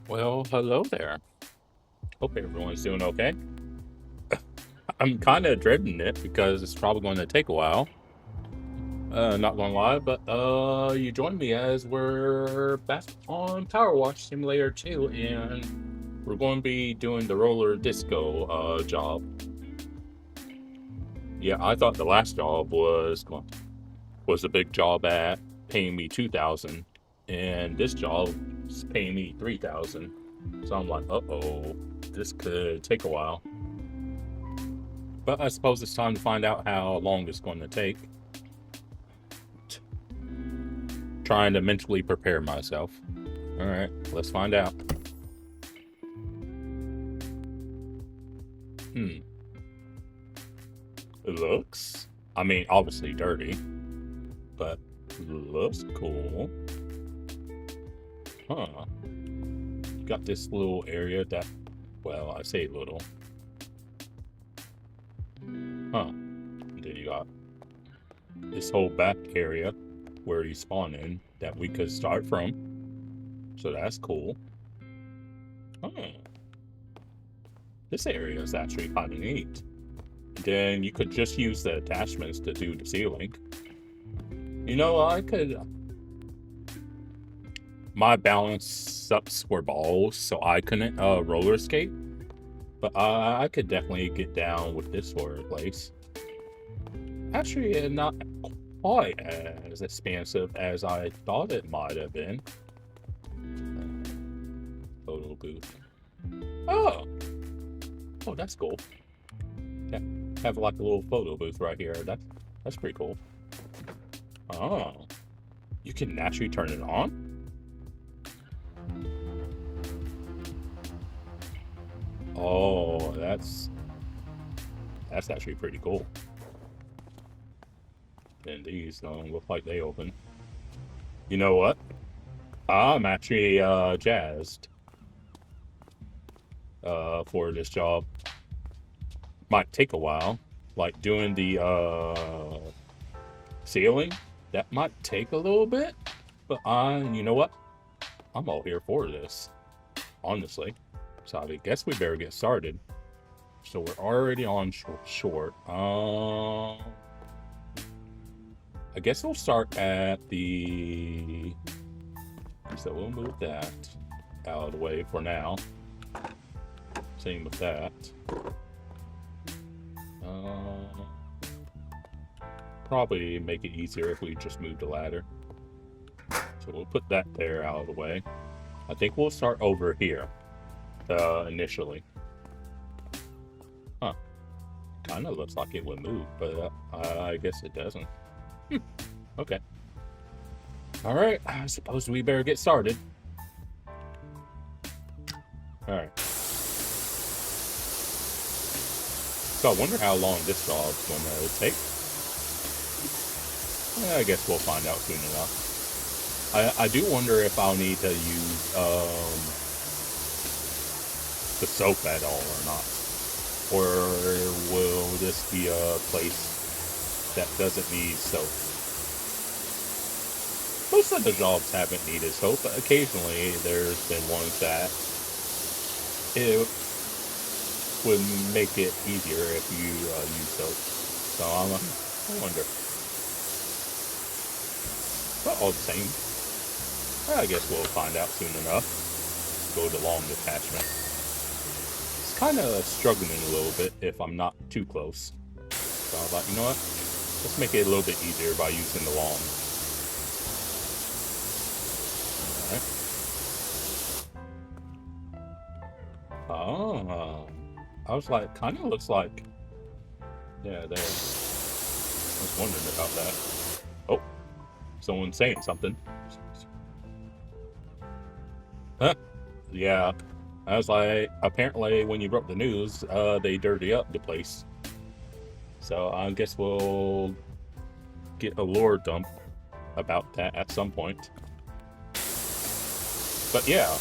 Well, hello there. Hope everyone's doing okay. I'm kind of dreading it because it's probably going to take a while. Not gonna lie, but you join me as we're back on PowerWash Simulator 2, and we're going to be doing the roller disco job. Yeah, I thought the last job was a big job at paying me 2,000, and this job is paying me 3,000. So I'm like, uh-oh, this could take a while. But I suppose it's time to find out how long it's going to take. Trying to mentally prepare myself. All right, let's find out. It looks, I mean, obviously dirty, but looks cool. Huh. Got this little area that, well, I say little. Huh. Then you got this whole back area where you spawn in that we could start from. So that's cool. Huh. This area is actually kind of neat. Then you could just use the attachments to do the ceiling. You know, I could... My balance sucks for balls, so I couldn't roller skate. But I could definitely get down with this sort of place. Actually, not quite as expansive as I thought it might have been. Photo booth. Oh! Oh, that's cool. Yeah, have like a little photo booth right here. That's pretty cool. Oh. You can actually turn it on? Oh, that's actually pretty cool. And these don't look like they open. You know what? I'm actually jazzed for this job. Might take a while. Like doing the ceiling, that might take a little bit. But you know what? I'm all here for this, honestly. So I guess we better get started. So we're already on short. I guess we'll start at the... So we'll move that out of the way for now. Same with that. Probably make it easier if we just move the ladder. So we'll put that there out of the way. I think we'll start over here. Initially. Huh. Kind of looks like it would move, but I guess it doesn't. Okay. Alright, I suppose we better get started. Alright. So I wonder how long this job's gonna take. I guess we'll find out soon enough. I do wonder if I'll need to use the soap at all or not. Or will this be a place that doesn't need soap? Most of the jobs haven't needed soap, but occasionally there's been ones that it would make it easier if you use soap. So I wonder. But all the same, I guess we'll find out soon enough. Go to long attachment. Kind of struggling a little bit if I'm not too close. So I was like, you know what? Let's make it a little bit easier by using the long. Alright. Oh. I was like, kind of looks like... Yeah, there. I was wondering about that. Oh. Someone's saying something. Huh? Yeah. I was like, apparently when you broke the news, they dirty up the place. So I guess we'll get a lore dump about that at some point. But yeah,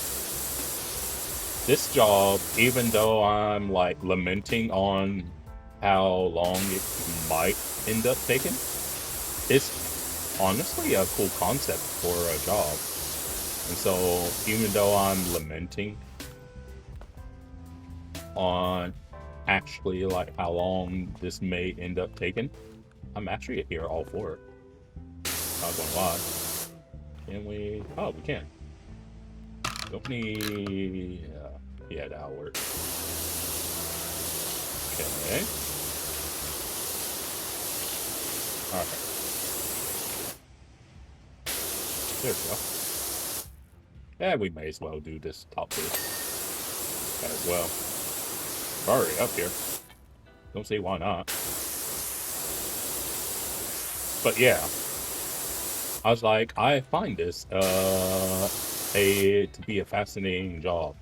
this job, even though I'm like lamenting on how long it might end up taking, it's honestly a cool concept for a job. And so even though I'm lamenting on actually like how long this may end up taking, I'm actually here all for it. Not gonna lie. Can we? Oh, we can. Don't need. Yeah, that'll work. Okay. Alright. There we go. Yeah, we may as well do this top bit as well. We're already up here. Don't see why not. But yeah. I was like, I find this to be a fascinating job.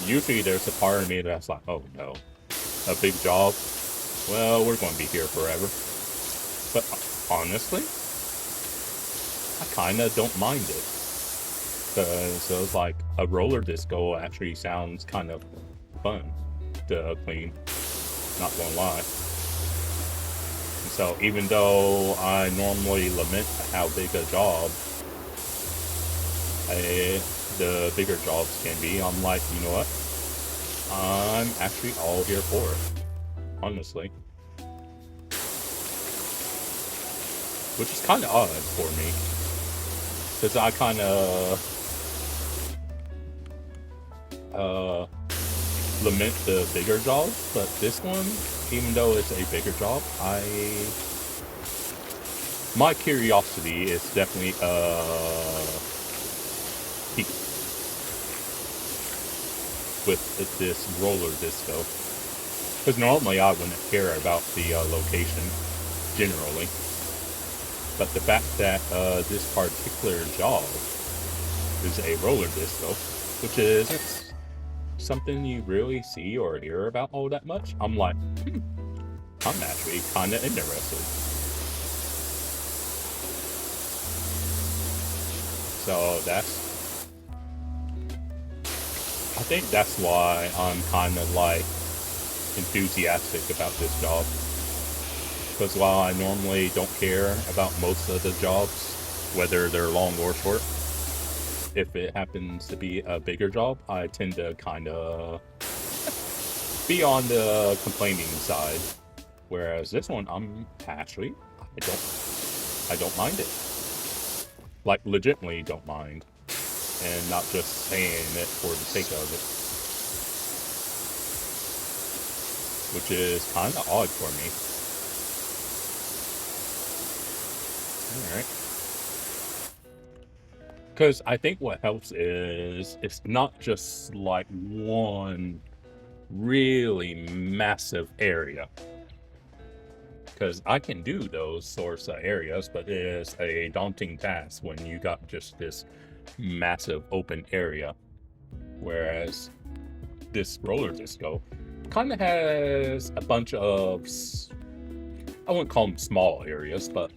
Usually there's a part of me that's like, oh no, a big job? Well, we're going to be here forever. But honestly, I kind of don't mind it. So it's like a roller disco actually sounds kind of fun to clean, not gonna lie. And so even though I normally lament how big a job the bigger jobs can be, I'm like, you know what? I'm actually all here for it, honestly. Which is kind of odd for me, because I kind of lament the bigger jobs, but this one, even though it's a bigger job, my curiosity is definitely piqued with this roller disco, because normally I wouldn't care about the location generally, but the fact that this particular job is a roller disco, which isn't something you really see or hear about all that much, I'm like, I'm actually kind of interested. So I think that's why I'm kind of like enthusiastic about this job. Because while I normally don't care about most of the jobs, whether they're long or short, if it happens to be a bigger job, I tend to kind of be on the complaining side. Whereas this one, I'm actually, I don't mind it. Like, legitimately don't mind. And not just saying it for the sake of it. Which is kind of odd for me. Alright. Because I think what helps is it's not just like one really massive area. Because I can do those sorts of areas, but it's a daunting task when you got just this massive open area. Whereas this roller disco kind of has a bunch of, I wouldn't call them small areas, but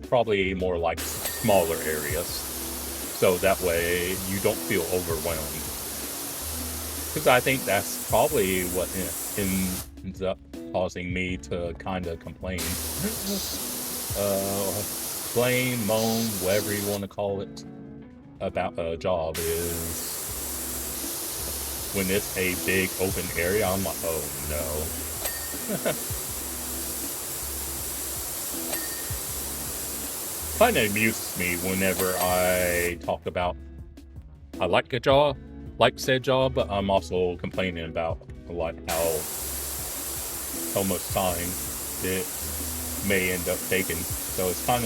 probably more like smaller areas. So that way you don't feel overwhelmed. Because I think that's probably what ends up causing me to kind of complain. Blame, moan, whatever you want to call it, about a job is when it's a big open area, I'm like, oh no. Kind of amuses me whenever I talk about I like a job, like said job, but I'm also complaining about like how much time it may end up taking. So it's kind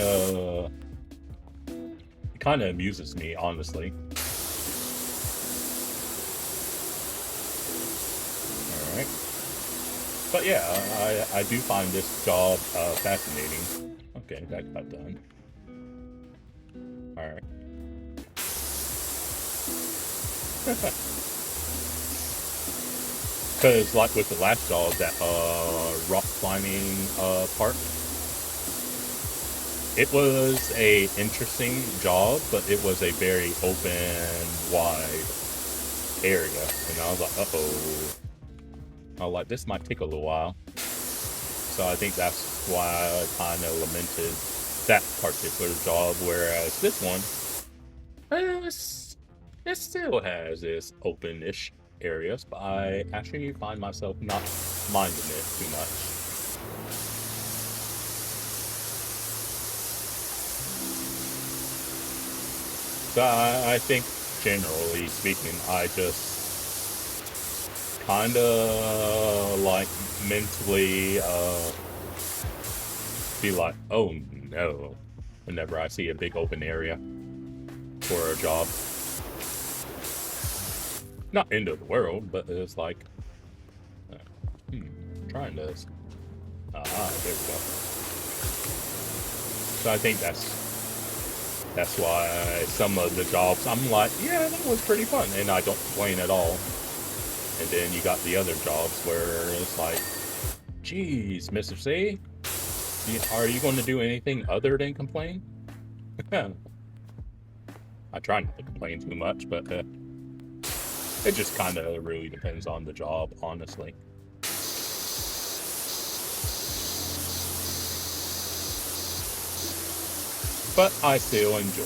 of amuses me, honestly. All right, but yeah, I do find this job fascinating. Okay, that got done. All right. Because like with the last job, that rock climbing part, it was a interesting job, but it was a very open, wide area, and I was like, uh-oh. I was like, this might take a little while. So I think that's why I kind of lamented that particular job, whereas this one, It still has its open-ish areas, but I actually find myself not minding it too much. So I think, generally speaking, I just kind of like mentally be like, oh no, whenever I see a big open area for a job. Not end of the world, but it's like, trying this. There we go. So I think that's why some of the jobs I'm like, yeah, that was pretty fun, and I don't complain at all. And then you got the other jobs where it's like, geez, Mr. C, are you going to do anything other than complain? I try not to complain too much, but it just kind of really depends on the job, honestly. But I still enjoy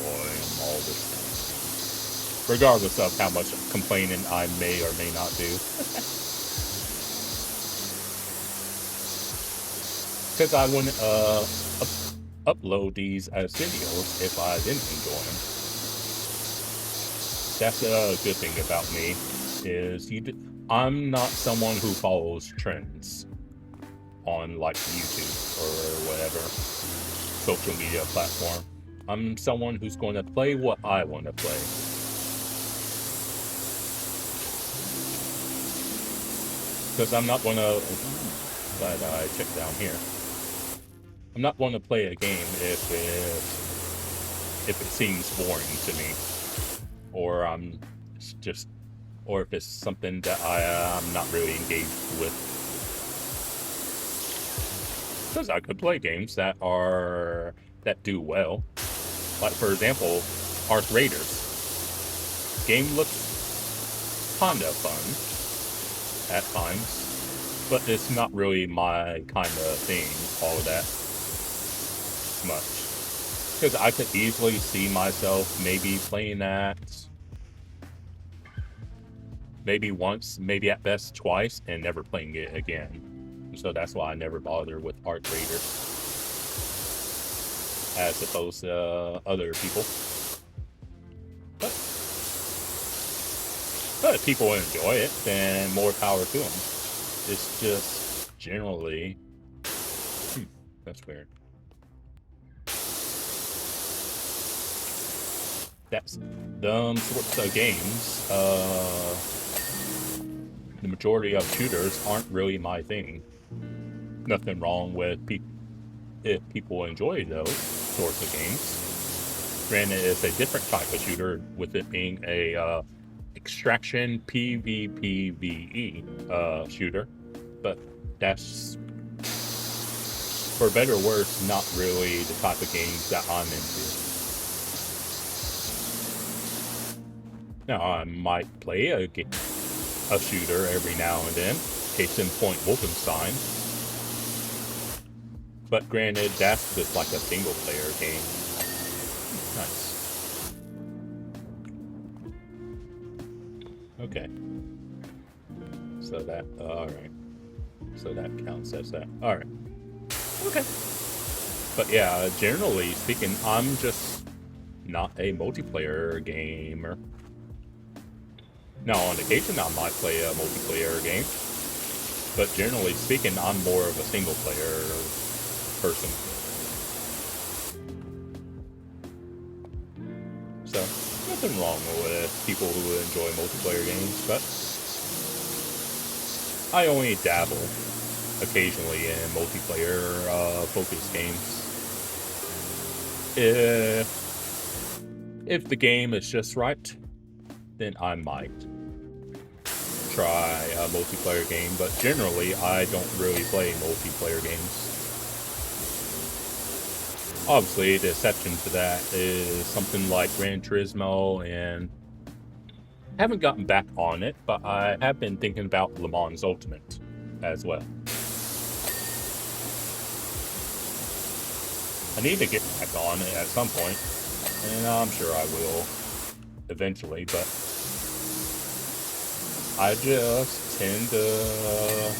all this stuff, regardless of how much complaining I may or may not do. Because I wouldn't upload these as videos if I didn't enjoy them. That's a good thing about me, is I'm not someone who follows trends on like YouTube or whatever social media platform. I'm someone who's going to play what I want to play. Because I'm not going to... Glad I checked down here. I'm not going to play a game if it seems boring to me. Or or if it's something that I'm not really engaged with. Because I could play games that do well. Like, for example, Arc Raiders. Game looks kind of fun at times, but it's not really my kind of thing, all of that much. Because I could easily see myself maybe playing that maybe once, maybe at best twice, and never playing it again. So that's why I never bother with Arc Raiders, as opposed to other people. But if people enjoy it, then more power to them. It's just generally... that's weird. That's the sorts of games. The majority of shooters aren't really my thing. Nothing wrong with if people enjoy those sorts of games. Granted, it's a different type of shooter, with it being a extraction PvPvE shooter, but that's, for better or worse, not really the type of games that I'm into. Now, I might play a shooter every now and then, case in point Wolfenstein. But granted, that's just like a single player game. Nice. Okay. So that, alright. So that counts as that. Alright. Okay. But yeah, generally speaking, I'm just not a multiplayer gamer. Now, on occasion, I might play a multiplayer game, but generally speaking, I'm more of a single-player person. So, nothing wrong with people who enjoy multiplayer games, but I only dabble occasionally in multiplayer focused games. If the game is just right, then I might try a multiplayer game, but generally I don't really play multiplayer games. Obviously, the exception to that is something like Gran Turismo, and I haven't gotten back on it, but I have been thinking about Le Mans Ultimate as well. I need to get back on it at some point, and I'm sure I will. eventually, but I just tend to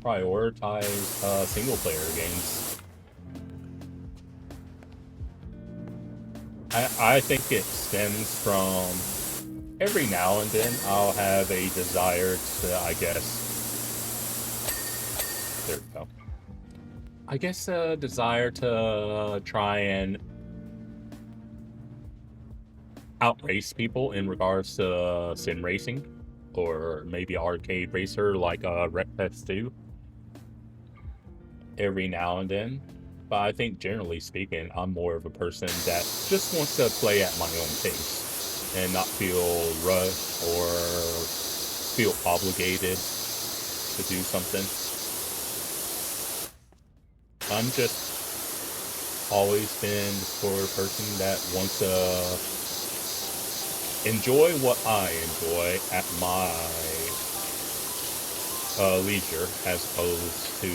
prioritize single-player games. I think it stems from every now and then I'll have a desire to, I guess, there we go. I guess a desire to try and outrace people in regards to sim racing, or maybe arcade racer like Rec Fest 2 every now and then. But I think generally speaking, I'm more of a person that just wants to play at my own pace and not feel rushed or feel obligated to do something. I'm just always been the sort of person that wants to enjoy what I enjoy at my leisure, as opposed to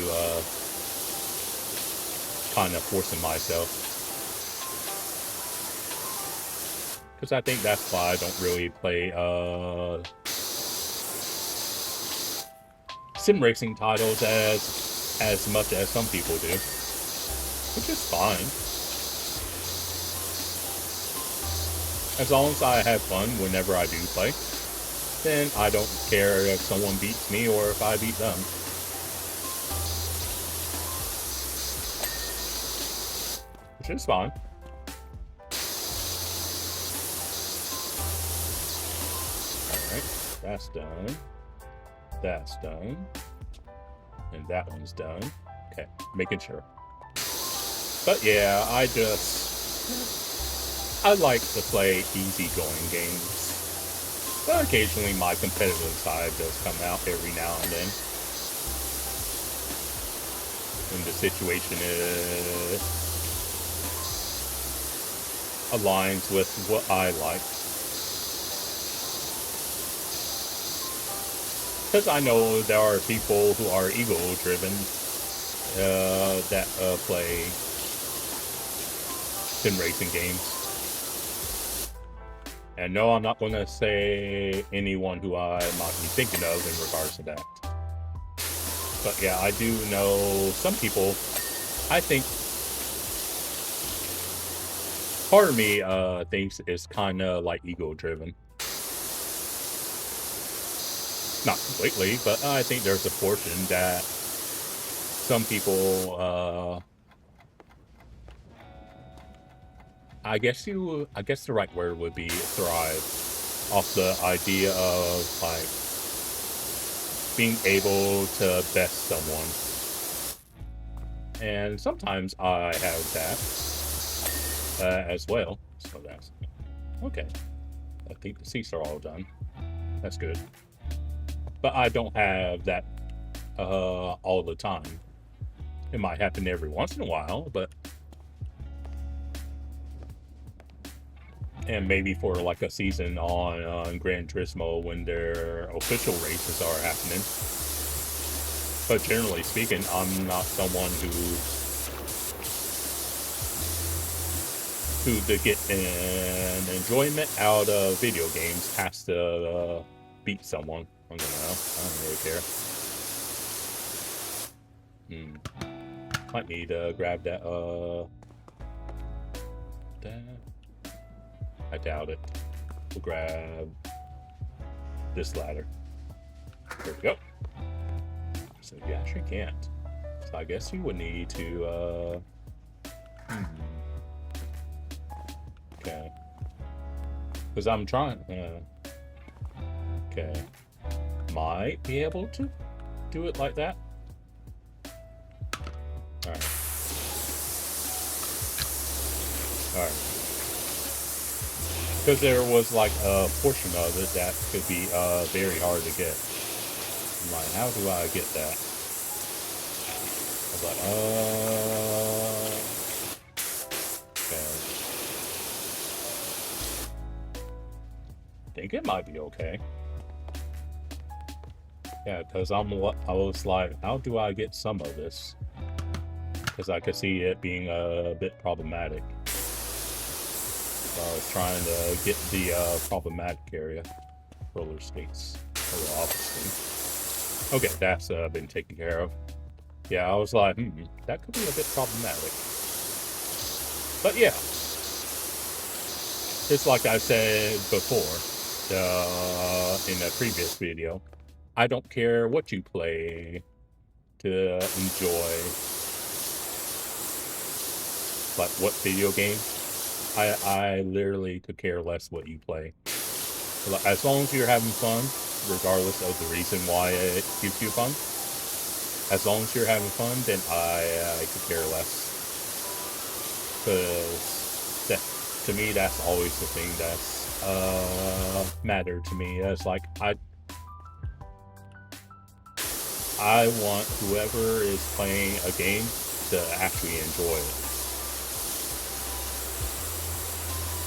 kind of forcing myself. Because I think that's why I don't really play sim racing titles as much as some people do, which is fine. As long as I have fun whenever I do play, then I don't care if someone beats me or if I beat them. Which is fine. Alright, that's done. That's done. And that one's done. Okay, making sure. But yeah, I like to play easygoing games. But occasionally my competitive side does come out every now and then. When the situation aligns with what I like. Because I know there are people who are ego-driven that play sim racing games. And no, I'm not going to say anyone who I might be thinking of in regards to that. But yeah, I do know some people, I think, part of me thinks it's kind of like ego-driven. Not completely, but I think there's a portion that some people, I guess the right word would be thrive off the idea of like being able to best someone. And sometimes I have that as well. So that's okay. I think the seats are all done. That's good. But I don't have that all the time. It might happen every once in a while, but and maybe for like a season on Gran Turismo when their official races are happening. But generally speaking, I'm not someone who to get an enjoyment out of video games has to beat someone. I don't really care. Might need to grab that, I doubt it. We'll grab this ladder. There we go. So you actually can't. So I guess you would need to, okay. Because I'm trying, okay. Might be able to do it like that. Alright. Alright. Because there was like a portion of it that could be very hard to get. I'm like, how do I get that? I was like, okay. I think it might be okay. Yeah, because I was like, how do I get some of this? Because I could see it being a bit problematic. So I was trying to get the problematic area. Roller skates. Oh, obviously. Okay, that's been taken care of. Yeah, I was like, that could be a bit problematic. But yeah, just like I said before, in a previous video, I don't care what you play to enjoy, like what video game. I literally could care less what you play. As long as you're having fun, regardless of the reason why it gives you fun, as long as you're having fun, then I could care less. Because to me, that's always the thing that's mattered to me. It's like I want whoever is playing a game to actually enjoy it.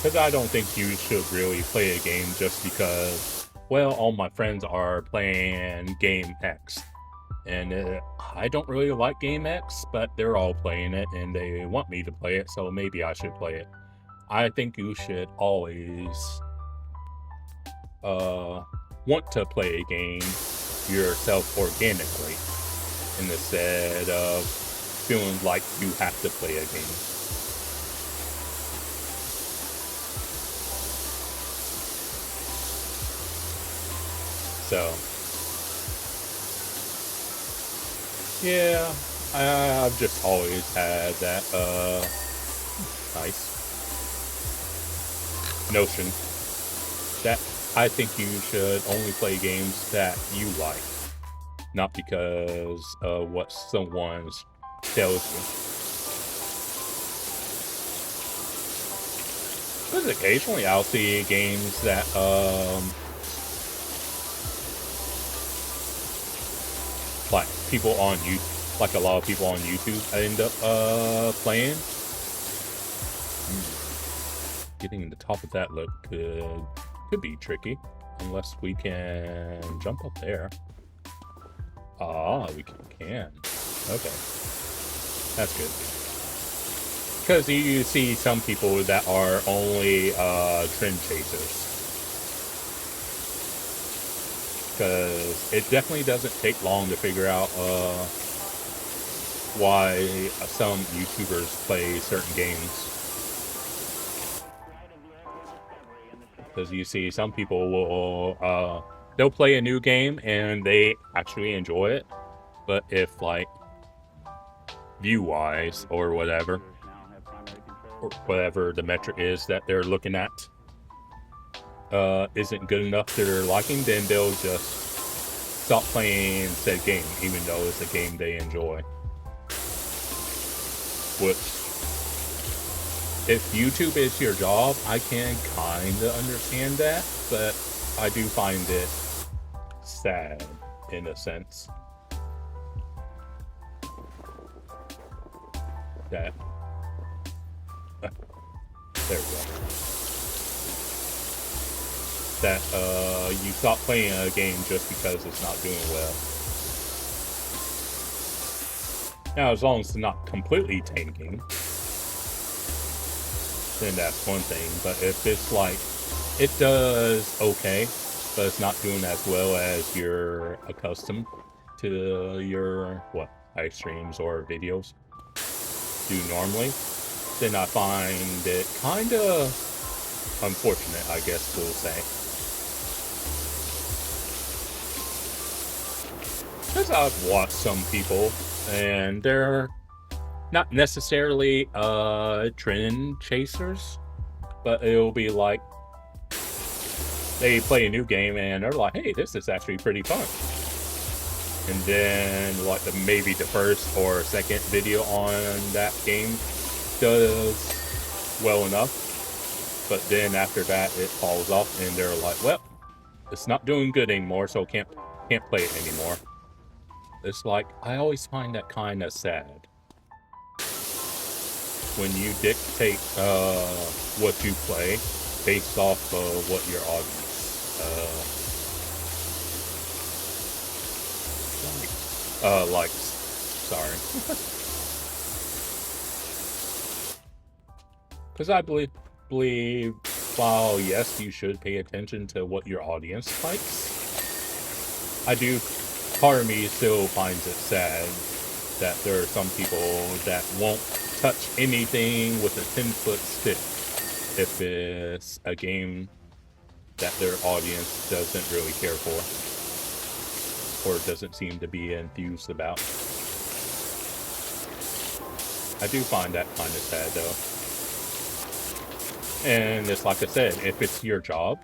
Because I don't think you should really play a game just because, well, all my friends are playing game X. And I don't really like game X, but they're all playing it and they want me to play it, so maybe I should play it. I think you should always want to play a game yourself organically instead of feeling like you have to play a game. So, yeah, I've just always had that, nice notion that I think you should only play games that you like, not because of what someone tells you. Because occasionally I'll see games that, like people on YouTube, like a lot of people on YouTube end up playing. Getting the top of that look could be tricky, unless we can jump up there. Ah, we can. Okay, that's good. Because you see some people that are only trend chasers. Because it definitely doesn't take long to figure out why some YouTubers play certain games. Because you see some people will, they'll play a new game and they actually enjoy it. But if, like, view-wise or whatever the metric is that they're looking at, isn't good enough to their liking, then they'll just stop playing said game, even though it's a game they enjoy. Which, if YouTube is your job, I can kinda understand that, but I do find it sad, in a sense. That, there we go. That you stop playing a game just because it's not doing well. Now, as long as it's not completely tanking, then that's one thing. But if it's like, it does okay, but it's not doing as well as you're accustomed to your, live streams or videos do normally, then I find it kind of unfortunate, I guess we'll say. Because I've watched some people, and they're not necessarily trend chasers, but it'll be like they play a new game and they're like, hey, this is actually pretty fun. And then like maybe the first or second video on that game does well enough, but then after that it falls off and they're like, well, it's not doing good anymore, so can't play it anymore. It's like, I always find that kind of sad when you dictate what you play based off of what your audience likes. Sorry. Because I believe believe while yes, you should pay attention to what your audience likes, part of me still finds it sad that there are some people that won't touch anything with a 10-foot stick if it's a game that their audience doesn't really care for or doesn't seem to be enthused about. I do find that kind of sad, though. And it's like I said, if it's your job,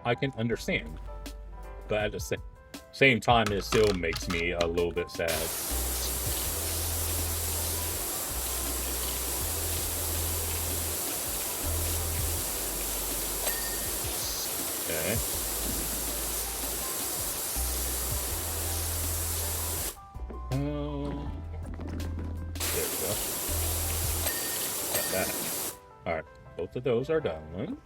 I can understand. But at the same time, it still makes me a little bit sad. Okay. There we go. Got that. Alright, both of those are done.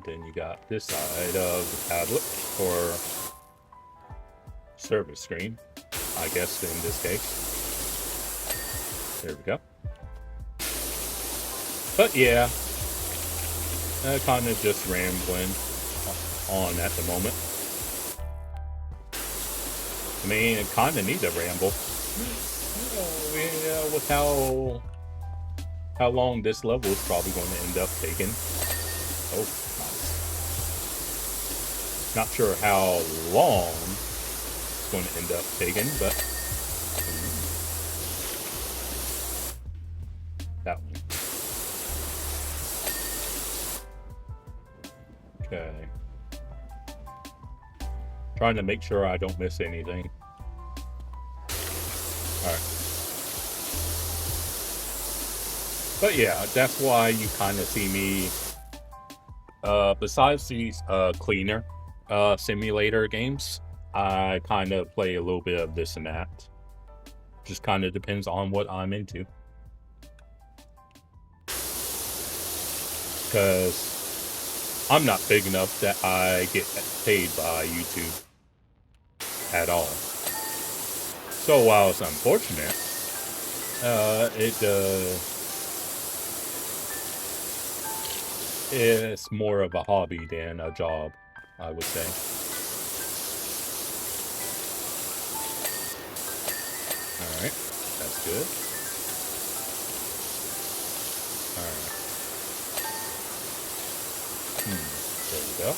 Then you got this side of the tablet, or service screen, I guess in this case. There we go. But yeah, kind of just rambling on at the moment. I mean, it kind of needs a ramble. Yeah, with how long this level is probably going to end up taking. Oh, nice. Not sure how long it's going to end up taking, but that one. Okay. Trying to make sure I don't miss anything. Alright. But yeah, that's why you kind of see me, besides these cleaner simulator games, I kind of play a little bit of this and that. Just kind of depends on what I'm into. Because I'm not big enough that I get paid by YouTube at all. So while it's unfortunate, it's more of a hobby than a job, I would say. Alright, that's good. Alright. There we go.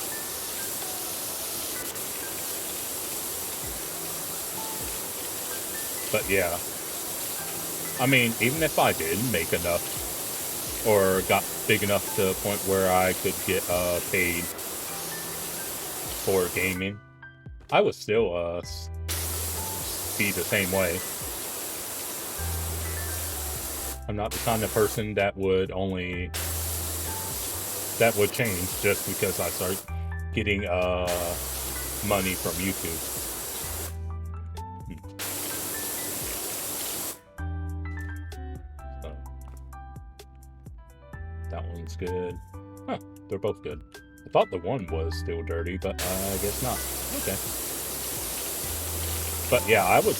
But yeah, I mean, even if I did make enough or got big enough to the point where I could get paid for gaming, I would still be the same way. I'm not the kind of person that would change just because I start getting money from YouTube. So, that one's good. Huh, they're both good. I thought the one was still dirty, but I guess not. Okay. But yeah, I would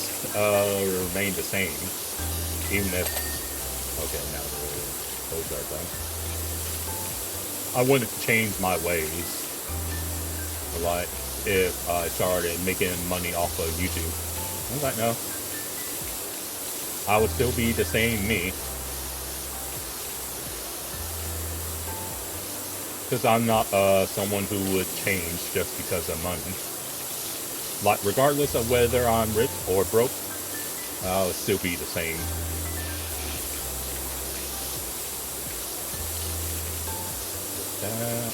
remain the same, even if... Okay, now those are done. I wouldn't change my ways. Like, if I started making money off of YouTube. I was like, no. I would still be the same me. Because I'm not someone who would change just because of money. Like, regardless of whether I'm rich or broke, I'll still be the same. That.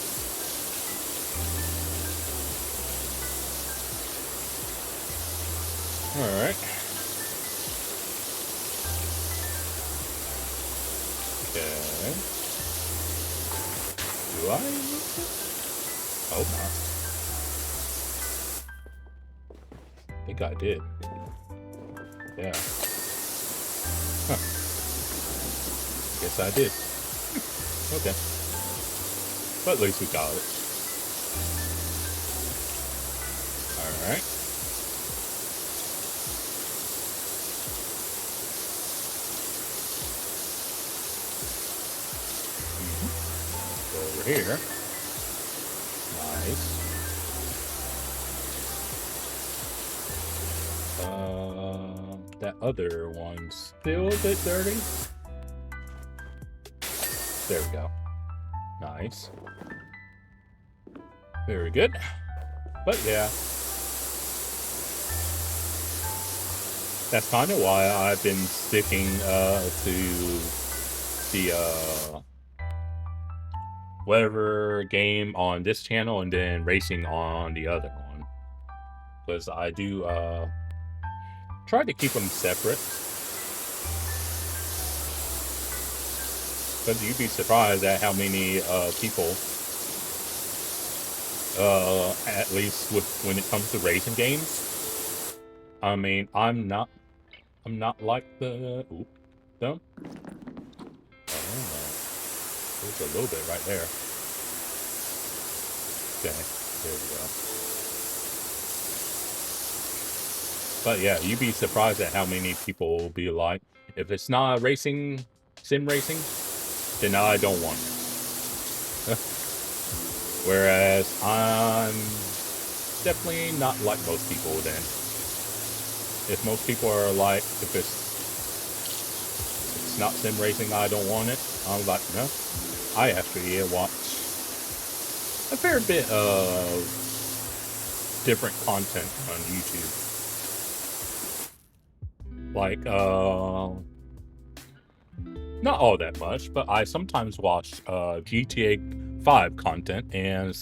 Alright. Okay. Do I use it? Hope not. I think I did. Yeah. Huh. Guess I did. Okay. But at least we got it. Alright. here. Nice. That other one's still a bit dirty. There we go. Nice. Very good. But yeah. That's kind of why I've been sticking to the whatever game on this channel and then racing on the other one. Because I do try to keep them separate. Because you'd be surprised at how many people, at least when it comes to racing games. I mean, I'm not like the them. Oh, there's a little bit right there. Okay, there we go. But yeah, you'd be surprised at how many people will be like, if it's not racing, sim racing, then I don't want it. Whereas I'm definitely not like most people then. If most people are like, if it's not sim racing, I don't want it. I'm like, no. I actually watch a fair bit of different content on YouTube. Like, not all that much, but I sometimes watch GTA 5 content and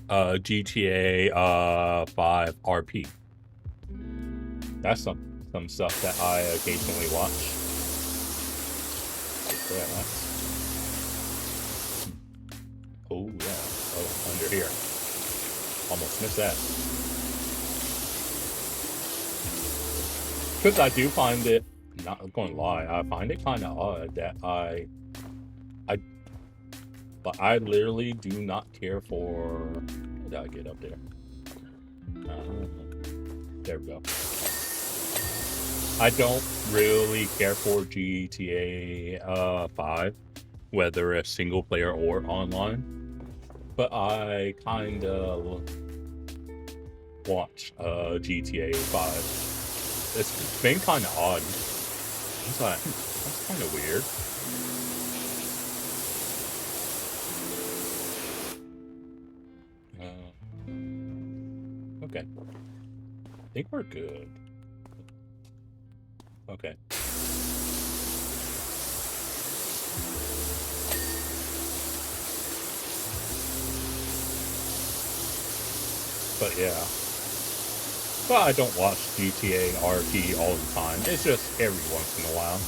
GTA 5 RP. That's some stuff that I occasionally watch. Yeah. Oh yeah. Oh, under here. Almost missed that. Because I do find it, not going to lie, I find it kind of odd that but I literally do not care for, how did I get up there? There we go. I don't really care for GTA 5, whether it's single player or online, but I kind of watch GTA 5. It's been kind of odd. It's like, that's kind of weird. Okay. I think we're good. Okay. But yeah. But I don't watch GTA RP all the time. It's just every once in a while.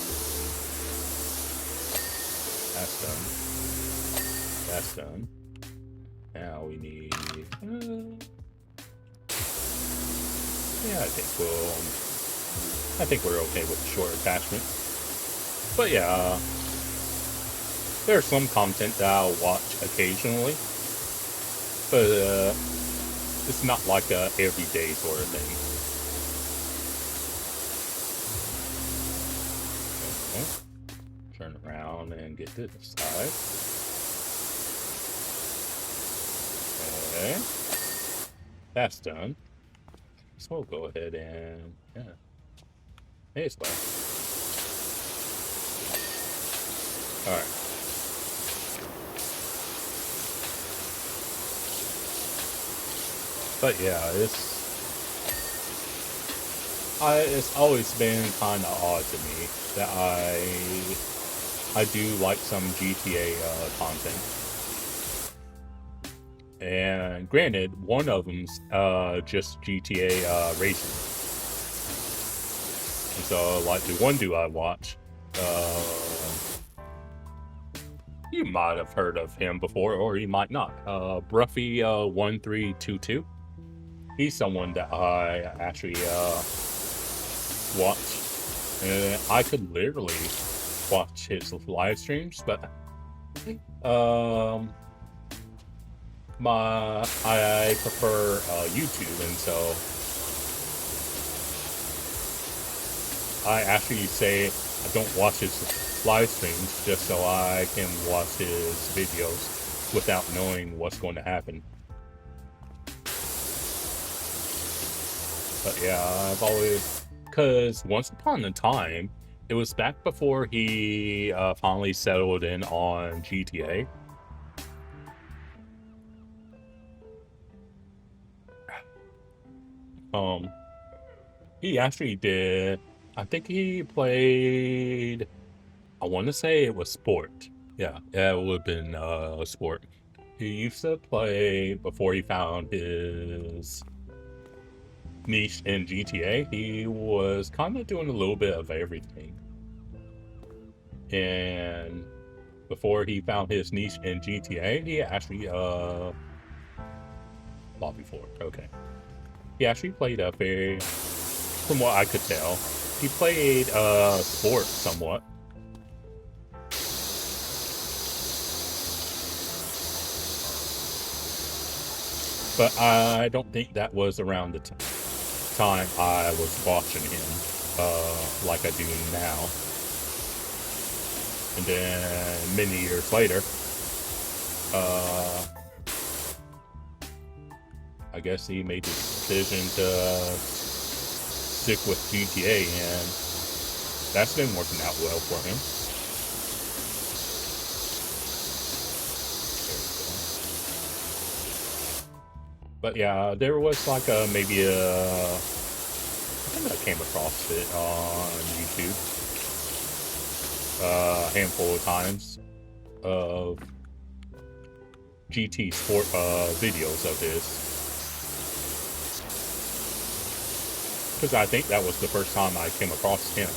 That's done. That's done. Now we need... yeah, I think we're okay with the short attachment. But yeah, there's some content that I'll watch occasionally. But it's not like a everyday sort of thing. Okay. Turn around and get to this side. Okay. That's done. So we'll go ahead and, yeah. Hey, it's fine. Alright. But yeah, it's always been kind of odd to me that I do like some GTA content. And granted, one of them's just GTA racing. And so, like the one dude I watch, you might have heard of him before, or you might not. Bruffy1322. He's someone that I actually watch. And I could literally watch his live streams, but I prefer YouTube, and so I actually say I don't watch his live streams just so I can watch his videos without knowing what's going to happen. But yeah, I've always, because once upon a time, it was back before he finally settled in on GTA. He actually did, I think he played, I want to say it was Sport. Yeah, it would have been Sport. He used to play, before he found his niche in GTA, he was kind of doing a little bit of everything. And before he found his niche in GTA, he actually, Lobby 4, okay. He actually played a very, from what I could tell, he played Sport somewhat. But I don't think that was around the time I was watching him like I do now. And then many years later, I guess he made the decision to stick with GTA, and that's been working out well for him. But yeah, there was like maybe I think I came across it on YouTube a handful of times of GT Sport videos of his. Because I think that was the first time I came across him.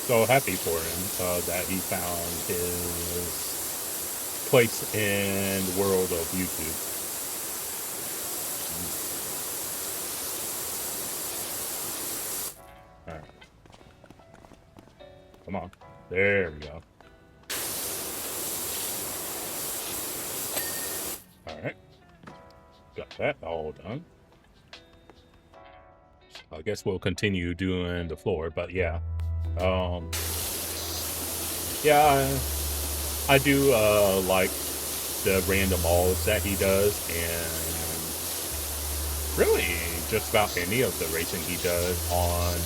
So happy for him that he found his place in the world of YouTube. All right. Come on. There we go. Alright. Got that all done. So I guess we'll continue doing the floor, but yeah. Yeah, I do like the random alls that he does, and really just about any of the racing he does on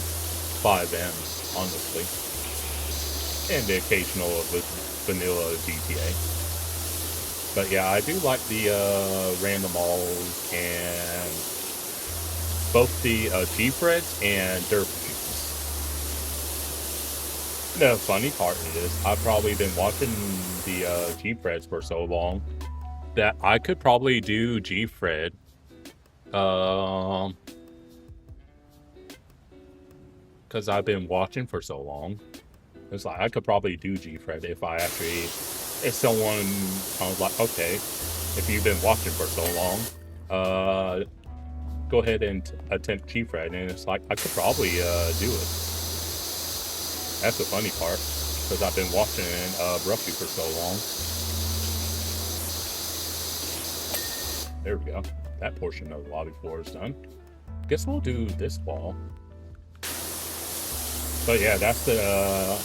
5M, honestly. And the occasional vanilla GTA. But yeah, I do like the random alls and both the G-Freds and Derpies. The funny part is, I've probably been watching the G-Freds for so long that I could probably do G-Fred. Because I've been watching for so long. It's like, I could probably do G-Fred if I actually, if someone, I was like, okay, if you've been watching for so long, go ahead and attempt G-Fred. And it's like, I could probably do it. That's the funny part, because I've been watching Bruffy for so long. There we go. That portion of the lobby floor is done. Guess we'll do this wall. But yeah, that's the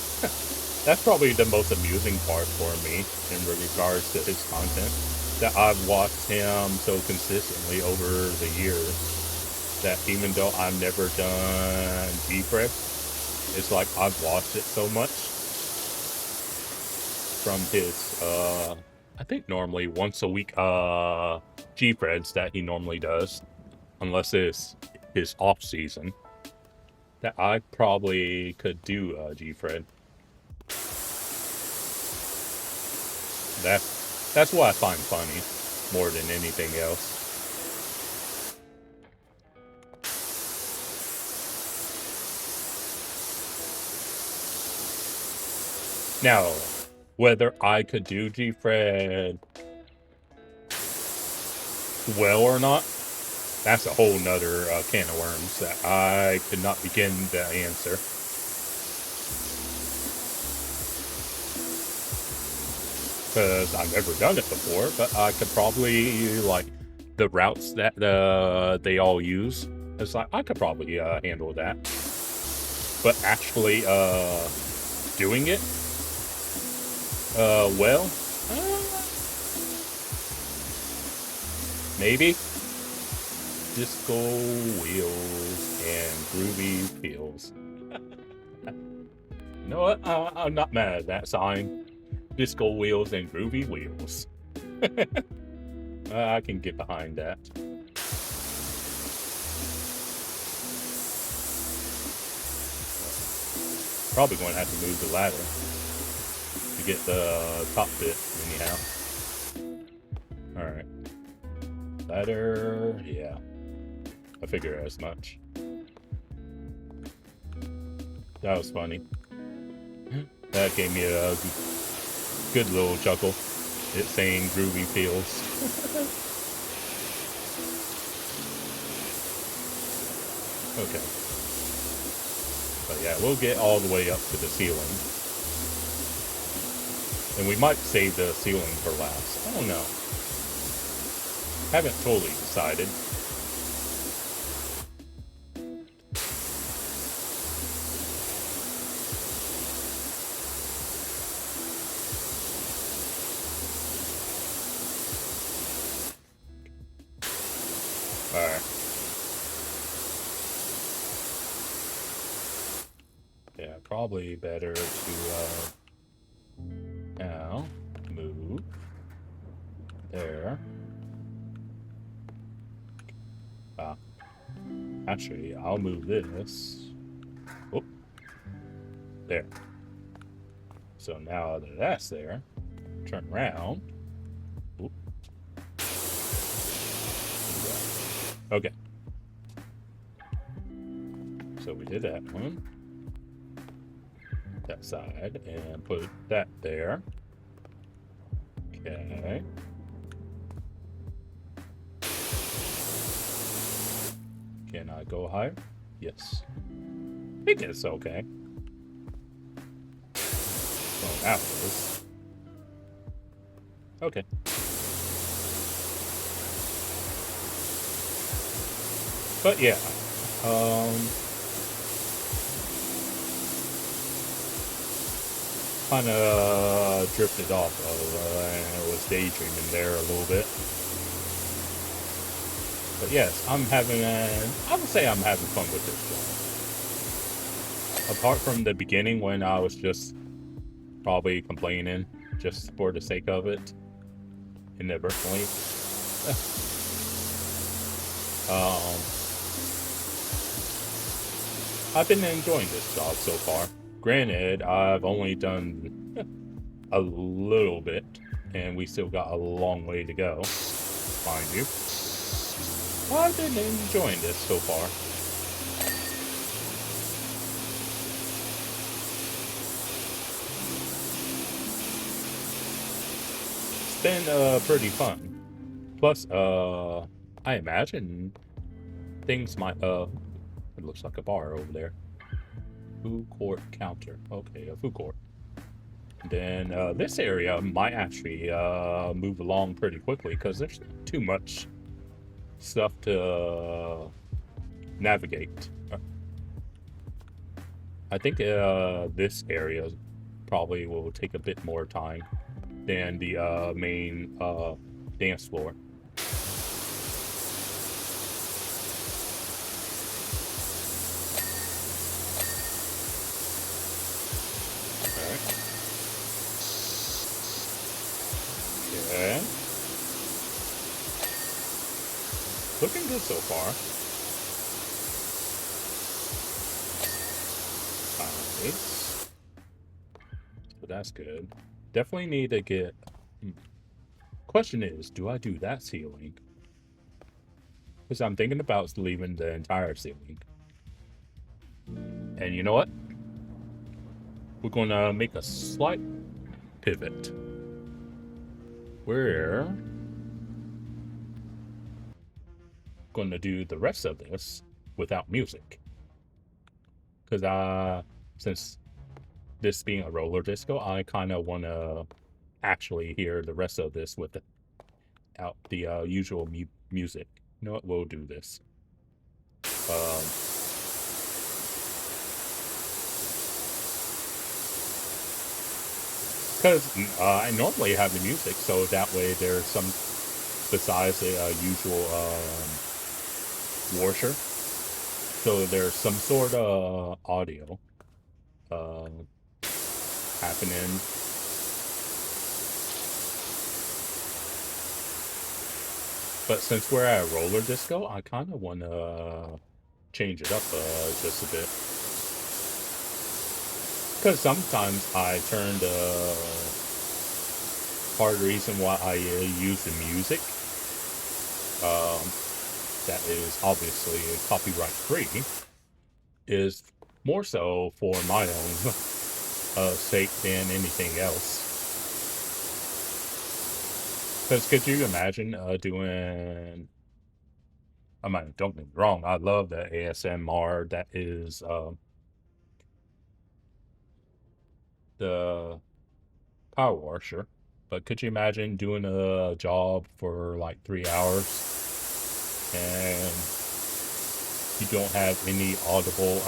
that's probably the most amusing part for me in regards to his content. That I've watched him so consistently over the years that even though I've never done G-Fred, it's like I've watched it so much from his I think normally once a week G-Freds that he normally does, unless it's his off season, that I probably could do G-Fred. That's what I find funny more than anything else. Now, whether I could do G-Fred well or not, that's a whole nother can of worms that I could not begin to answer. Because I've never done it before, but I could probably, like, the routes that they all use. It's like I could probably handle that, but actually doing it well, maybe. Disco wheels and groovy feels. You know what? I'm not mad at that sign. Disco wheels and groovy wheels. I can get behind that. Probably going to have to move the ladder to get the top bit anyhow. Alright. Ladder, yeah. I figure as much. That was funny. That gave me a good little chuckle. It's saying groovy feels. Okay. But yeah, we'll get all the way up to the ceiling. And we might save the ceiling for last. I don't know. Haven't totally decided. Alright. Yeah, probably better to now move there. Actually, I'll move this. Oh, there. So now that that's there, turn around. Oop. Okay. So we did that one. That side, and put that there. Okay. Can I go higher? Yes. I think it's okay. Well, that was. Okay. But yeah. Kind of drifted off of, I was daydreaming there a little bit. But yes, I would say I'm having fun with this job. Apart from the beginning when I was just probably complaining just for the sake of it, inadvertently. I've been enjoying this job so far. Granted, I've only done a little bit, and we still got a long way to go, mind you. I've been enjoying this so far. It's been pretty fun. Plus, I imagine things might, it looks like a bar over there. Food court counter. Okay, a food court. Then this area might actually move along pretty quickly because there's too much stuff to navigate. I think this area probably will take a bit more time than the main dance floor. Okay. Looking good so far. Nice. So that's good. Definitely need to get... Question is, do I do that ceiling? Because I'm thinking about leaving the entire ceiling. And you know what? We're going to make a slight pivot. We're going to do the rest of this without music. Because since this being a roller disco, I kind of want to actually hear the rest of this without the usual music. You know what? We'll do this. Because I normally have the music, so that way there's some, besides the usual washer, so there's some sort of audio happening. But since we're at roller disco, I kind of want to change it up just a bit. Because sometimes I turn the part of the reason why I use the music that is obviously copyright free is more so for my own sake than anything else. Because could you imagine doing, I mean, don't get me wrong, I love the ASMR that is the power washer, but could you imagine doing a job for like 3 hours and you don't have any audible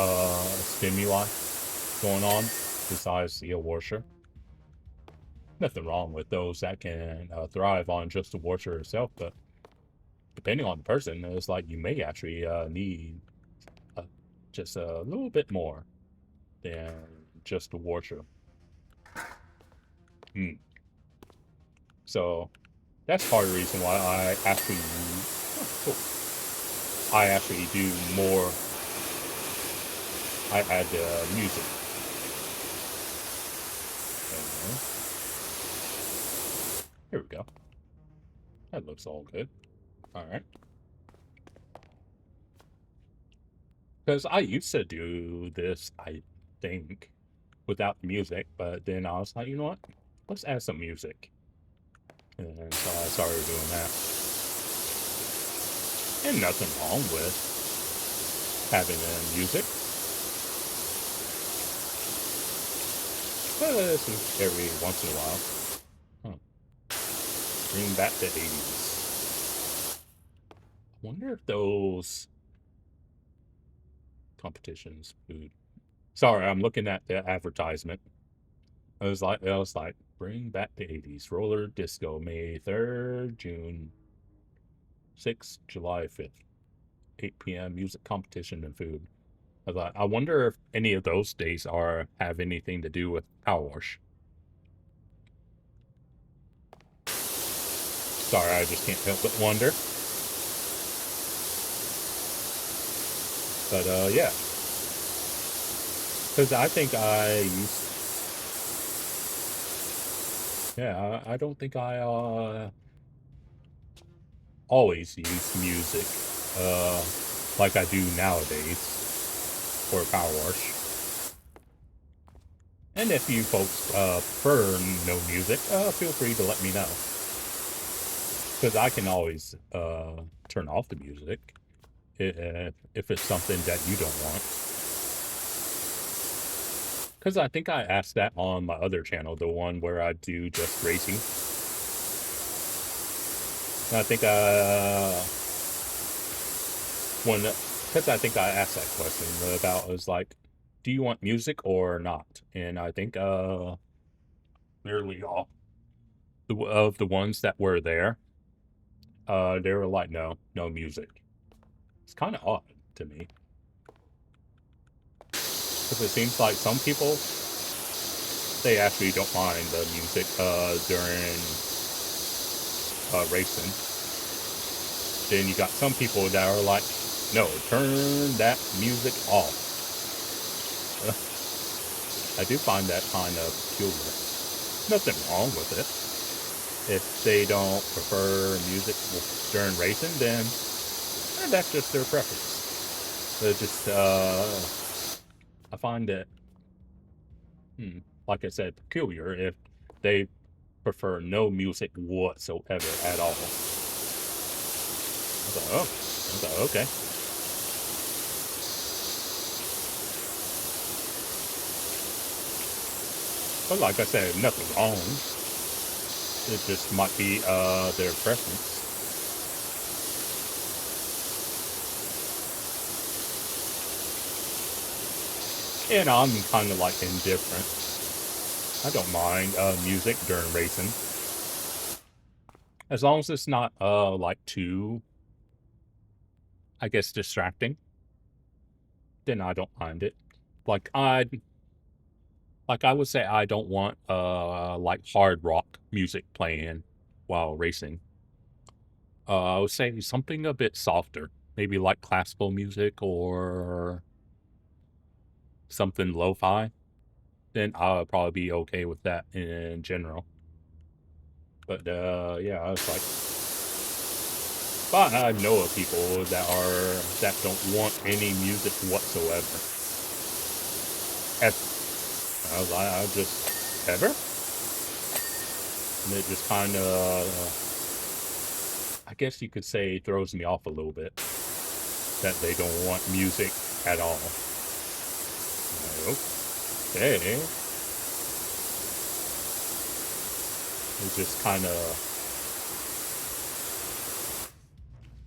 stimuli going on besides the washer? Nothing wrong with those that can thrive on just the washer itself, but depending on the person, it's like you may actually need just a little bit more than just the washer. So that's part of the reason why I actually do more. I add music. Here we go. That looks all good. All right. Because I used to do this, I think, without music, but then I was like, you know what? Let's add some music. And so I started doing that. And nothing wrong with having music. But this is every once in a while. Bring back the 80s. I wonder if those competitions food. Sorry, I'm looking at the advertisement. I was like, bring back the 80s. Roller disco, May 3rd, June 6th, July 5th. 8 p.m. music competition and food. I was like, I wonder if any of those days have anything to do with PowerWash. Sorry, I just can't help but wonder. But yeah. Because I think I used... Yeah, I don't think I always use music like I do nowadays for PowerWash. And if you folks prefer no music, feel free to let me know. Because I can always turn off the music if it's something that you don't want. Because I think I asked that on my other channel, the one where I do just racing. And I think because I think I asked that question about, was like, do you want music or not? And I think nearly all of the ones that were there, they were like, no music. It's kind of odd to me. Because it seems like some people, they actually don't mind the music during racing. Then you got some people that are like, no, turn that music off. I do find that kind of peculiar. Nothing wrong with it. If they don't prefer music during racing, then that's just their preference. They're just, I find it, like I said, peculiar if they prefer no music whatsoever at all. I was like, okay. But like I said, nothing wrong. It just might be their preference. And I'm kind of like indifferent. I don't mind music during racing, as long as it's not like too, I guess, distracting. Then I don't mind it. Like I would say I don't want like hard rock music playing while racing. I would say something a bit softer, maybe like classical music or something lo-fi. Then I'll probably be okay with that in general. But yeah, I was like, but I know of people that don't want any music whatsoever. I was like, I just ever, and it just kind of, I guess you could say, throws me off a little bit that they don't want music at all. Like, okay. It's just kind of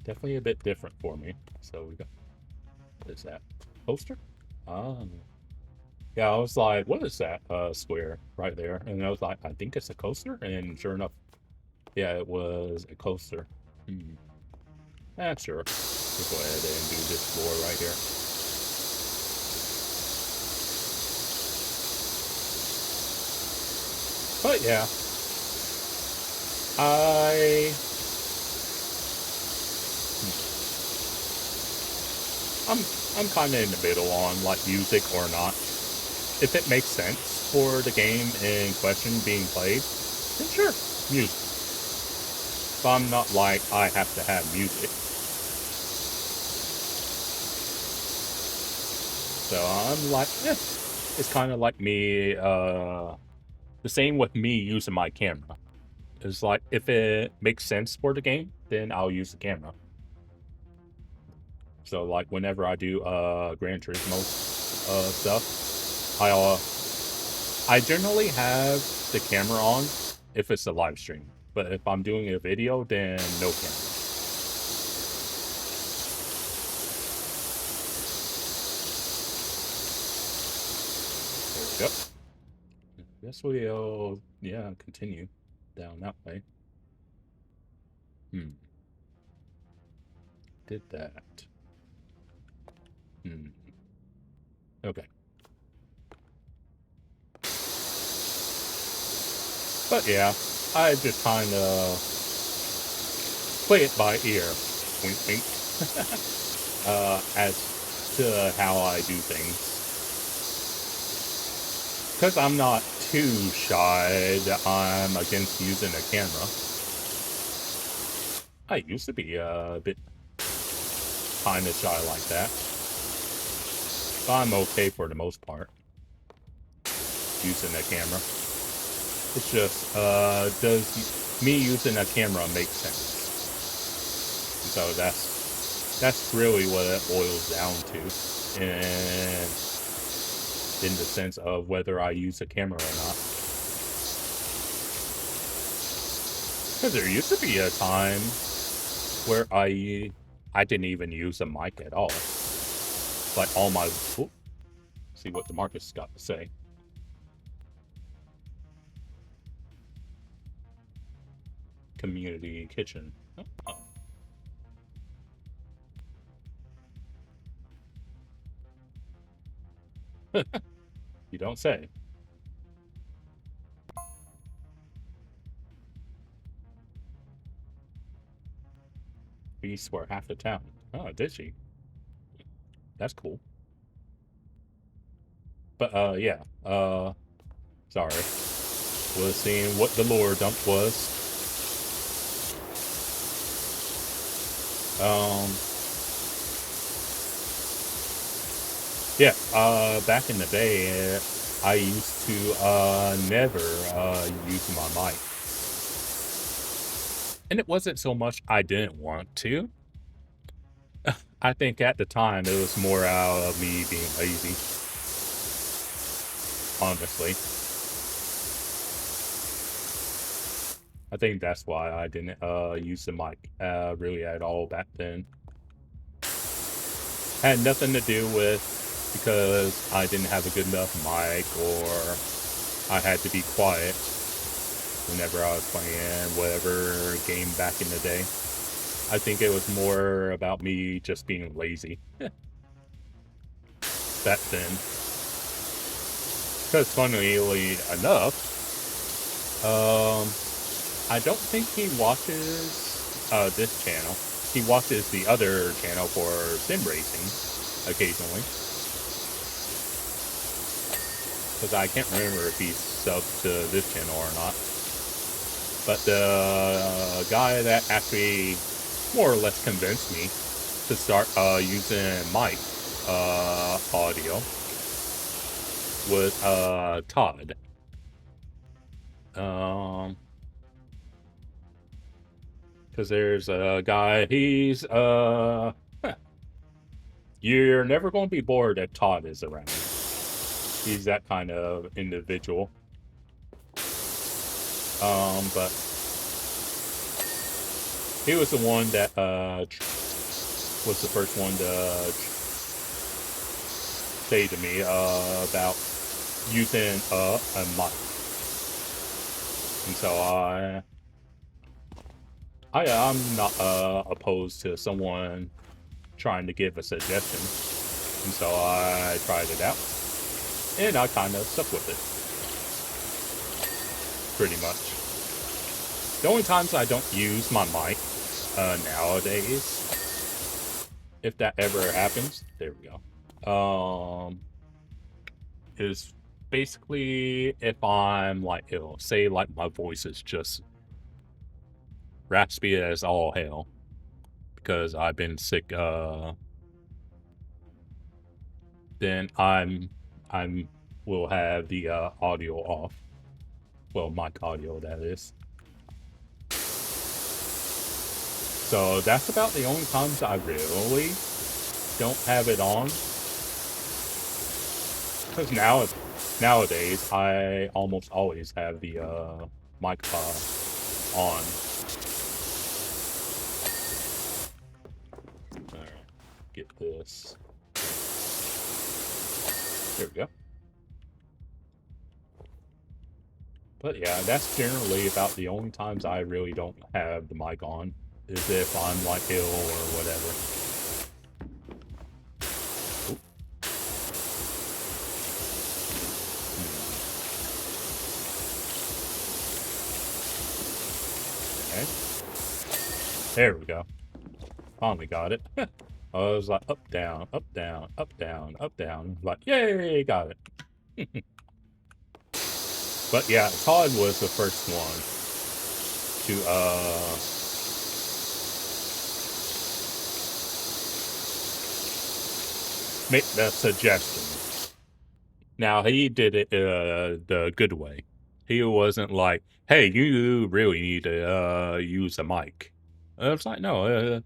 definitely a bit different for me. So we got, what is that? Poster? Yeah, I was like, what is that square right there? And I was like, I think it's a coaster. And sure enough, yeah, it was a coaster. Sure. We'll go ahead and do this floor right here. But yeah, I'm kind of in the middle on like music or not. If it makes sense for the game in question being played, then sure, music. But I'm not like I have to have music. So I'm like, it's kind of like me, the same with me using my camera. It's like, if it makes sense for the game, then I'll use the camera. So like whenever I do Gran Turismo stuff, I generally have the camera on if it's a live stream. But if I'm doing a video, then no camera. There we go. Guess we'll, yeah, continue down that way. Did that. Okay. But yeah, I just kind of play it by ear, wink wink, as to how I do things. Because I'm not too shy that I'm against using a camera. I used to be a bit kind of shy like that. But I'm okay for the most part using a camera. It's just, does me using a camera make sense? So that's really what it boils down to, and in the sense of whether I use a camera or not. Because there used to be a time where I didn't even use a mic at all. Like all my, see what DeMarcus got to say. Community kitchen. Oh. You don't say. Beasts were half the town. Oh, did she? That's cool. But yeah. Sorry. Was seeing what the lore dump was. Yeah, back in the day, I used to never use my mic. And it wasn't so much I didn't want to. I think at the time it was more out of me being lazy. Honestly. I think that's why I didn't use the mic really at all back then. Had nothing to do with because I didn't have a good enough mic, or I had to be quiet whenever I was playing whatever game back in the day. I think it was more about me just being lazy back then. Because funnily enough, I don't think he watches this channel. He watches the other channel for sim racing occasionally. Because I can't remember if he's subbed to this channel or not. But the guy that actually more or less convinced me to start using mic audio was Todd. Because there's a guy, he's you're never going to be bored if Todd is around. He's that kind of individual. But he was the one that was the first one to say to me about using a mic. And so I'm not opposed to someone trying to give a suggestion. And so I tried it out. And I kind of stuck with it. Pretty much. The only times I don't use my mic nowadays, if that ever happens, there we go, is basically if I'm like ill, say like my voice is just raspy as all hell because I've been sick, then I'm will have the audio off. Well, mic audio, that is. So that's about the only times I really don't have it on. Because nowadays, I almost always have the mic on. Alright, get this. There we go. But yeah, that's generally about the only times I really don't have the mic on, is if I'm like ill or whatever. Ooh. Okay. There we go. Finally got it. I was like up, down, up, down, up, down, up, down. Like, yay, got it. But yeah, Todd was the first one to make that suggestion. Now he did it the good way. He wasn't like, "Hey, you really need to use a mic." I was like, no,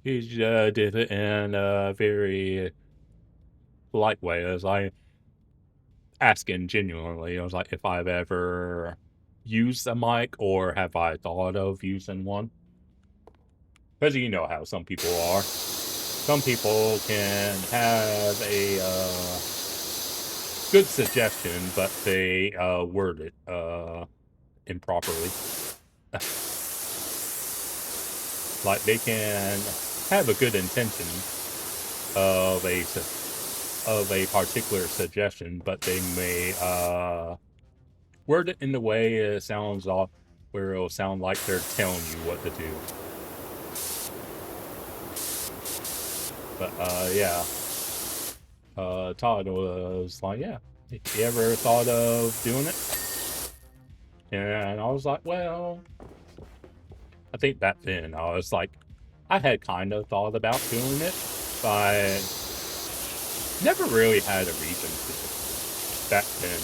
he did it in a very polite way. I was like asking genuinely. I was like, if I've ever used a mic or have I thought of using one? Because you know how some people are. Some people can have a good suggestion, but they word it improperly. Like they can have a good intention of a particular suggestion, but they may word it in the way it sounds off, where it'll sound like they're telling you what to do. But yeah, Todd was like, yeah, you ever thought of doing it? And I was like, well, I think back then I was like, I had kind of thought about doing it, but never really had a reason to back then.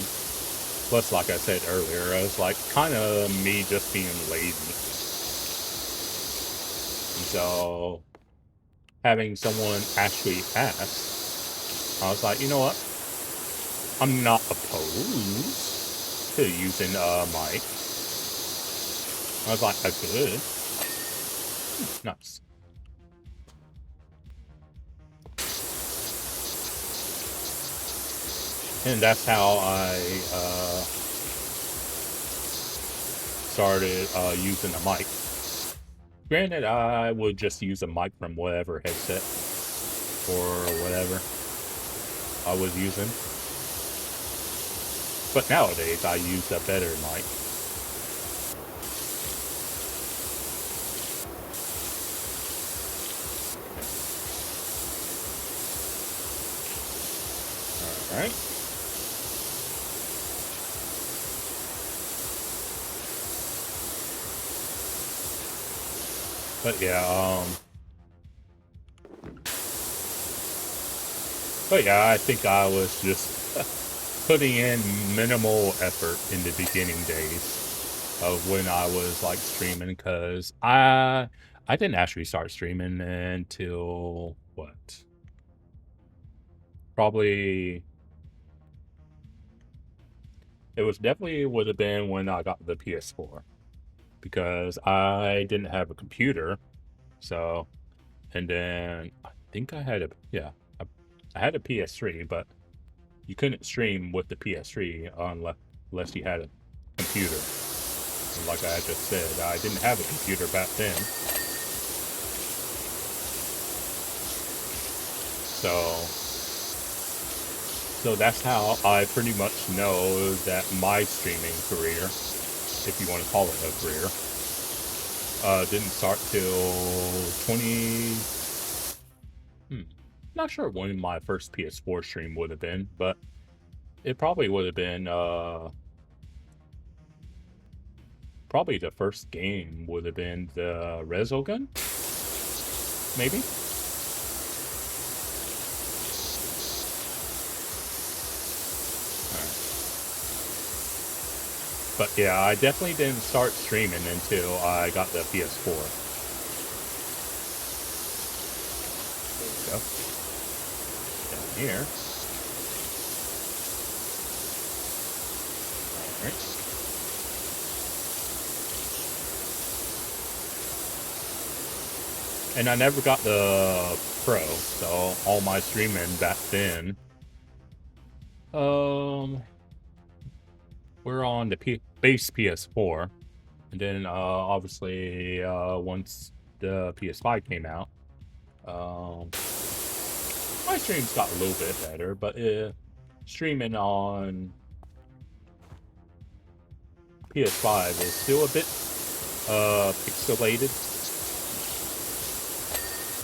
Plus, like I said earlier, it was like kind of me just being lazy. And so having someone actually ask, I was like, you know what? I'm not opposed to using a mic. I was like, I could. Nice. And that's how I started using a mic. Granted, I would just use a mic from whatever headset or whatever I was using. But nowadays, I use a better mic. Alright. But yeah, I think I was just putting in minimal effort in the beginning days of when I was like streaming, because I didn't actually start streaming until what? Probably it was definitely would have been when I got the PS4, because I didn't have a computer. So, and then I think I had I had a PS3, but you couldn't stream with the PS3 unless you had a computer. And like I just said, I didn't have a computer back then. So that's how I pretty much know that my streaming career, if you want to call it a career, didn't start till 20... Not sure when my first PS4 stream would have been, but it probably would have been, probably the first game would have been the Resogun, maybe? But yeah, I definitely didn't start streaming until I got the PS4. There we go. Down here. Alright. And I never got the Pro, so all my streaming back then, we're on the base PS4, and then obviously once the PS5 came out, my streams got a little bit better, but streaming on PS5 is still a bit pixelated.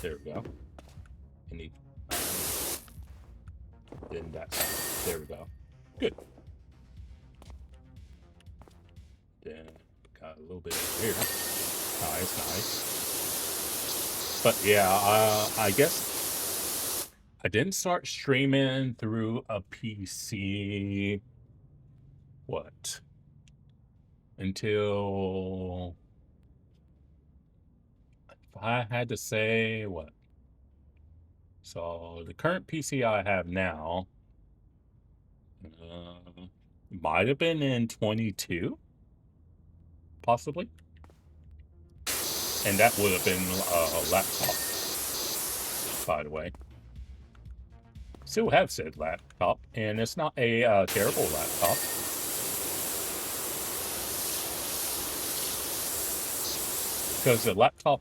There we go. Then that's there we go. Good. Then got a little bit over here. Nice. But yeah, I guess I didn't start streaming through a PC, what? Until, if I had to say, what? So the current PC I have now might have been in 22, possibly. And that would have been a laptop, by the way. Still have said laptop, and it's not a terrible laptop. Because the laptop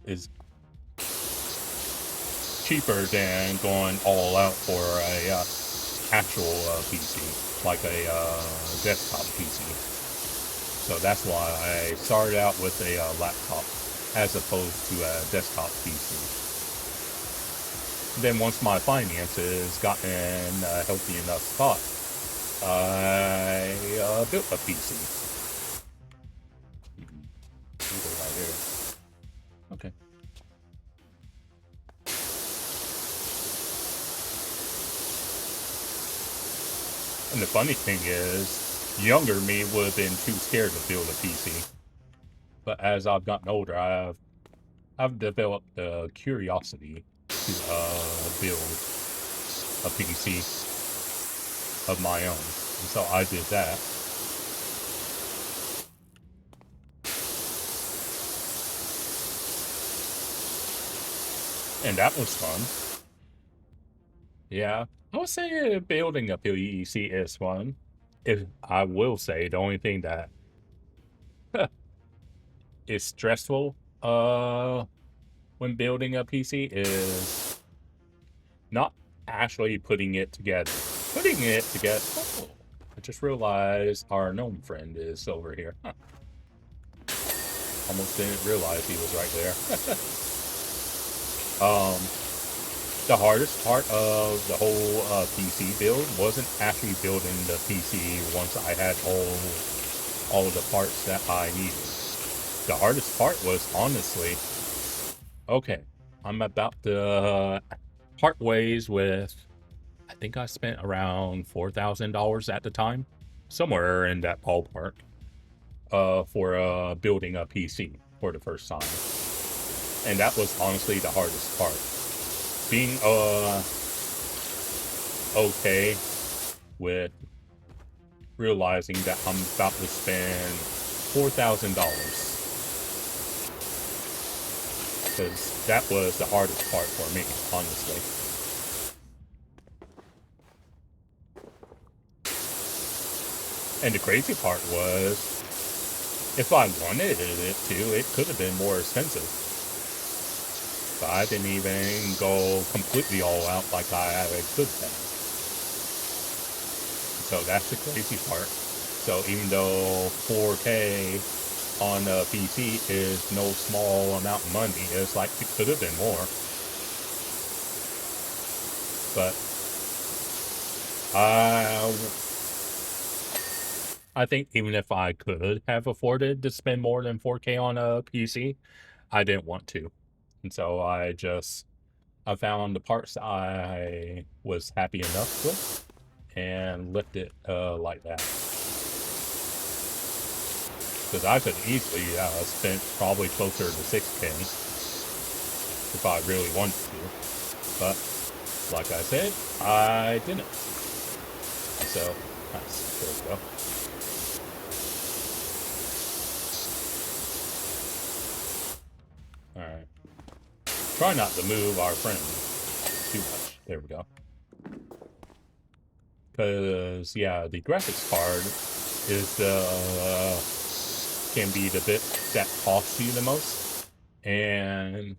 is cheaper than going all out for a actual PC, like a desktop PC. So that's why I started out with a laptop as opposed to a desktop PC. Then once my finances got in a healthy enough spot, I built a PC. Right here. Okay. And the funny thing is, younger me would have been too scared to build a PC. But as I've gotten older, I've developed the curiosity to build a PC of my own. And so I did that. And that was fun. Yeah. I would say building a PC is fun. If I will say the only thing that is stressful when building a PC is not actually putting it together. Putting it together. Oh, I just realized our gnome friend is over here. Huh. Almost didn't realize he was right there. The hardest part of the whole PC build wasn't actually building the PC once I had all of the parts that I needed. The hardest part was honestly, okay, I'm about to part ways with, I think I spent around $4,000 at the time, somewhere in that ballpark, for building a PC for the first time. And that was honestly the hardest part. Being okay with realizing that I'm about to spend $4,000, because that was the hardest part for me, honestly. And the crazy part was, if I wanted it to, it could have been more expensive. But I didn't even go completely all out like I could have. So that's the crazy part. So even though 4K on a PC is no small amount of money, it's like it could have been more. But I think even if I could have afforded to spend more than 4K on a PC, I didn't want to. And so I found the parts I was happy enough with and left it like that. Because I could easily spent probably closer to 6K if I really wanted to. But like I said, I didn't. So, nice. There we go. Alright. Try not to move our friend too much. There we go. Because, yeah, the graphics card is can be the bit that costs you the most. And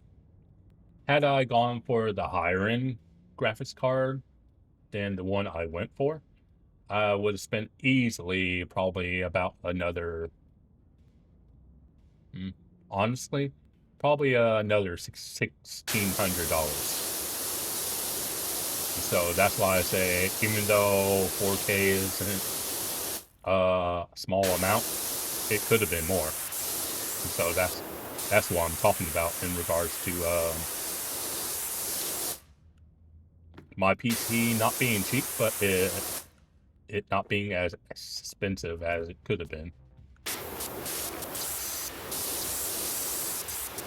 had I gone for the higher end graphics card than the one I went for, I would have spent easily probably about another, honestly, probably another $1,600. So that's why I say, even though 4K isn't a small amount, it could have been more. And so that's what I'm talking about in regards to my PC not being cheap, but it not being as expensive as it could have been.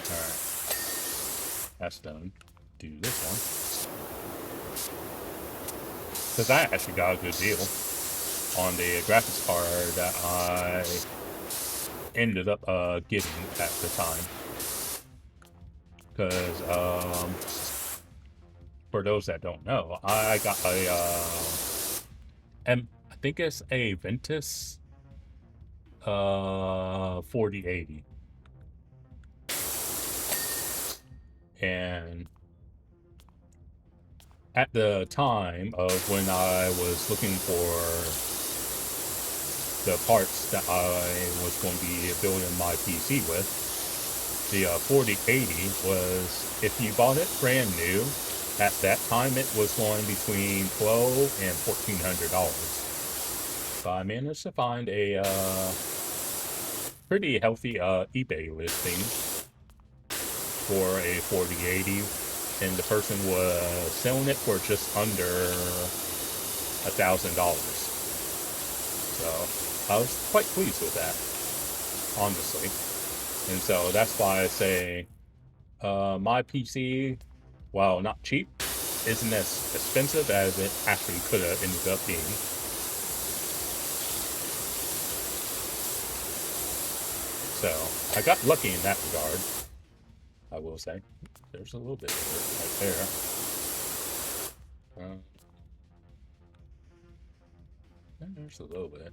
Alright. That's done. Do this one. Because I actually got a good deal on the graphics card that I ended up getting at the time. Because, for those that don't know, I got a, I think it's a Ventus 4080. And at the time of when I was looking for the parts that I was going to be building my PC with, the 4080 was, if you bought it brand new, at that time it was going between $1,200 and $1,400. So I managed to find a pretty healthy eBay listing for a 4080, and the person was selling it for just under $1,000. So I was quite pleased with that, honestly. And so that's why I say my PC, while not cheap, isn't as expensive as it actually could have ended up being. So I got lucky in that regard, I will say. There's a little bit of it right there. There's a little bit.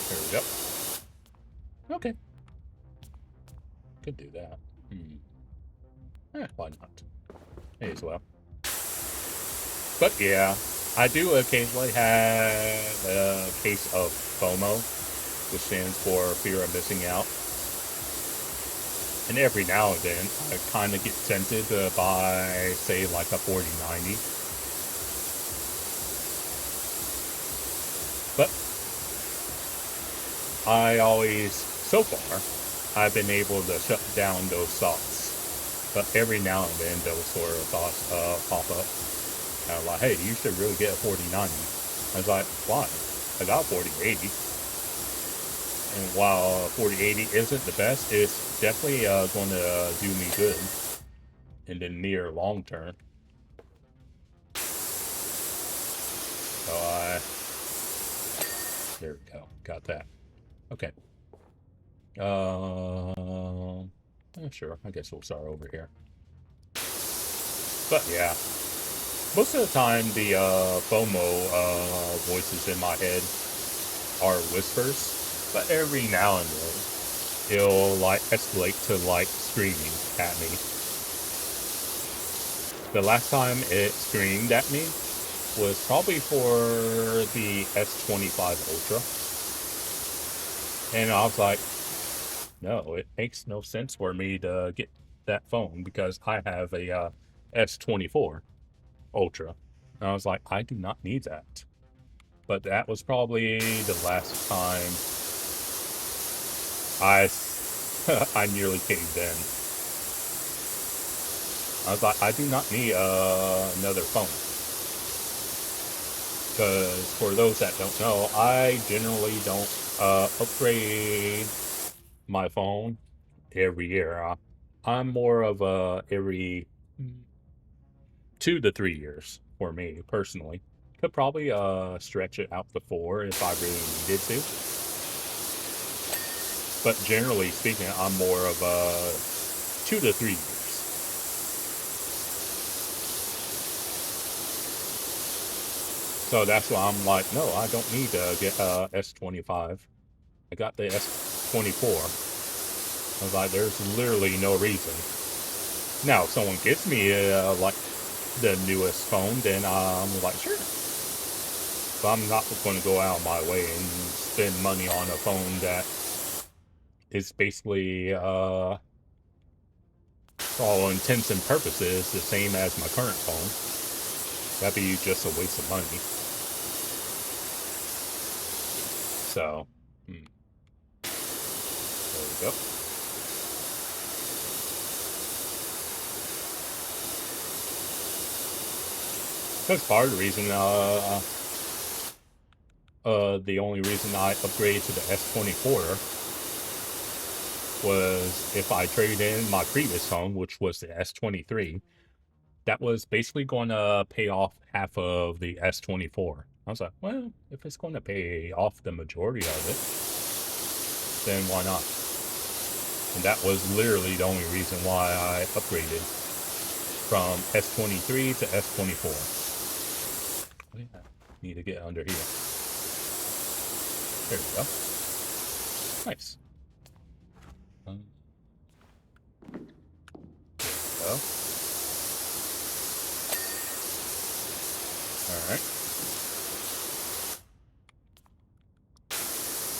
There we go. Okay. Could do that. Why not? May as well. But yeah, I do occasionally have a case of FOMO, which stands for fear of missing out. And every now and then, I kind of get tempted to buy, say, like a 4090. But I always, so far, I've been able to shut down those thoughts. But every now and then, those sort of thoughts pop up. And I'm like, hey, you should really get a 4090. I was like, why? I got a 4080. And while 4080 isn't the best, it's definitely going to do me good in the near long term. So there we go. Got that. Okay. Sure. I guess we'll start over here. But yeah, most of the time the FOMO voices in my head are whispers. But every now and then, it'll like escalate to like screaming at me. The last time it screamed at me was probably for the S25 Ultra. And I was like, no, it makes no sense for me to get that phone because I have a S24 Ultra. And I was like, I do not need that. But that was probably the last time I nearly caved in. I was like, I do not need another phone. Because for those that don't know, I generally don't upgrade my phone every year. I'm more of a every 2 to 3 years for me, personally. Could probably stretch it out to 4 if I really needed to. But generally speaking, I'm more of a 2 to 3 years. So that's why I'm like, no, I don't need to get S25. I got the S24. I was like, there's literally no reason. Now, if someone gives me like the newest phone, then I'm like, sure. But I'm not going to go out of my way and spend money on a phone that is basically, for all intents and purposes, the same as my current phone. That'd be just a waste of money. So, there we go. That's part of the reason, the only reason I upgraded to the S24 was if I traded in my previous phone, which was the S23, that was basically going to pay off half of the S24. I was like, well, if it's going to pay off the majority of it, then why not? And that was literally the only reason why I upgraded from S23 to S24. Oh, yeah. Need to get under here. There we go. Nice. There we go. Alright.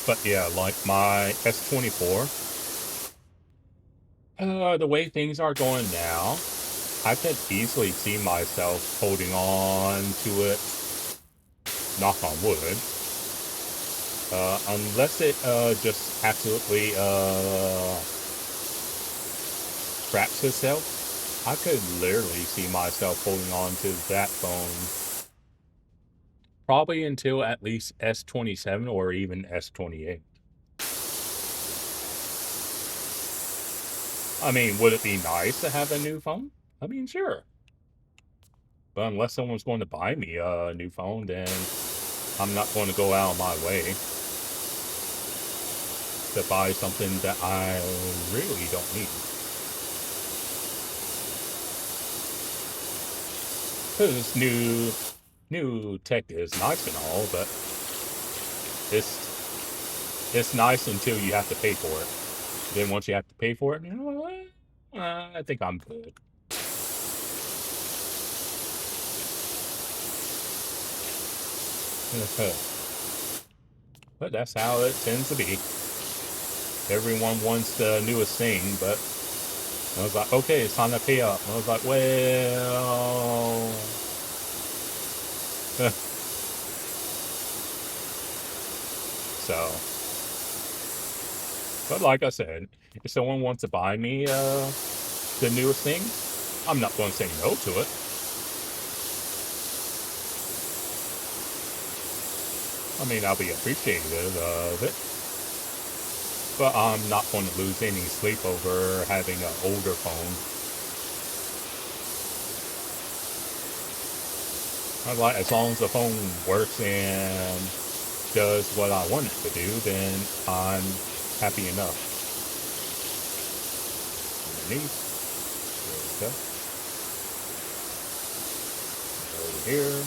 But yeah, like my S24, the way things are going now, I could easily see myself holding on to it, knock on wood, unless it just absolutely scraps itself. I could literally see myself holding on to that phone probably until at least S27 or even S28. I mean, would it be nice to have a new phone? I mean, sure. But unless someone's going to buy me a new phone, then I'm not going to go out of my way to buy something that I really don't need. Because new tech is nice and all, but it's nice until you have to pay for it. Then once you have to pay for it, you know what? I think I'm good. But that's how it tends to be. Everyone wants the newest thing, but I was like, okay, it's time to pay up. I was like, well... So... But like I said, if someone wants to buy me the newest thing, I'm not going to say no to it. I mean, I'll be appreciative of it. But I'm not going to lose any sleep over having an older phone. As long as the phone works and does what I want it to do, then I'm happy enough. Underneath. There we go. Over here.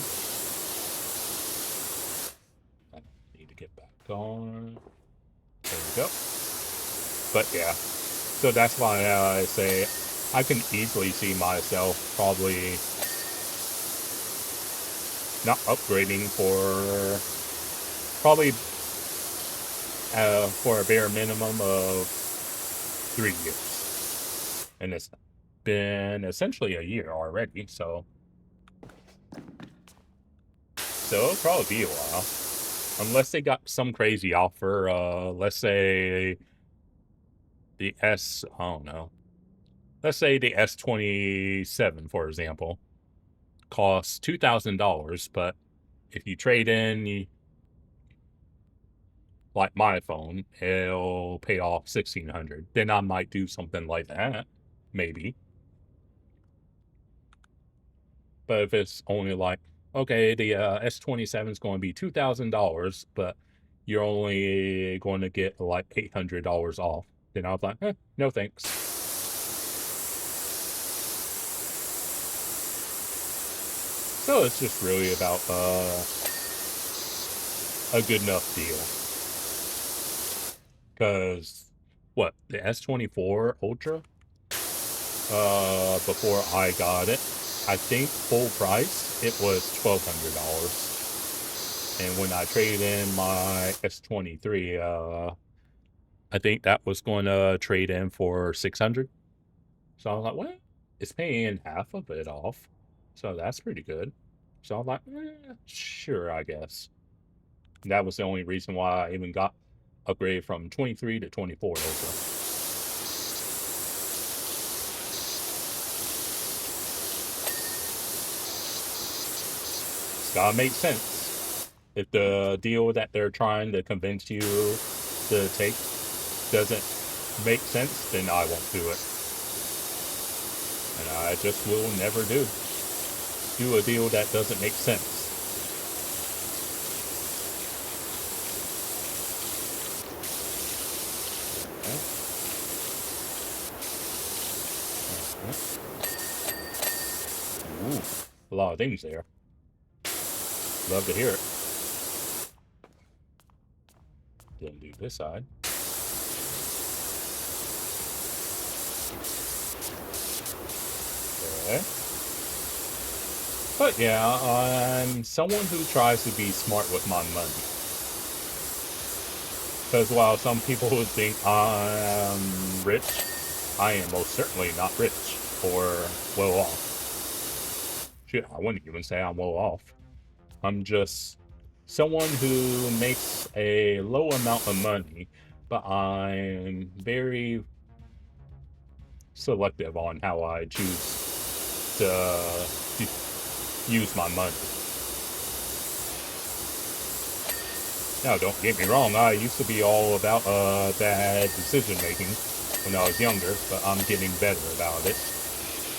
I need to get back on. There we go. But yeah. So that's why I say I can easily see myself probably not upgrading for probably for a bare minimum of 3 years. And it's been essentially a year already, so it'll probably be a while. Unless they got some crazy offer, let's say the I don't know. Let's say the S27, for example, costs $2,000, but if you trade in, like my phone, it'll pay off $1,600. Then I might do something like that, maybe. But if it's only like, okay, the S27 is going to be $2,000, but you're only going to get like $800 off, then I was like, no thanks. So it's just really about a good enough deal. Because, what, the S24 Ultra? Before I got it, I think full price, it was $1,200. And when I traded in my S23, I think that was going to trade in for $600. So I was like, well, it's paying half of it off. So that's pretty good. So I was like, sure, I guess. And that was the only reason why I even got upgraded from 23 to 24 Ultra. It's gotta make sense. If the deal that they're trying to convince you to take doesn't make sense, then I won't do it. And I just will never do a deal that doesn't make sense. Ooh, a lot of things there. Love to hear it. Didn't do this side. Okay. But yeah, I'm someone who tries to be smart with my money. Because while some people would think I'm rich, I am most certainly not rich or well off. Shit, I wouldn't even say I'm well off. I'm just someone who makes a low amount of money, but I'm very selective on how I choose to use my money. Now, don't get me wrong, I used to be all about bad decision making when I was younger, but I'm getting better about it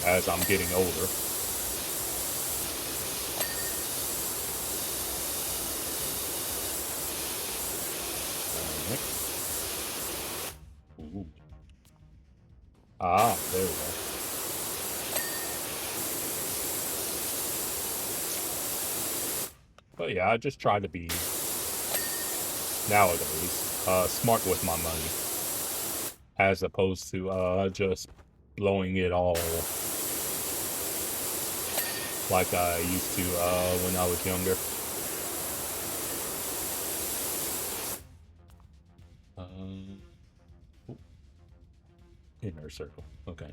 as I'm getting older. Ooh. Ah, there we go. But yeah, I just try to be, nowadays, smart with my money, as opposed to just blowing it all like I used to when I was younger. Ooh, inner circle. Okay.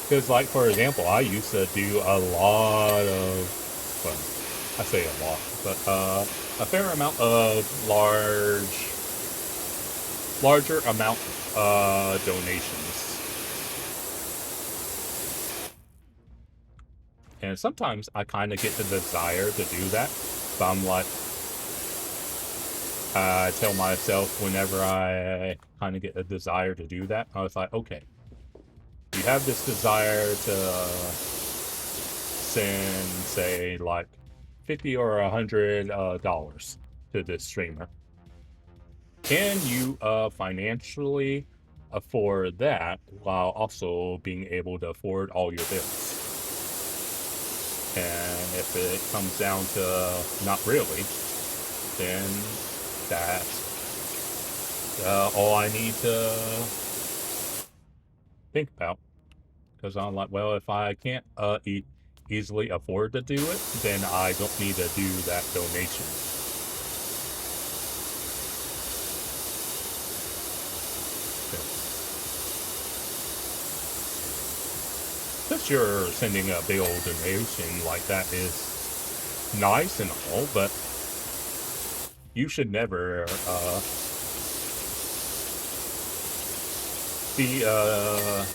Because, like, for example, I used to do a lot of, well, I say a lot, but a fair amount of larger amount donations. And sometimes I kind of get the desire to do that, but I'm like, I tell myself whenever I kind of get a desire to do that, I was like, okay, you have this desire to send, say, like $50 or $100 to this streamer. Can you financially afford that while also being able to afford all your bills? And if it comes down to not really, then that's all I need to think about. Because I'm like, well, if I can't easily afford to do it, then I don't need to do that donation. Since you're sending a big old donation like that is nice and all, but you should never be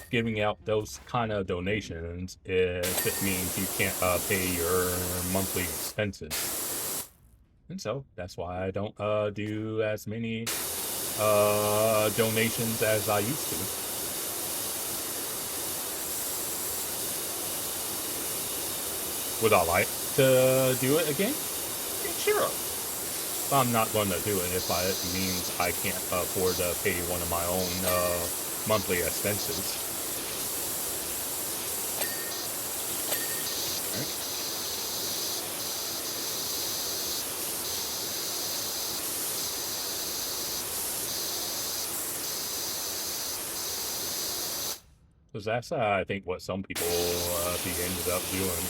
giving out those kind of donations if it means you can't pay your monthly expenses. And so that's why I don't do as many donations as I used to. Would I like to do it again? Yeah, sure. But I'm not going to do it if it means I can't afford to pay one of my own monthly expenses. Right. Because that's, I think, what some people ended up doing.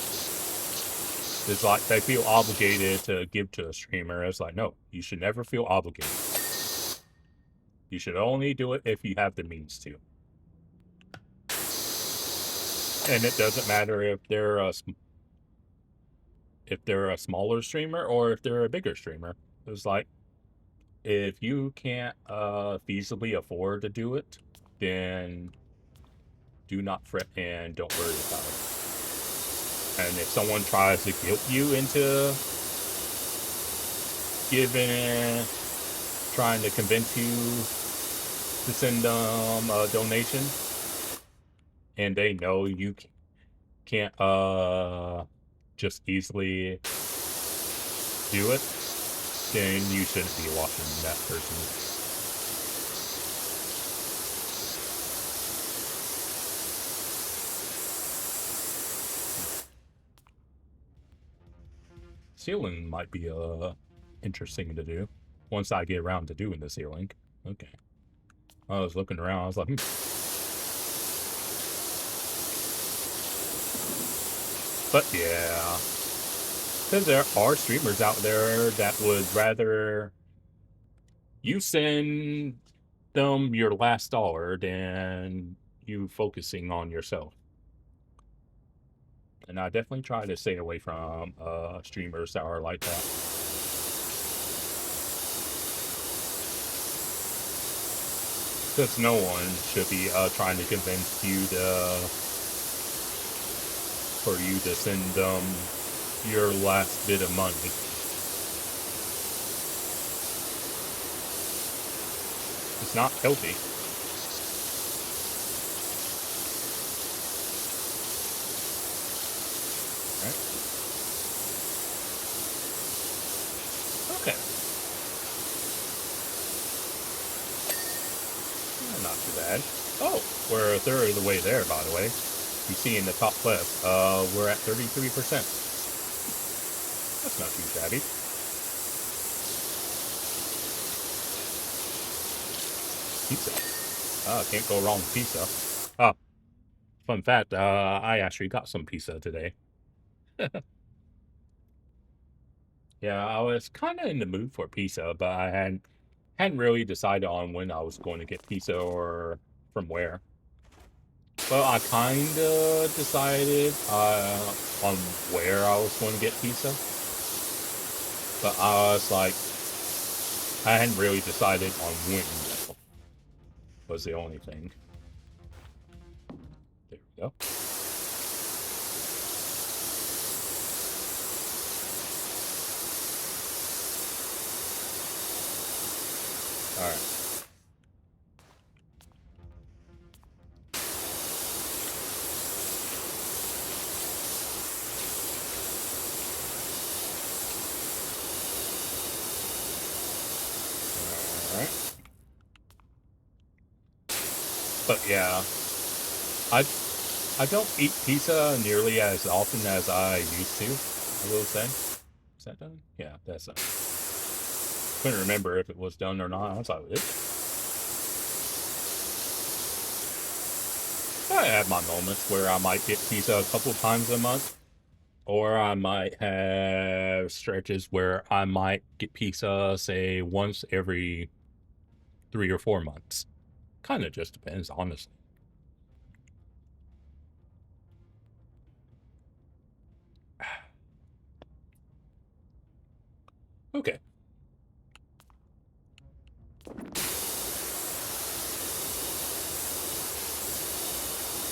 It's like they feel obligated to give to a streamer. It's like, no, you should never feel obligated. You should only do it if you have the means to. And it doesn't matter if they're a smaller streamer or if they're a bigger streamer. It's like, if you can't feasibly afford to do it, then do not fret and don't worry about it. And if someone tries to guilt you into trying to convince you to send them a donation, and they know you can't just easily do it, then you shouldn't be watching that person. Ceiling might be interesting to do once I get around to doing the ceiling. Okay. I was looking around, I was like, But yeah, because there are streamers out there that would rather you send them your last dollar than you focusing on yourself. And I definitely try to stay away from streamers that are like that. Because no one should be trying to convince you for you to send them your last bit of money. It's not healthy. Right? Okay. Not too bad. Oh, we're a third of the way there, by the way. You see in the top left, we're at 33%. That's not too shabby. Pizza. Can't go wrong with pizza. Fun fact, I actually got some pizza today. Yeah, I was kind of in the mood for pizza, but I hadn't really decided on when I was going to get pizza or from where. Well, I kind of decided on where I was going to get pizza, but I was like, I hadn't really decided on when yet, was the only thing. There we go. All right. But yeah, I don't eat pizza nearly as often as I used to, I will say. Is that done? Yeah, that's done. Couldn't remember if it was done or not. I was like, I have my moments where I might get pizza a couple times a month, or I might have stretches where I might get pizza, say, once every 3 or 4 months. Kind of just depends, honestly. Okay.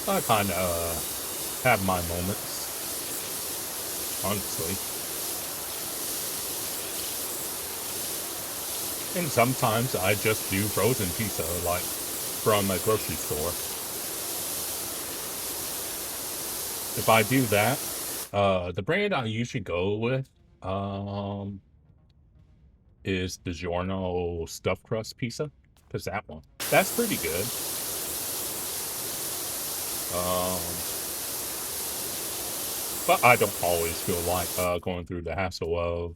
I kind of have my moments, honestly. And sometimes I just do frozen pizza, like from a grocery store. If I do that, the brand I usually go with is DiGiorno stuffed crust pizza, because that's pretty good. But I don't always feel like going through the hassle of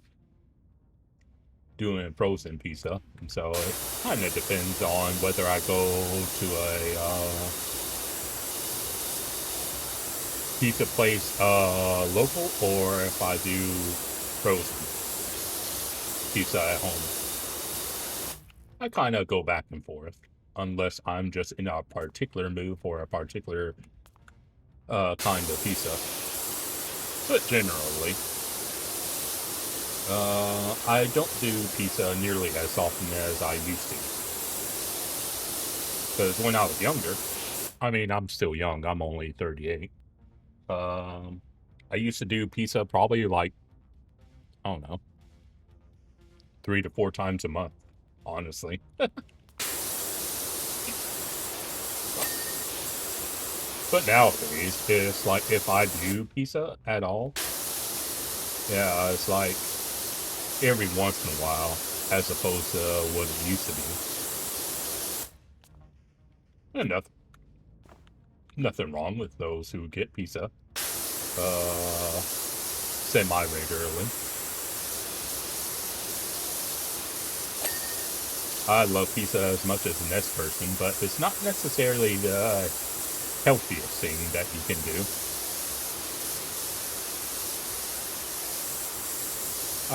doing frozen pizza, and so it kind of depends on whether I go to a pizza place local, or if I do frozen pizza at home. I kind of go back and forth, unless I'm just in a particular mood for a particular kind of pizza. But generally, I don't do pizza nearly as often as I used to. Because when I was younger, I mean, I'm still young, I'm only 38. I used to do pizza probably like, I don't know, 3 to 4 times a month, honestly. But nowadays, it's like if I do pizza at all, yeah, it's like every once in a while, as opposed to what it used to be. And nothing wrong with those who get pizza semi-regularly. I love pizza as much as the next person, but it's not necessarily the healthiest thing that you can do.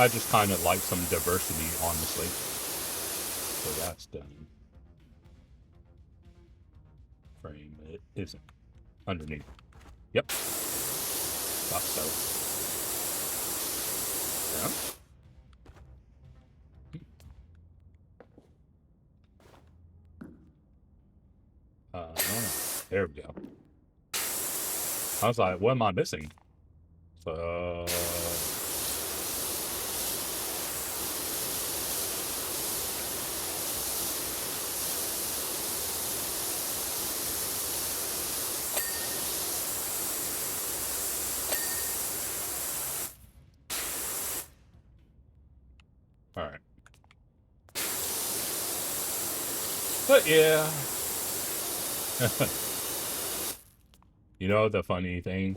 I just kind of like some diversity, honestly. So that's done. Frame it isn't underneath. Yep. Thought so. Yeah. There we go. I was like, what am I missing? So all right. But yeah. You know the funny thing?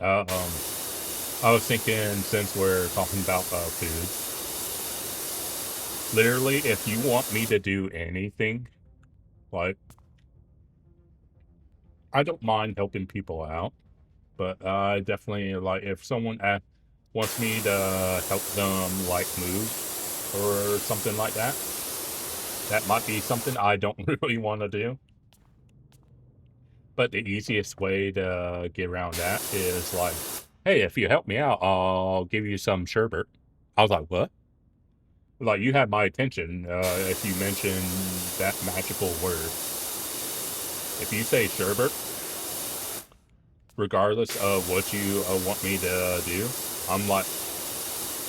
I was thinking, since we're talking about food, literally, if you want me to do anything, like, I don't mind helping people out, but I definitely, like, if someone wants me to help them, like, move or something like that, that might be something I don't really want to do. But the easiest way to get around that is like, hey, if you help me out, I'll give you some sherbet. I was like, what? Like, you had my attention if you mention that magical word. If you say sherbet, regardless of what you want me to do, I'm like,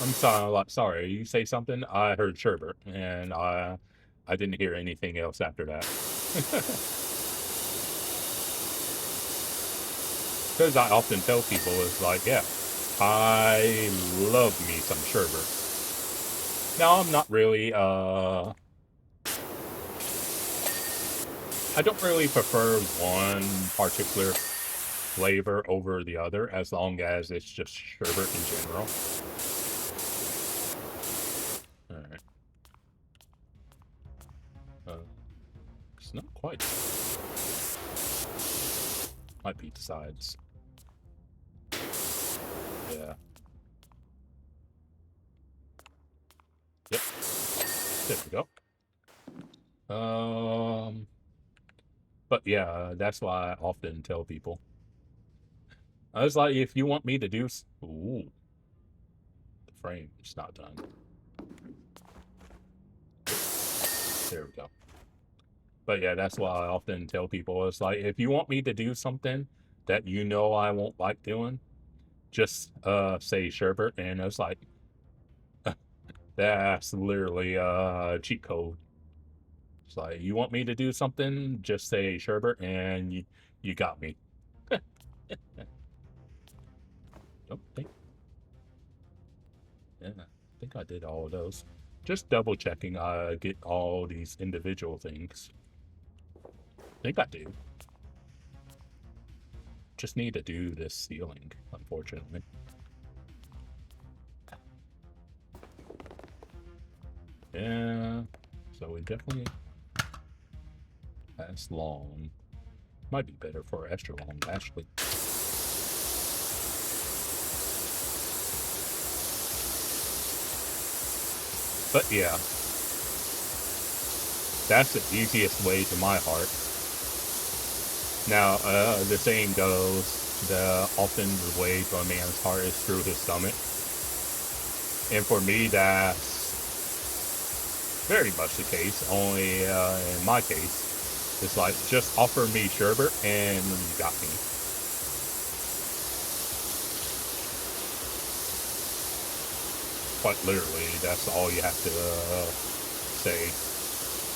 I'm sorry, like, sorry, you say something, I heard sherbet, and I didn't hear anything else after that. Because I often tell people, it's like, yeah, I love me some sherbet. Now, I'm not really, I don't really prefer one particular flavor over the other, as long as it's just sherbet in general. Alright. It's not quite. Might be the sides. Yeah. Yep. There we go. But yeah, that's why I often tell people. I was like, if you want me to do... Ooh. The frame's not done. There we go. But yeah, that's why I often tell people, it's like, if you want me to do something that you know I won't like doing, just say sherbet, and it's like, that's literally a cheat code. It's like, you want me to do something, just say sherbet, and you got me. Don't think. Yeah, I think I did all of those. Just double checking I get all these individual things. I think I do. Just need to do this ceiling, unfortunately. Yeah, so we definitely... That's long. Might be better for extra long, actually. But yeah, that's the easiest way to my heart. Now, the saying goes, often the way to a man's heart is through his stomach. And for me, that's very much the case, only in my case, it's like, just offer me sherbet and you got me. Quite literally, that's all you have to say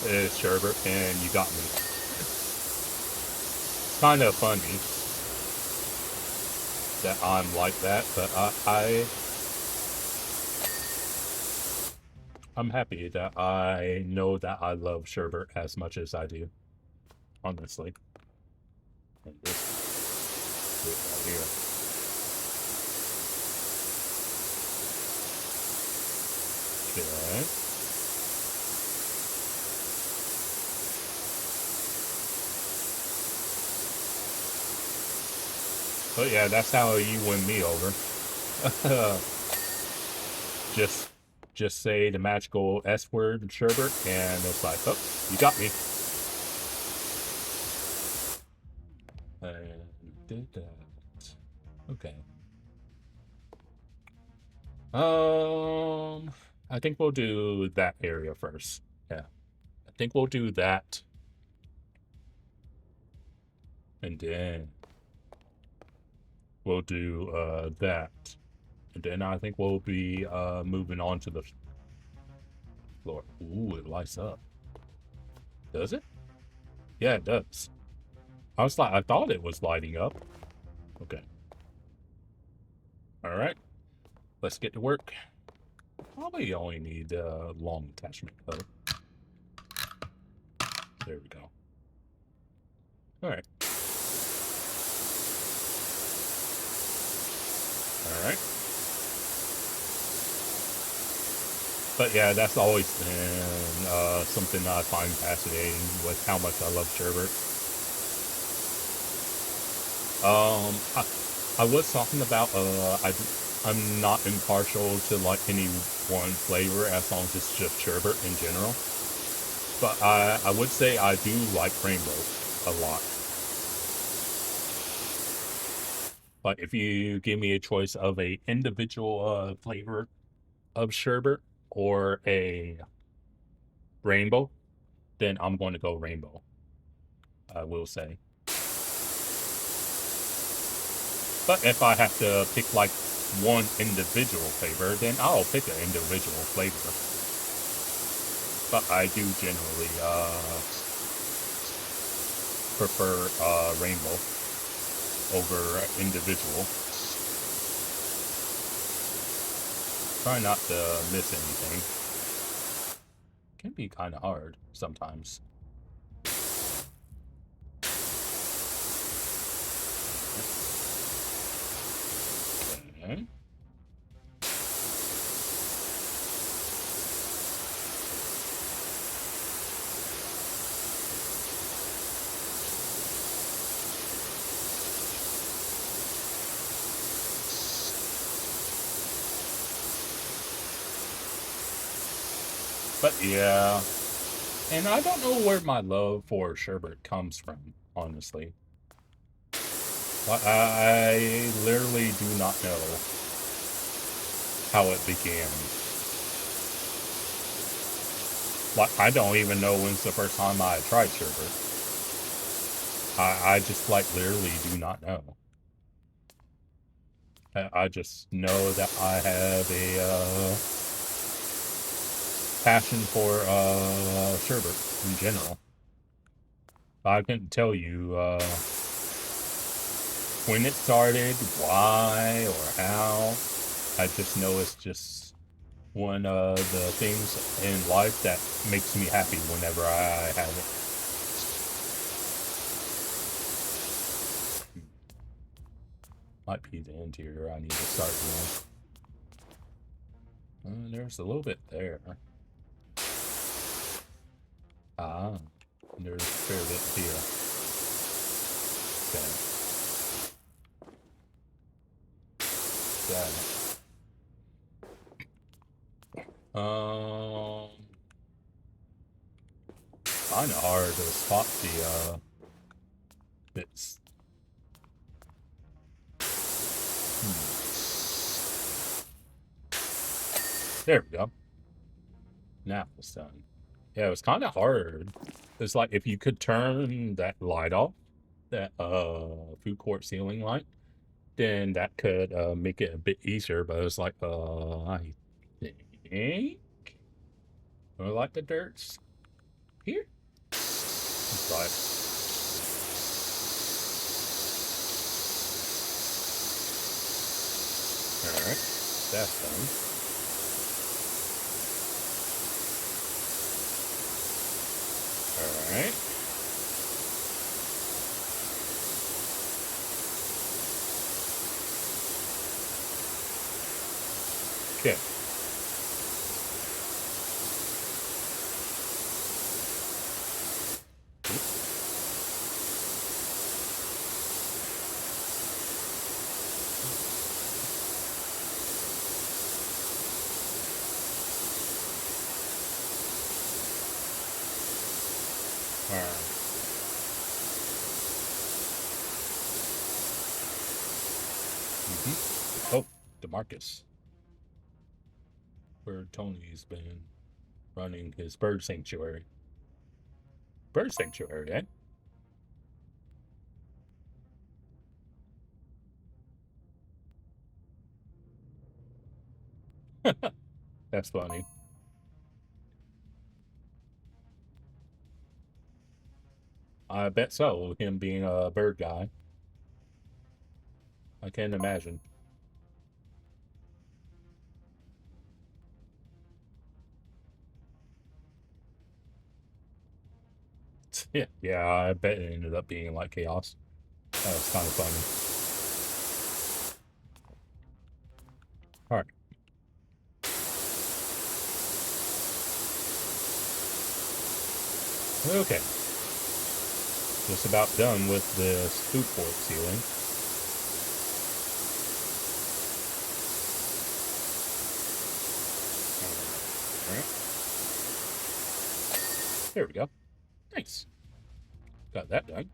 is sherbet and you got me. It's kind of funny that I'm like that, but I'm happy that I know that I love sherbet as much as I do, honestly. And this right here. Okay. But yeah, that's how you win me over. Just say the magical S word, sherbet, and it's like, oh, you got me. And did that. Okay. I think we'll do that area first. Yeah. I think we'll do that. And then we'll do that. And then I think we'll be moving on to the floor. Ooh, it lights up. Does it? Yeah, it does. I thought it was lighting up. Okay. All right. Let's get to work. Probably only need a long attachment though. There we go. All right. Alright. But yeah, that's always been something I find fascinating with how much I love sherbet. I was talking about I'm not impartial to like any one flavor as long as it's just sherbet in general. But I would say I do like rainbow a lot. But if you give me a choice of a individual flavor of sherbet or a rainbow, then I'm going to go rainbow, I will say. But if I have to pick like one individual flavor, then I'll pick an individual flavor. But I do generally prefer rainbow over individual. Try not to miss anything. Can be kind of hard sometimes. Okay. But yeah, and I don't know where my love for sherbet comes from, honestly. I literally do not know how it began. Like, I don't even know when's the first time I tried sherbet. I just, like, literally do not know. I just know that I have a passion for sherbet in general. I couldn't tell you when it started, why, or how. I just know it's just one of the things in life that makes me happy whenever I have it. Might be the interior I need to start doing. There's a little bit there. Ah, there's a fair bit here. Okay. Kind of hard to spot the bits. There we go. Now it's done. Yeah, it was kind of hard. It's like if you could turn that light off, that food court ceiling light, then that could make it a bit easier. But it's like I think I like the dirts here. It's like all right, that's done. All right. Okay. All right. Oh, DeMarcus. Where Tony's been running his bird sanctuary. Bird sanctuary, eh? That's funny. I bet so, him being a bird guy. I can't imagine. Yeah, I bet it ended up being like chaos. That was kind of funny. All right. Okay. Just about done with this food port sealing. All right. There we go. Nice. Got that done.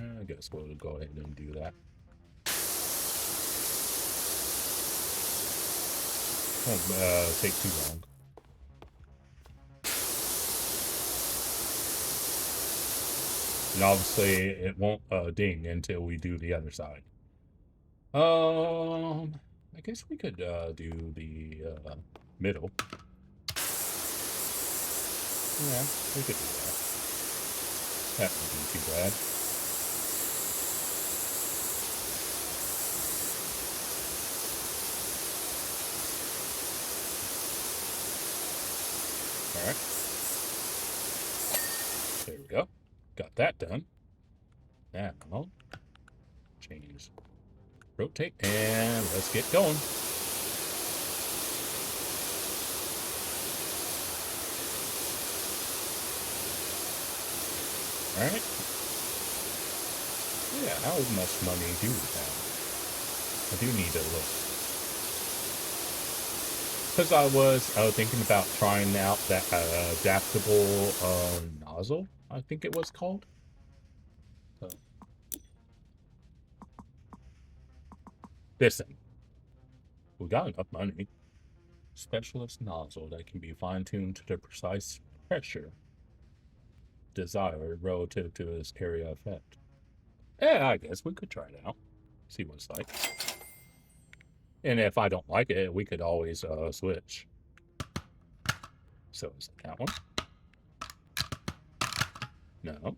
I guess we'll go ahead and do that. Won't take too long. And obviously it won't ding until we do the other side. I guess we could do the middle. Yeah, we could do that. That wouldn't be too bad. Alright. There we go. Got that done. Now, change, rotate, and let's get going. Alright. Yeah, how much money do we have? I do need to look. Because I was thinking about trying out that adaptable nozzle, I think it was called. This thing. We got enough money. Specialist nozzle that can be fine-tuned to the precise pressure desired relative to its area effect. Yeah, I guess we could try it out. See what it's like. And if I don't like it, we could always switch. So is it that one? No.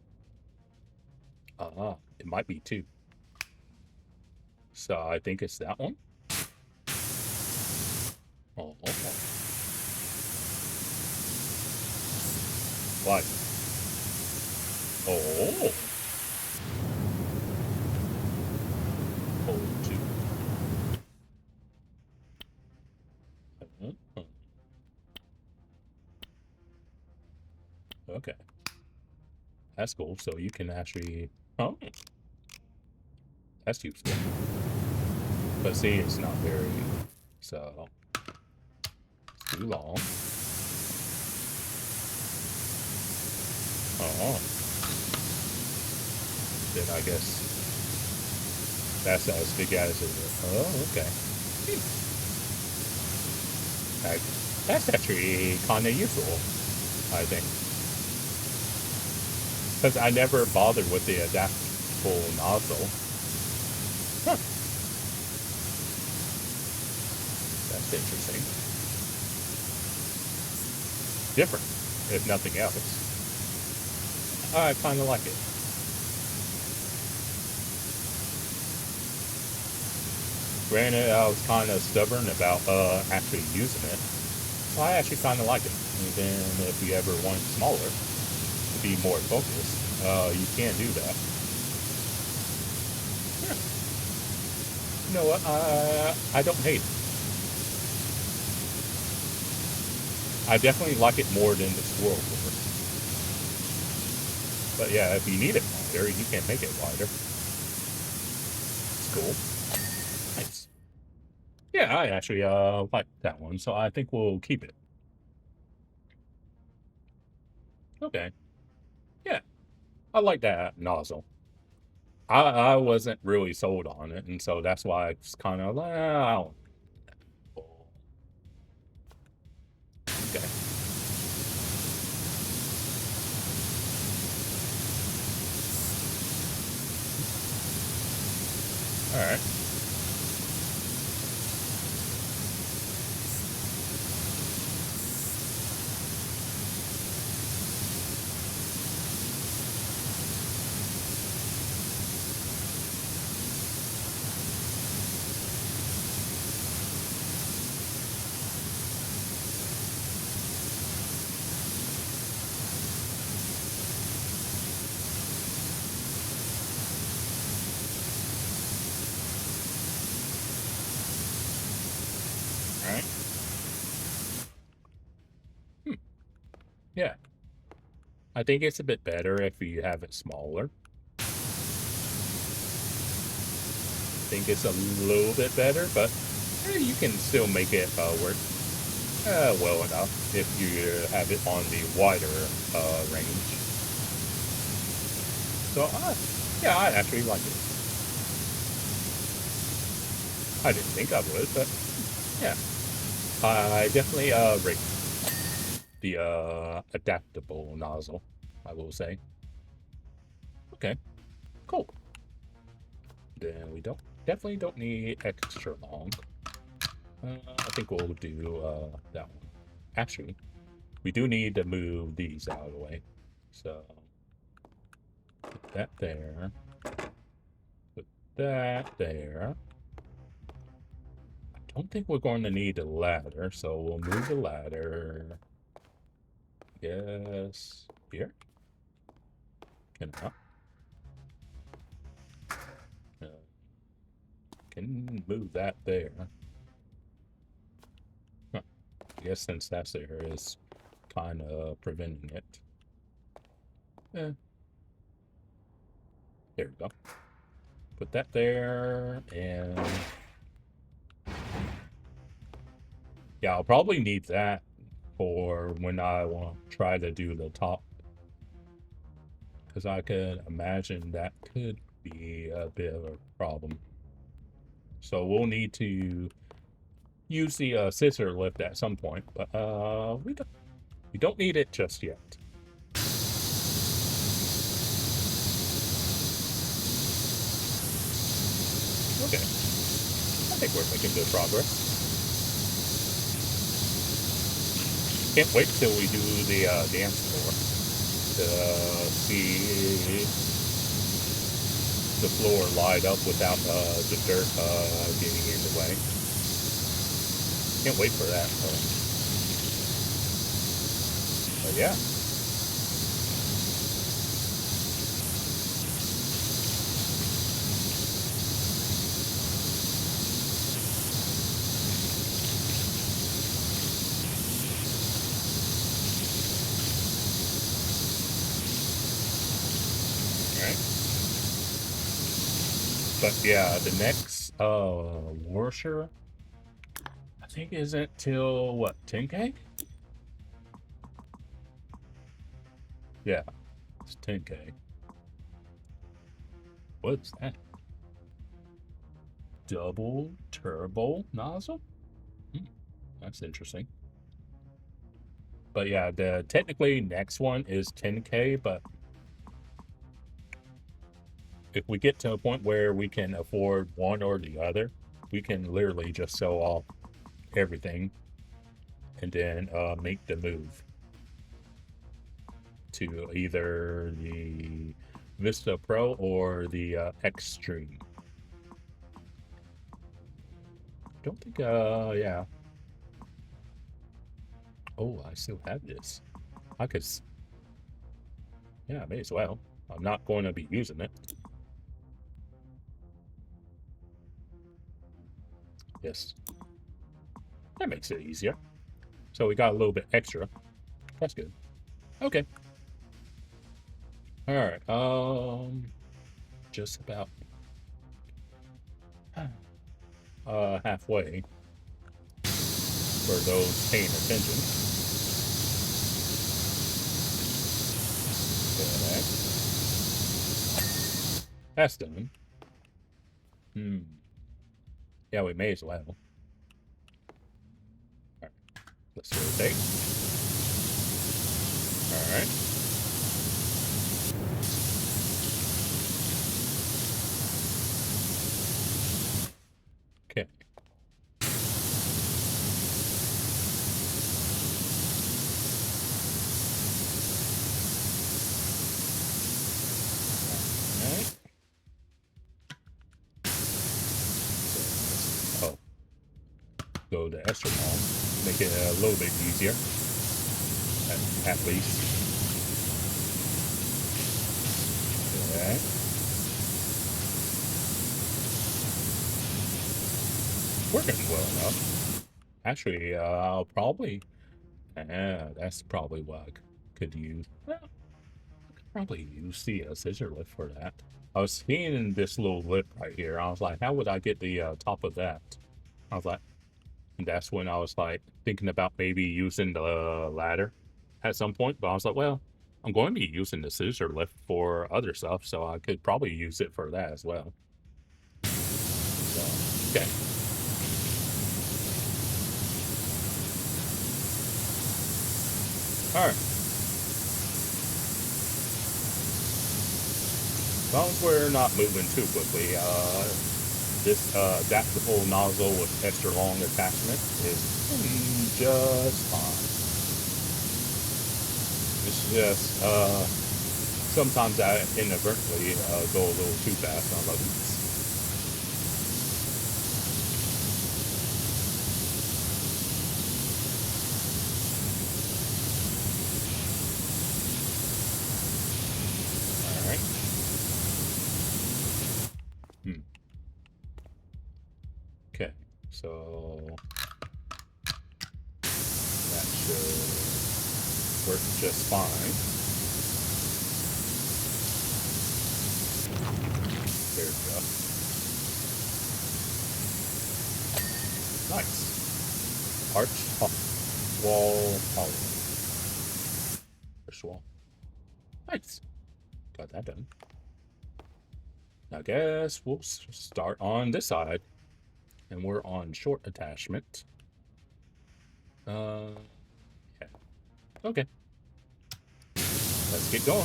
It might be two. So I think it's that one. Oh, okay. What? Oh. Oh, two. Okay. That's cool. So you can actually... Oh. That's useful. But see, it's not very... So... It's too long. Oh. Then I guess... That's as big as it is. Oh, okay. That's actually kind of useful, I think. Because I never bothered with the adaptable nozzle. Huh. That's interesting. Different, if nothing else. I kind of like it. Granted, I was kind of stubborn about actually using it. So I actually kind of like it. And then if you ever want it smaller, to be more focused, you can do that. Yeah. You know what? I don't hate it. I definitely like it more than the squirrel board. But yeah, if you need it wider, you can make it wider. It's cool. Nice. Yeah, I actually like that one, so I think we'll keep it. Okay. Yeah, I like that nozzle. I wasn't really sold on it, and so that's why it's kind of like, I don't. Okay. All right. yeah, I think it's a bit better if you have it smaller. I think it's a little bit better, but you can still make it work well enough if you have it on the wider range. So, yeah, I actually like it. I didn't think I would, but yeah, I definitely rate the adaptable nozzle, I will say. Okay, cool. Then we definitely don't need extra long. I think we'll do that one. Actually, we do need to move these out of the way. So put that there. Put that there. I don't think we're going to need a ladder, so we'll move the ladder. Yes, here. Can I? Can move that there. Huh. I guess since that's there, is kind of preventing it. There we go. Put that there, and yeah, I'll probably need that for when I want to try to do the top, because I could imagine that could be a bit of a problem. So we'll need to use the scissor lift at some point, but we don't need it just yet. Okay, I think we're making good progress. Can't wait till we do the dance floor to see the floor light up without the dirt getting in the way. Can't wait for that. But yeah. But yeah, the next washer, I think isn't till what, 10K? Yeah, it's 10K. What's that? Double turbo nozzle? That's interesting. But yeah, the technically next one is 10K, but if we get to a point where we can afford one or the other, we can literally just sell off everything and then make the move to either the Vista Pro or the Extreme. Don't think, yeah. Oh, I still have this. I could, yeah, may as well. I'm not going to be using it. Yes. That makes it easier. So we got a little bit extra. That's good. Okay. All right. Just about halfway for those paying attention. Okay. That's done. Yeah, we may as well. All right. Let's rotate. All right. Okay. All right. Oh. Go the extra long. Make it a little bit easier. At least. Okay. Working well enough. Actually, I'll probably... that's probably what I could use. Well, I could probably use the scissor lift for that. I was seeing this little lip right here. I was like, how would I get the top of that? I was like, and that's when I was like thinking about maybe using the ladder at some point. But I was like, well, I'm going to be using the scissor lift for other stuff, so I could probably use it for that as well. So, okay. All right. As long as we're not moving too quickly, this adaptable nozzle with extra long attachment is just fine. It's just sometimes I inadvertently go a little too fast. I'm like, oops. All right. Okay, so that should work just fine. There we go. Nice. Arch wall poly. Arch wall. Nice. Got that done. I guess we'll start on this side. And we're on short attachment. Yeah. Okay. Let's get going.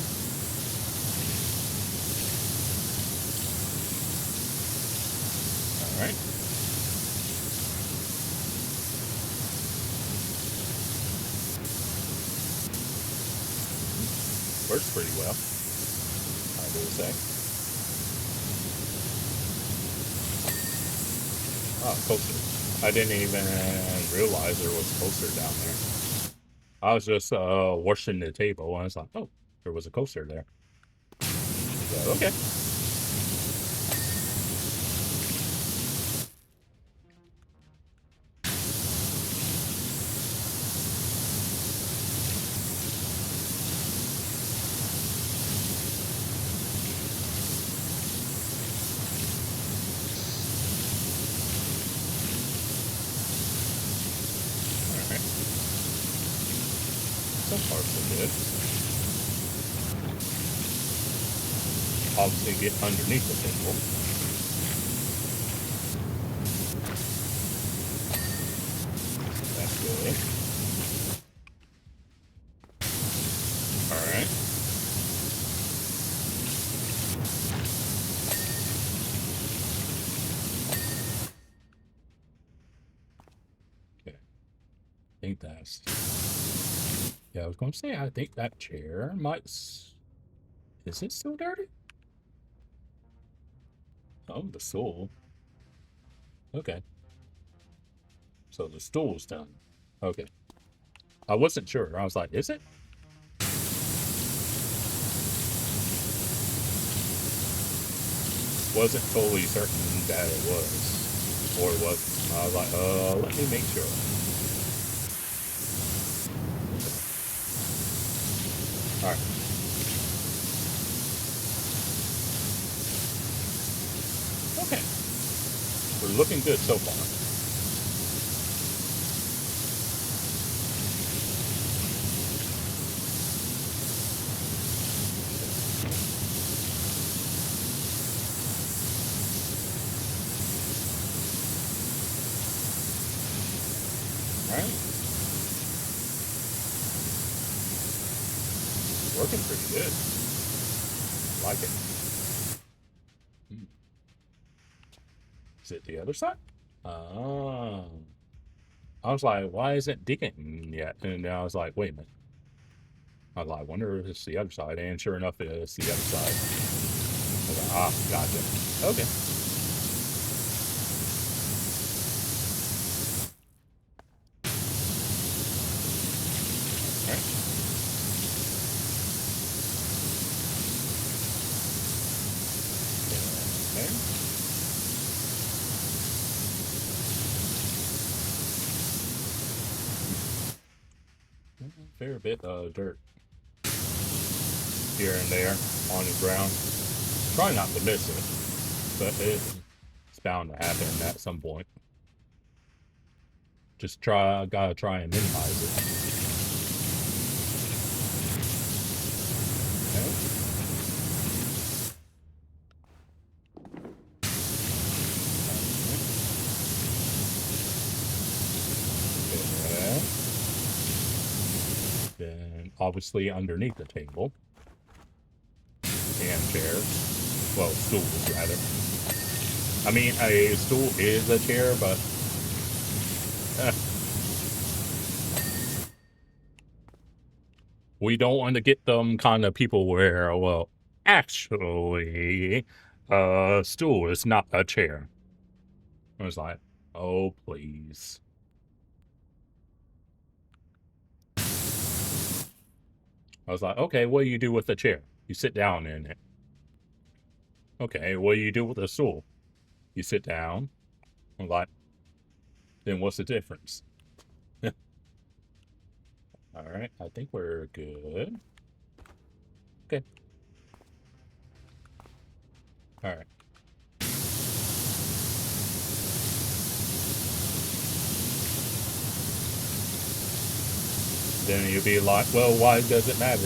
All right. Works pretty well, I will say. Oh, coaster. I didn't even realize there was a coaster down there. I was just washing the table and I was like, oh, there was a coaster there. So, okay. Some parts are good. Obviously get underneath the table. That's good. Alright. Okay. I think that's... Yeah, I was going to say, I think that chair might... Is it still dirty? Oh, the stool. Okay. So the stool's done. Okay. I wasn't sure. I was like, is it? Wasn't totally certain that it was. Or it wasn't. I was like, let me make sure. Alright. Okay. We're looking good so far. Alright. Working pretty good. I like it. Is it the other side? Oh. I was like, why isn't it digging yet? And then I was like, wait a minute. I was like, I wonder if it's the other side. And sure enough, it's the other side. I was like, ah, gotcha. Okay. All right. Okay. Fair bit of dirt. here and there on the ground. Try not to miss it, but it's bound to happen at some point. Just gotta try and minimize it. Okay. Okay. Then obviously underneath the table and chairs, well, stools rather. I mean, a stool is a chair, but we don't want to get them kind of people where, well, actually, a stool is not a chair. I was like, oh, please. I was like, okay, what do you do with the chair? You sit down in it. Okay, what do you do with the stool? You sit down. I'm like, then what's the difference? All right, I think we're good. Okay. All right. Then you'll be like, well, why does it matter?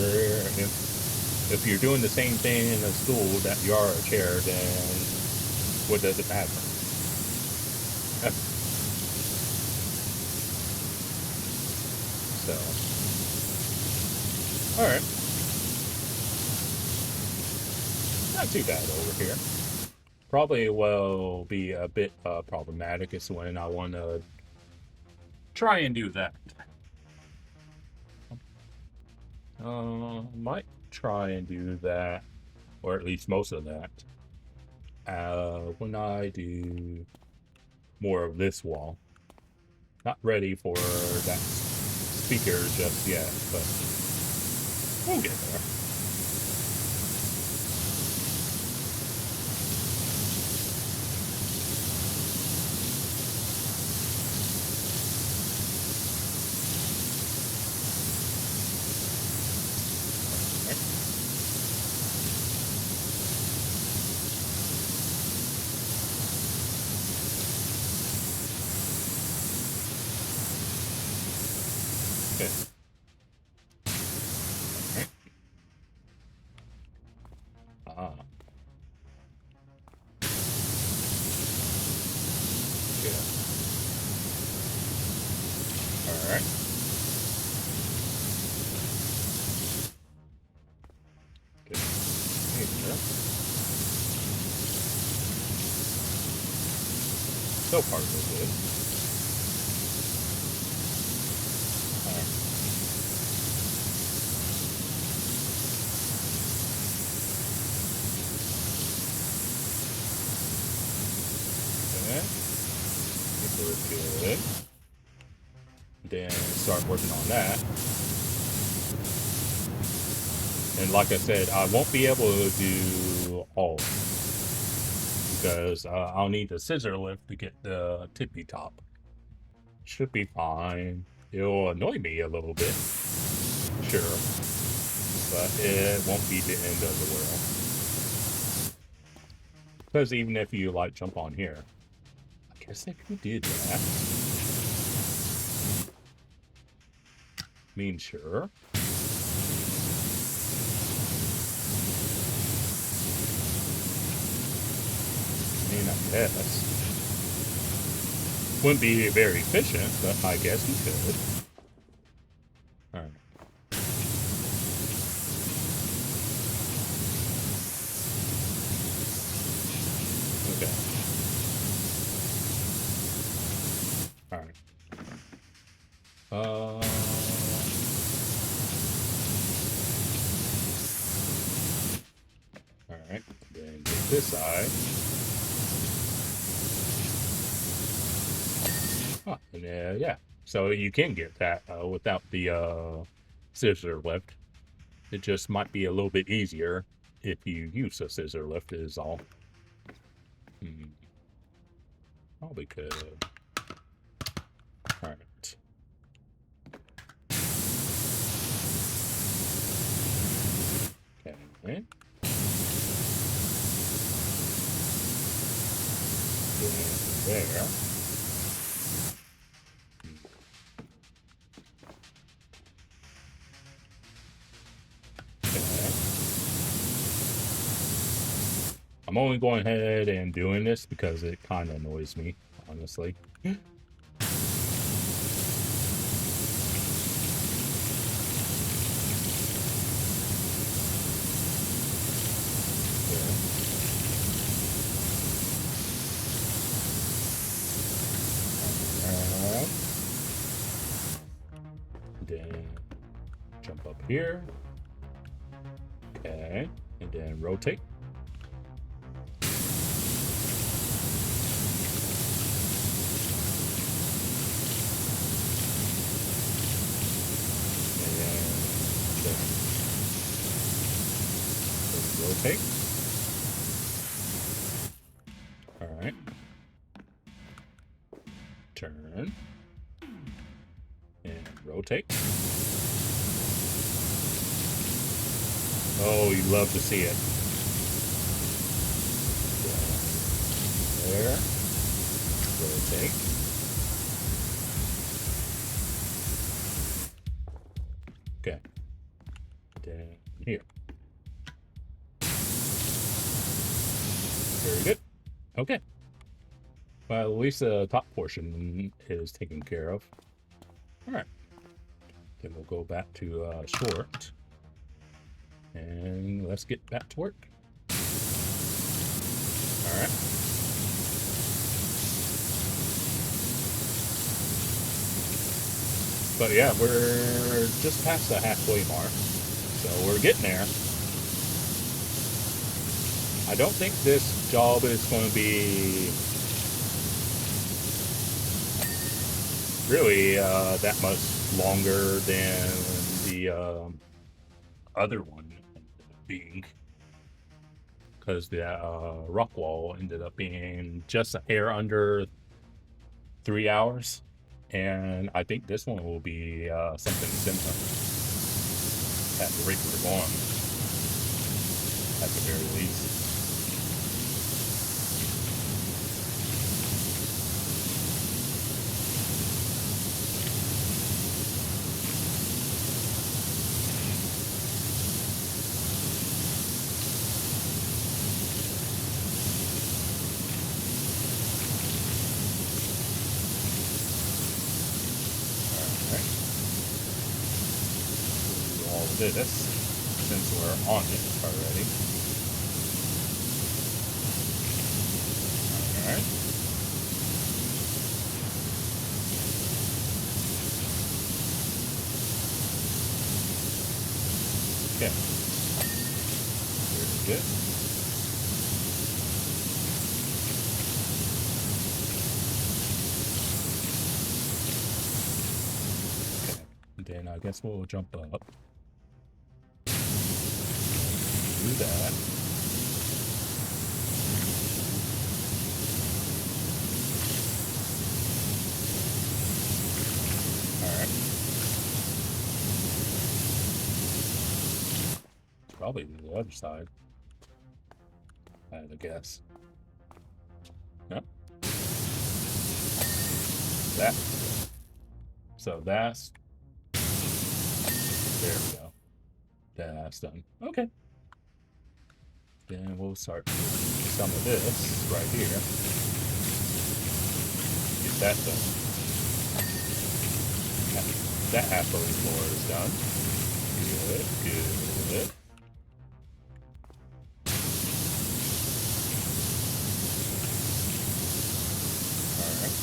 If you're doing the same thing in a stool that you are a chair, then what does it matter? So, all right. Not too bad over here. Probably will be a bit problematic is when I want to try and do that. Might try and do that, or at least most of that, when I do more of this wall. Not ready for that speaker just yet, but we'll get there. So far, so good. Okay. I think we're good. Then start working on that. And like I said, I won't be able to do all because I'll need the scissor lift to get the tippy top. Should be fine. It'll annoy me a little bit, sure, but it won't be the end of the world. Because even if you like jump on here, I guess if you did that, I mean, sure. I mean, I guess. Wouldn't be very efficient, but I guess you could. Alright. Okay. Alright. Alright, then get this side. And yeah, so you can get that without the scissor lift. It just might be a little bit easier if you use a scissor lift is all. Probably could. Alright. Okay. Okay. There. Okay. I'm only going ahead and doing this because it kind of annoys me, honestly. Then jump up here. Okay, and then rotate. And then rotate. All right. Turn. And rotate. Oh, you love to see it. There. Rotate. Okay. Down here. Very good. Okay. Well, at least the top portion is taken care of. All right. Then we'll go back to short. And let's get back to work. All right. But yeah, we're just past the halfway mark. So we're getting there. I don't think this job is going to be really that much longer than the other one being, because the rock wall ended up being just a hair under 3 hours, and I think this one will be something similar at the rate we're going, at the very least. This, since we're on it already. All right. Okay. Very good. Okay. And then I guess we'll jump up. Do that. All right. It's probably the other side, I had to guess. Yep. That. So that's. There we go. That's done. Okay. Then we'll start some of this right here. Get that done. That half of the floor is done. Good, good. All right.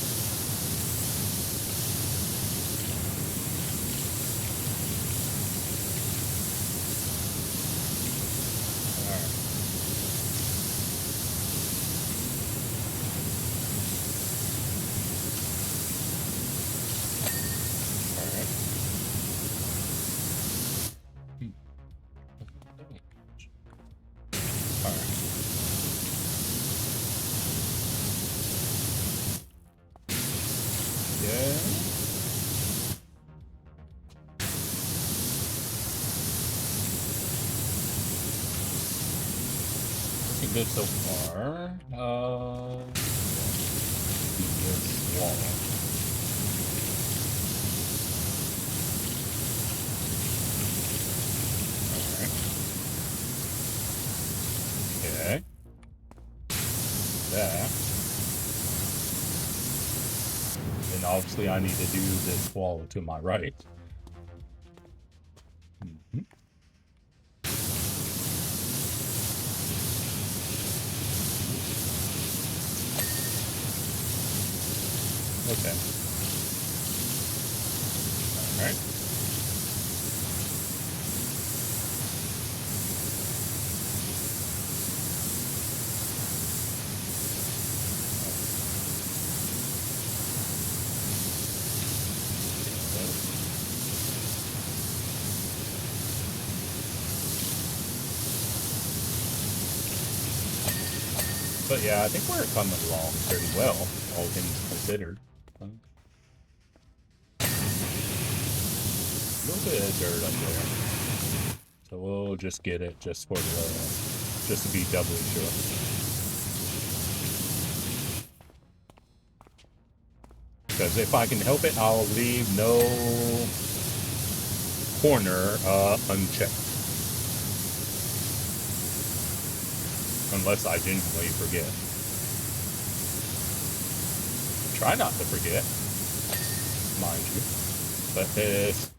looking good so far. This wall. Alright. Okay. That. And obviously I need to do this wall to my right. Mm-hmm. Okay. Alright. But yeah, I think we're coming along pretty well, all things considered. A little bit of dirt up there. So we'll just get it just for the, just to be doubly sure. Because if I can help it, I'll leave no corner unchecked. Unless I genuinely forget. Try not to forget, mind you. But it's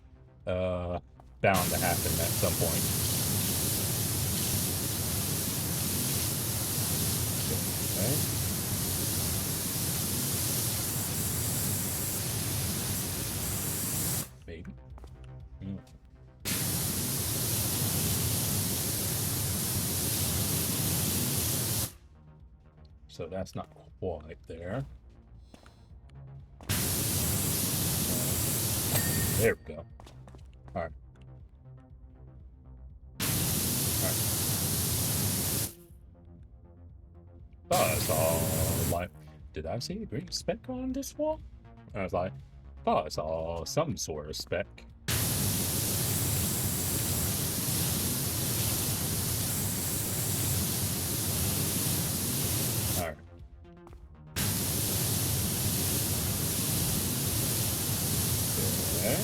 bound to happen at some point. Okay. Maybe. So that's not quite there. There we go. All right. All right. Oh, it's all like, did I see a green speck on this wall? I was like, oh, it's all some sort of speck. All right. Okay.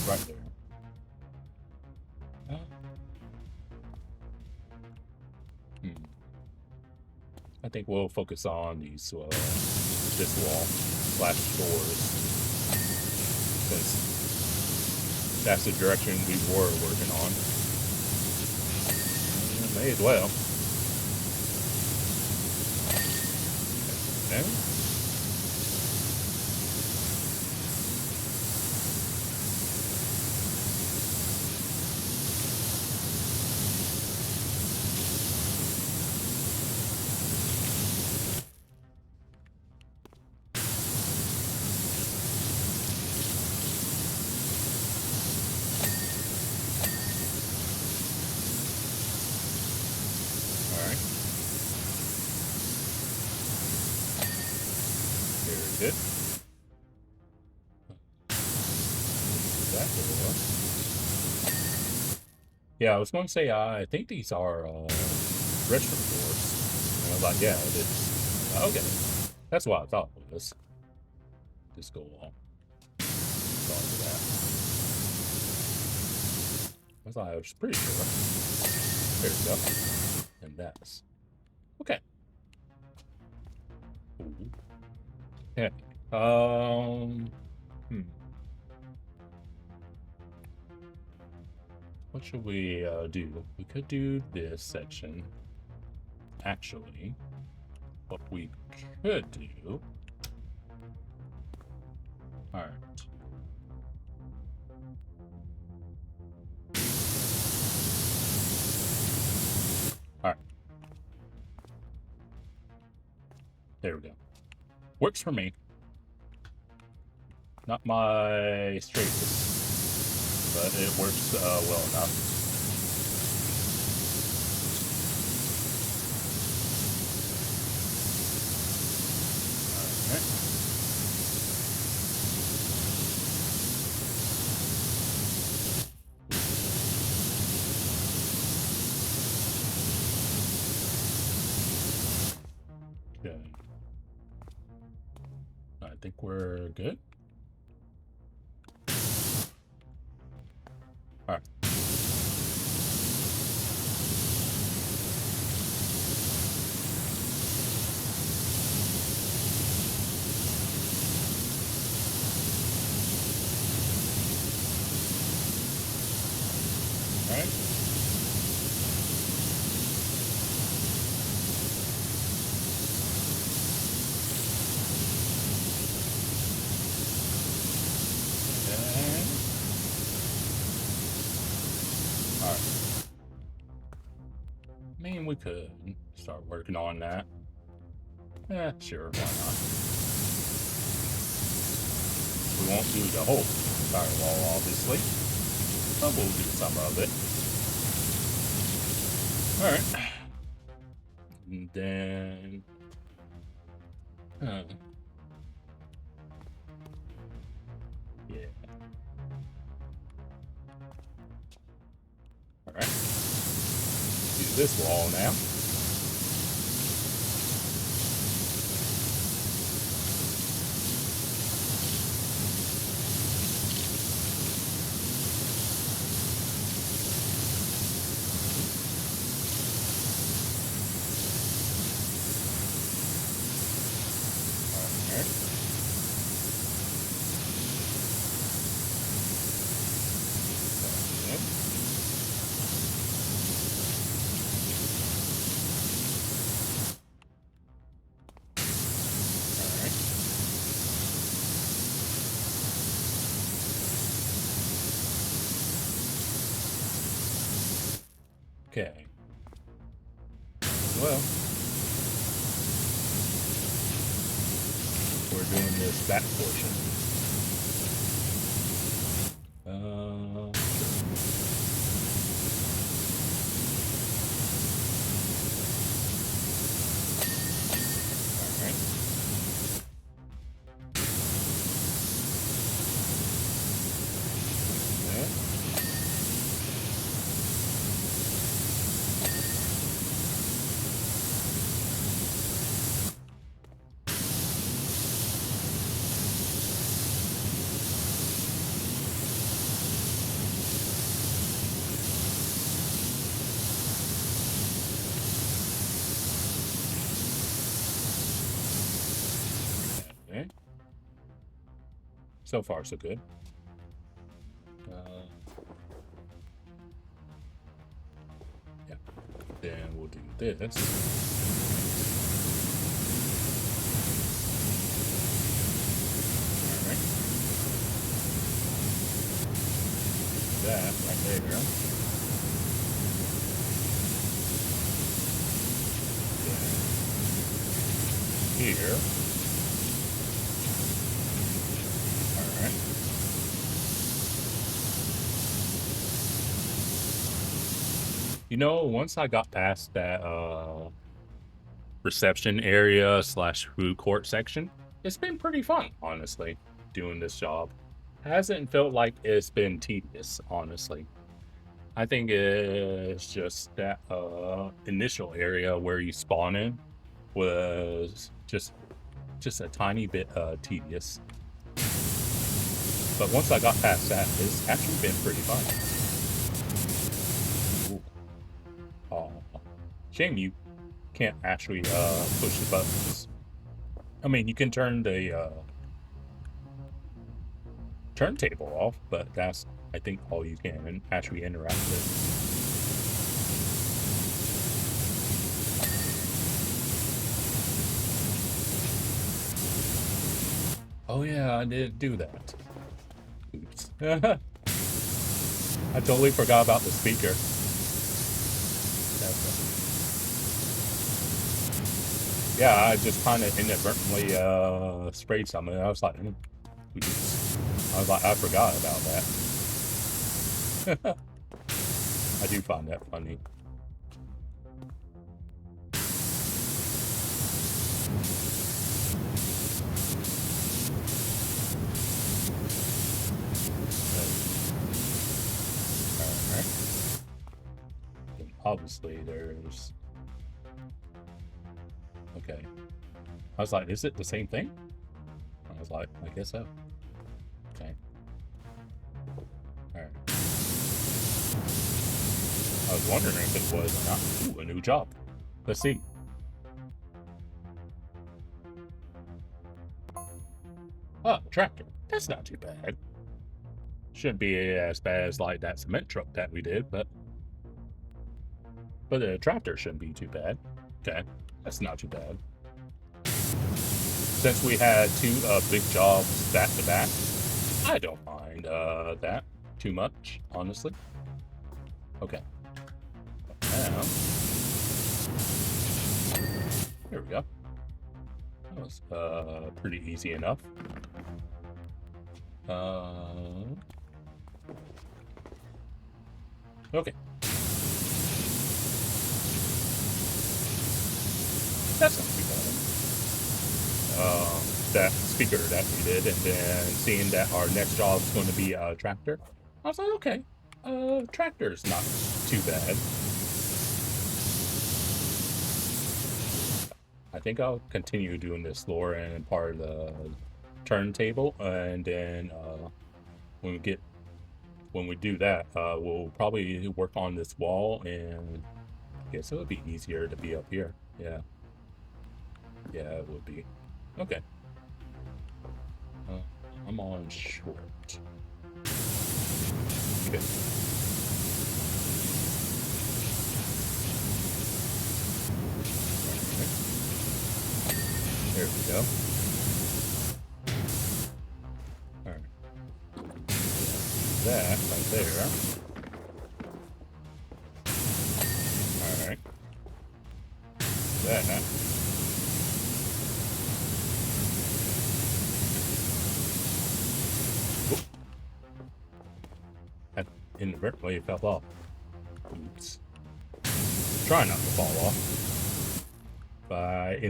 Right there. I think we'll focus on these this wall / doors, because that's the direction we were working on. May as well. Okay. Good. That door. Yeah, I was going to say, I think these are restroom doors. And I was like, yeah, it is. Okay. That's what I thought it was. Just go along. Sorry for that. I was pretty sure. There we go. And that's. Okay. Ooh. Yeah. What should we do? We could do this section. Actually, what we could do. All right. All right. There we go. Works for me. Not my straightest, but it works well enough. Okay. I think we're good. All right. All right. I mean, we could start working on that. Yeah, sure, why not? We won't do the whole entire wall, obviously, but we'll do some of it. Alright. And then... yeah. Alright. Do this wall now. Okay. Well, we're doing this back portion. Okay. So far, so good. Yeah. Then we'll do this. All right. That right there. Then here. You know, once I got past that reception area / food court section, it's been pretty fun, honestly, doing this job. Hasn't felt like it's been tedious, honestly. I think it's just that initial area where you spawn in was just a tiny bit tedious. But once I got past that, it's actually been pretty fun. Shame you can't actually push the buttons. I mean, you can turn the turntable off, but that's, I think, all you can actually interact with. Oh yeah, I didn't do that. Oops. I totally forgot about the speaker. Yeah, I just kind of inadvertently sprayed some, and I was like, oops. I was like, I forgot about that. I do find that funny. Alright. And obviously, there's... Okay. I was like, is it the same thing? I was like, I guess so. Okay. Alright. I was wondering if it was or not. Ooh, a new job. Let's see. Oh, tractor. That's not too bad. Shouldn't be as bad as like that cement truck that we did, but the tractor shouldn't be too bad. Okay, that's not too bad. Since we had two big jobs back to back, I don't mind that too much, honestly. Okay. Now, here we go. That was pretty easy enough. Okay. That's not too bad. That speaker that we did, and then seeing that our next job is going to be a tractor, I was like, okay, tractor's not too bad. I think I'll continue doing this floor and part of the turntable, and then when we do that, we'll probably work on this wall, and I guess it would be easier to be up here. Yeah, it would be. Okay. I'm on short. Okay. Right. There we go. Alright. That right there. Alright. That. Inadvertently fell off. Oops. Try not to fall off. But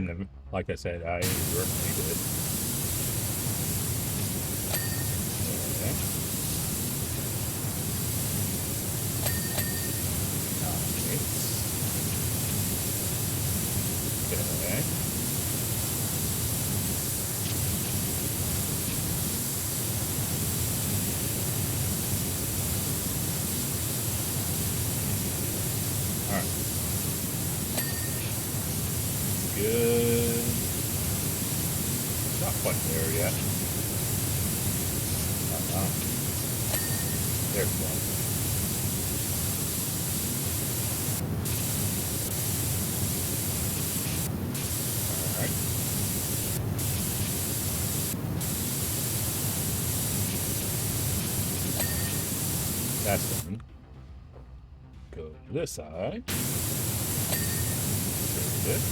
like I said, I inadvertently did. Okay. Nice. Okay. Good. Not quite there yet. There we go. Alright. That's done. Go to this side. Very good.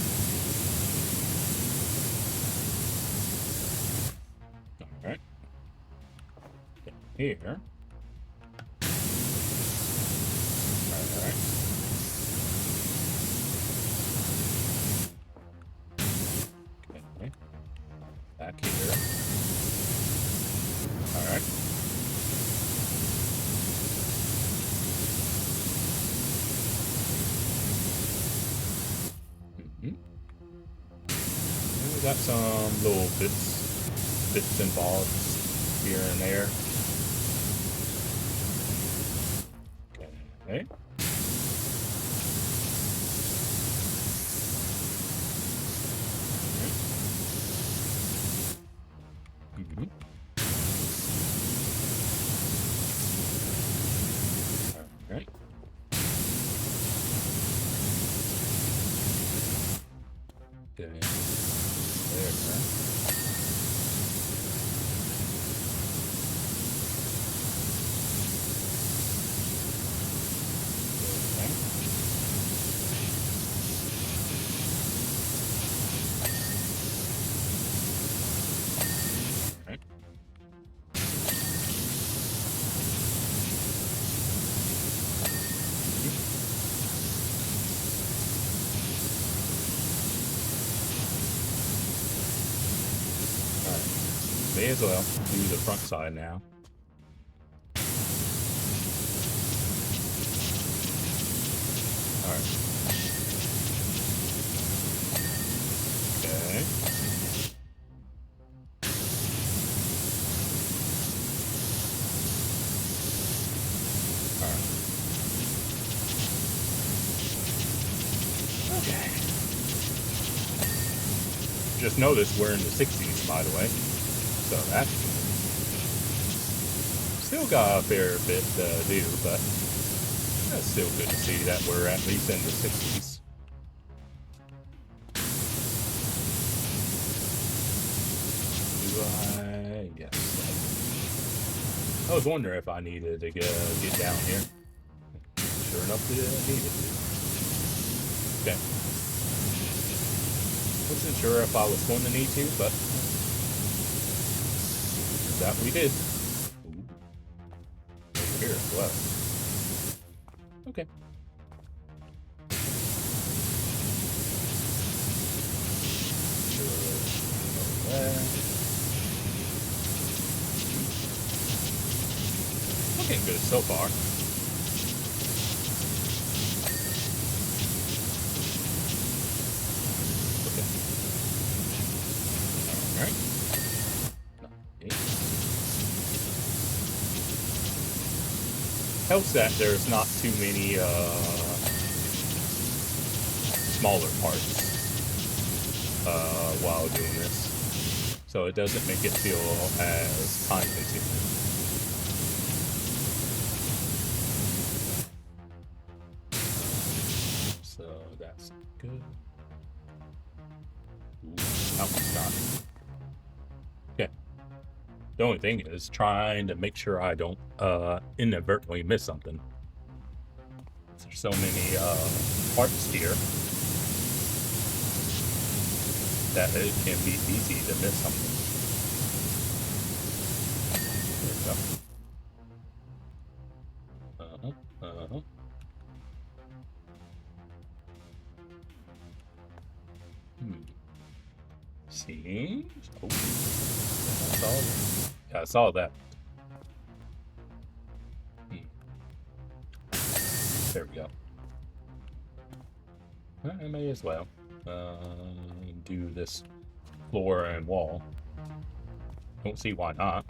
Alright. Here. Alright. Okay. Back here. Alright. We got some little bits and bobs here and there. Okay. Mm-hmm. All right. Okay. There. may as well do the front side now. Alright. Okay. Alright. Okay. Just noticed we're in the 60s, by the way. So that's good. Still got a fair bit to do, but that's still good to see that we're at least in the 60s. Do I? Yes. I was wondering if I needed to get down here. Sure enough, I needed to. Okay. Wasn't sure if I was going to need to, but that we did. Ooh. Over here as well. Okay. Looking good so far. Okay. Alright. Helps that there's not too many smaller parts while doing this, so it doesn't make it feel as time consuming. So that's good. Ooh, that one's not. Okay. The only thing is trying to make sure I don't inadvertently miss something. There's so many parts here that it can be easy to miss something. There we go. See? Oh. I saw that. There we go. I may as well do this floor and wall. Don't see why not.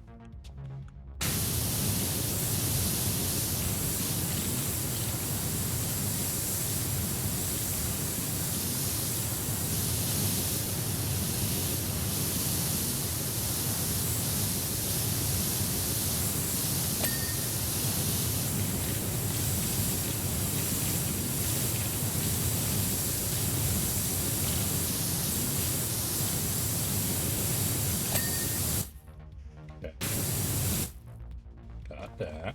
That.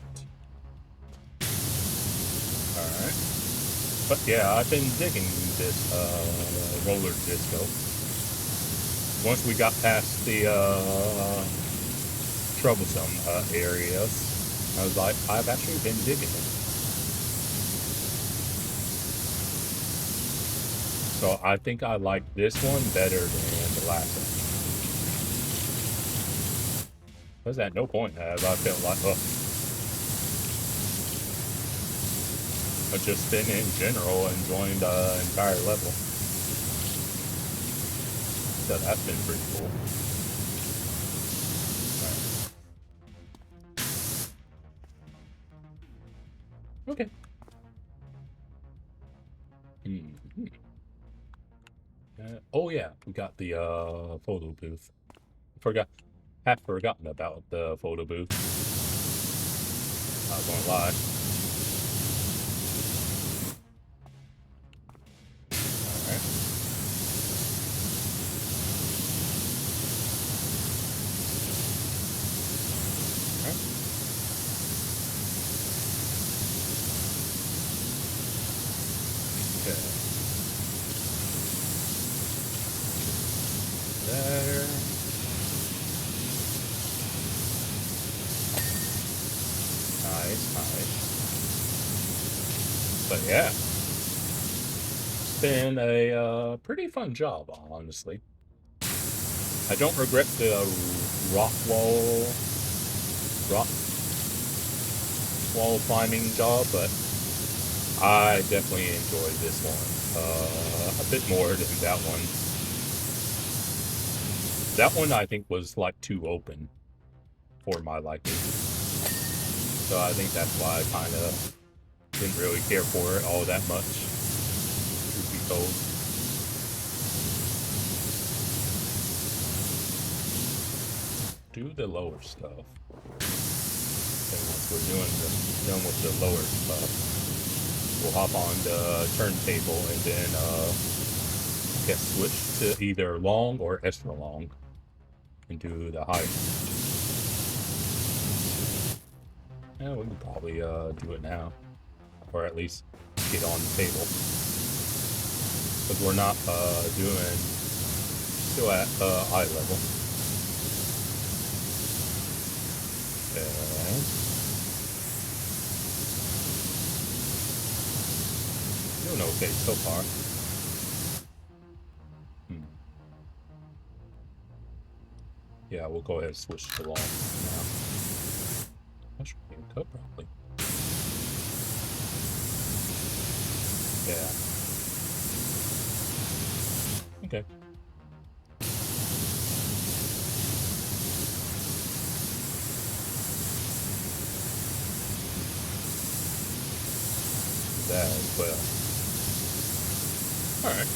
Alright. But yeah, I've been digging this roller disco. Once we got past the troublesome areas, I was like, I've actually been digging it. So I think I like this one better than the last one. Because at no point have I felt like, oh, but just been in general enjoying the entire level. So that's been pretty cool. Right. Okay. Oh yeah, we got the photo booth. Half forgotten about the photo booth. Not gonna lie. There. Nice. But yeah, it's been a pretty fun job, honestly. I don't regret the rock wall climbing job, but I definitely enjoyed this one a bit more than that one. That one I think was like too open for my liking, so I think that's why I kind of didn't really care for it all that much, truth be told. Do the lower stuff. And once we're done with the lower stuff, we'll hop on the turntable and then I guess switch to either long or extra long and do the high. Yeah, we can probably do it now, or at least get on the table, because we're not still at eye level. Okay. Doing okay so far. Yeah, we'll go ahead and switch to long now. I should be cut properly. Yeah. Okay. That as well. Alright.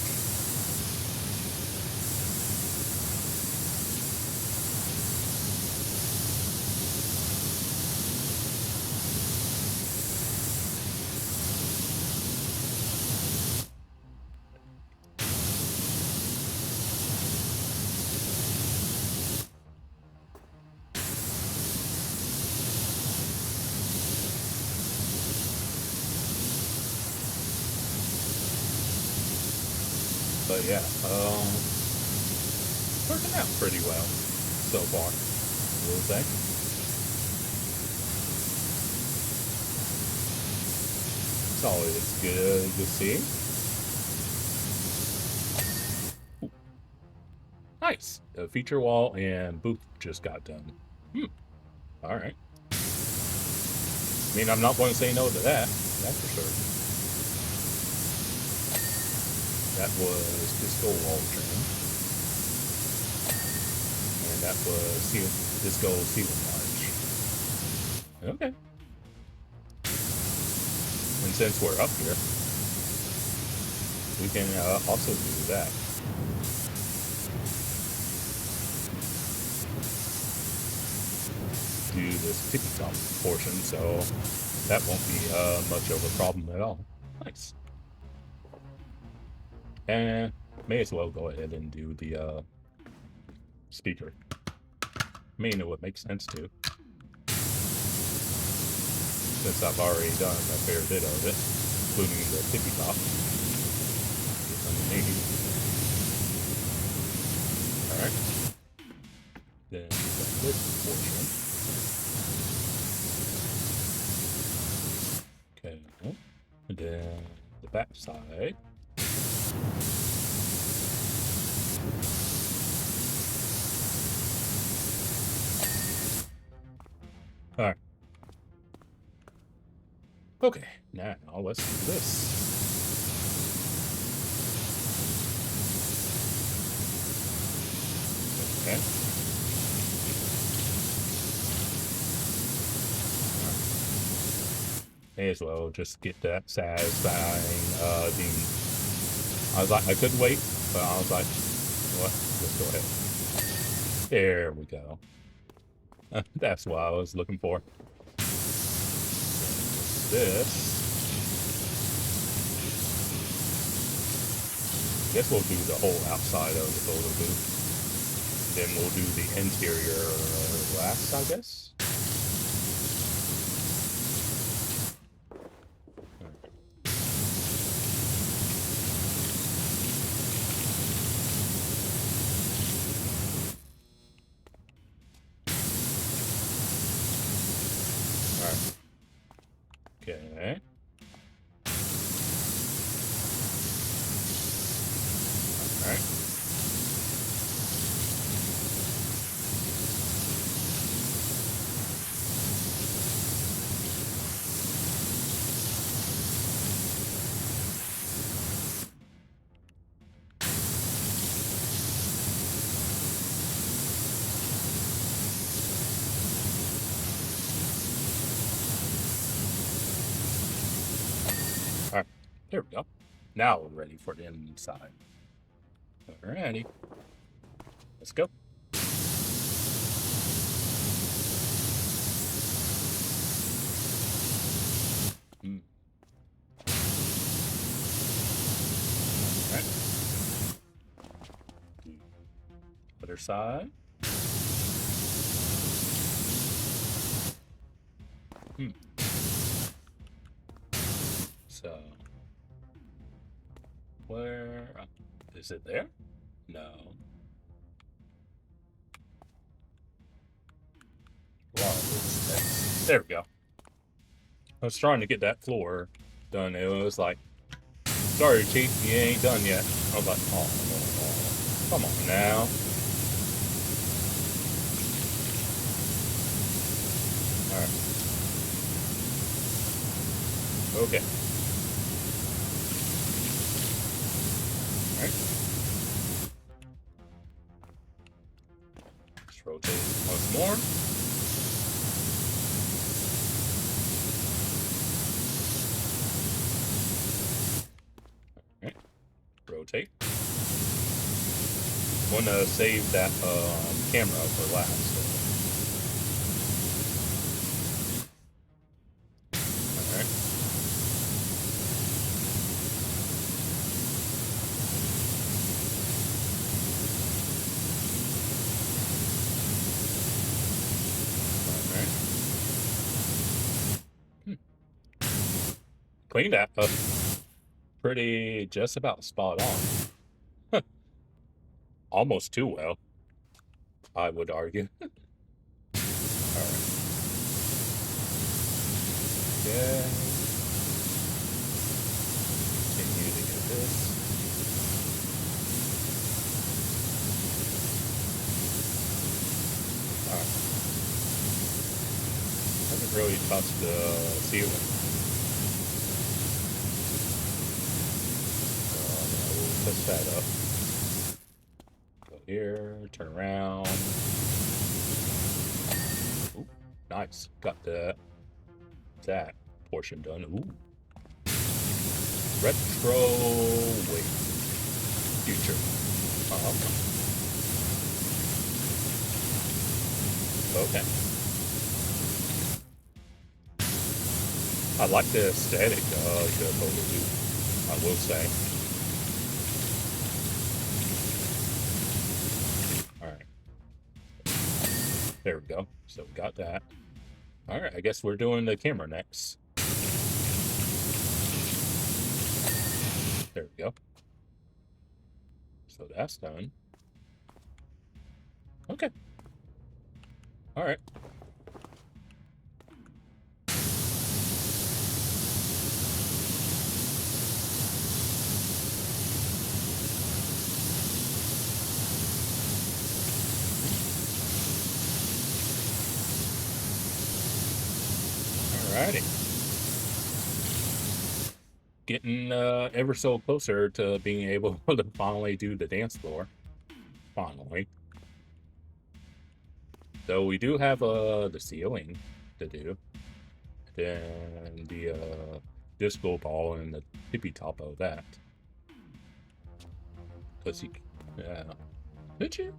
But yeah, working out pretty well so far, we'll say. It's always good to see. Ooh. Nice. The feature wall and booth just got done. Alright. I mean, I'm not going to say no to that. That's for sure. That was G.SKILL wall trim. And that was G.SKILL ceiling large. Okay. And since we're up here, we can also do that. Do this tippy top portion, so that won't be much of a problem at all. Nice. And may as well go ahead and do the speaker. I mean, it would make sense to, since I've already done a fair bit of it, including the tippy top. Alright. Then this portion. Okay. And then the back side. Alright. Okay, now let's do this. Okay. May as well just get that satisfying theme. I was like, I couldn't wait, but I was like, what? Let's go ahead. There we go. That's what I was looking for. This. Guess we'll do the whole outside of the photo booth. Then we'll do the interior last, I guess. Okay. Alright. There we go. Now we're ready for the inside. Alrighty. Let's go. Alright. Other side. So, where is it there? No. Wow, there we go. I was trying to get that floor done. It was like, sorry, Chief, you ain't done yet. I was like, oh, come on now. Alright. Okay. Alright. Let's rotate once more. Alright. Rotate. Want to save that camera for last. So. Alright. Cleaned that up pretty just about spot on. Almost too well, I would argue. Alright. Okay. Continue to get this. Alright. Haven't really touched the ceiling. Touch that up. Go here, turn around. Ooh, nice. Got that portion done. Ooh. Retro wait. Future. Okay. I like the aesthetic of the photo, I will say. There we go. So we got that. All right, I guess we're doing the camera next. There we go. So that's done. Okay. All right. Alrighty. Getting ever so closer to being able to finally do the dance floor. Finally. So we do have the ceiling to do. Then the disco ball and the tippy top of that. Cause you, yeah. Did you?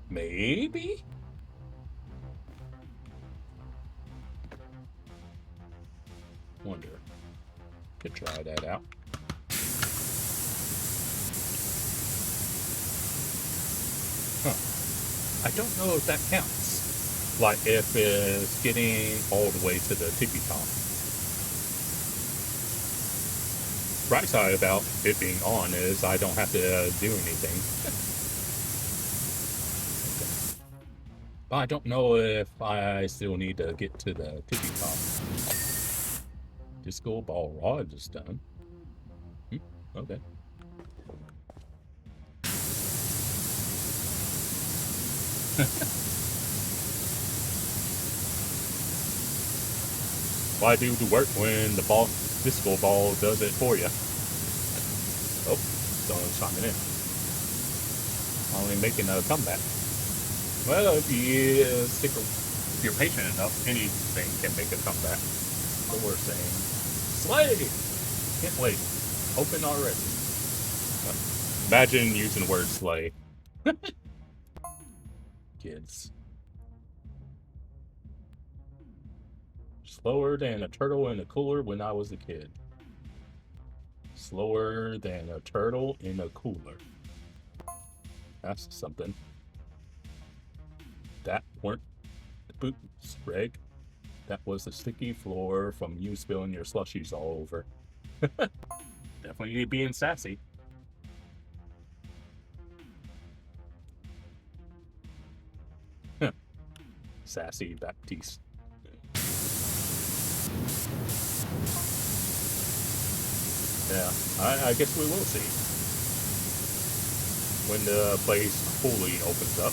Maybe? Wonder. Could try that out. Huh. I don't know if that counts. Like if it's getting all the way to the tippy top. Right side about it being on is I don't have to do anything. But I don't know if I still need to get to the tippy top. Disco ball rod is done. Okay. Why do the work when the disco ball does it for you? Oh, someone's chiming in. Only making a comeback. Well, if you If you're patient enough, anything can make a comeback. So we're saying, slay! Can't wait. Open already. Imagine using the word slay. Kids. Slower than a turtle in a cooler when I was a kid. Slower than a turtle in a cooler. That's something. That weren't the boots, Greg. That was the sticky floor from you spilling your slushies all over. Definitely being sassy. Sassy Baptiste. Yeah, I guess we will see when the place fully opens up.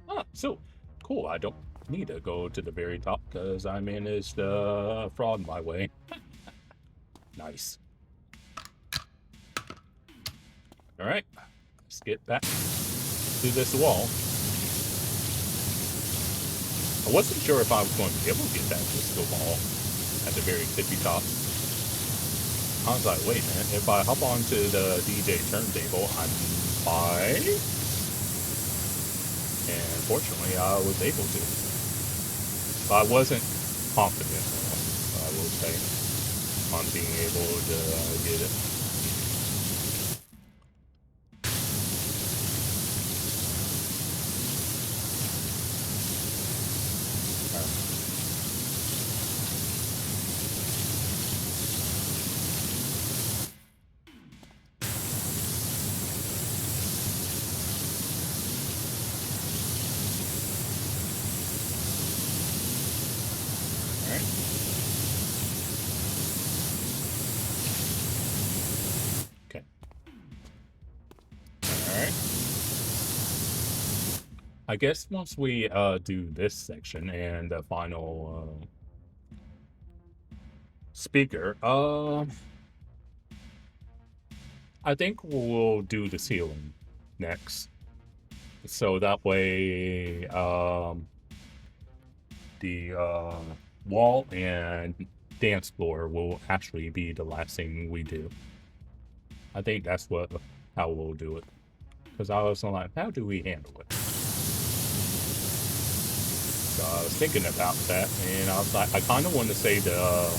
Ah, so cool. I don't need to go to the very top because I managed fraud my way. Nice. All right, let's get back to this wall. I wasn't sure if I was going to be able to get that disco ball at the very tippy top. I was like, wait a minute, if I hop onto the DJ turntable, I'm fine. And fortunately, I was able to. But I wasn't confident enough, I will say, on being able to get it. I guess once we do this section and the final speaker, I think we'll do the ceiling next. So that way the wall and dance floor will actually be the last thing we do. I think that's how we'll do it. Because I was like, how do we handle it? So I was thinking about that, and I was like, I kind of want to say the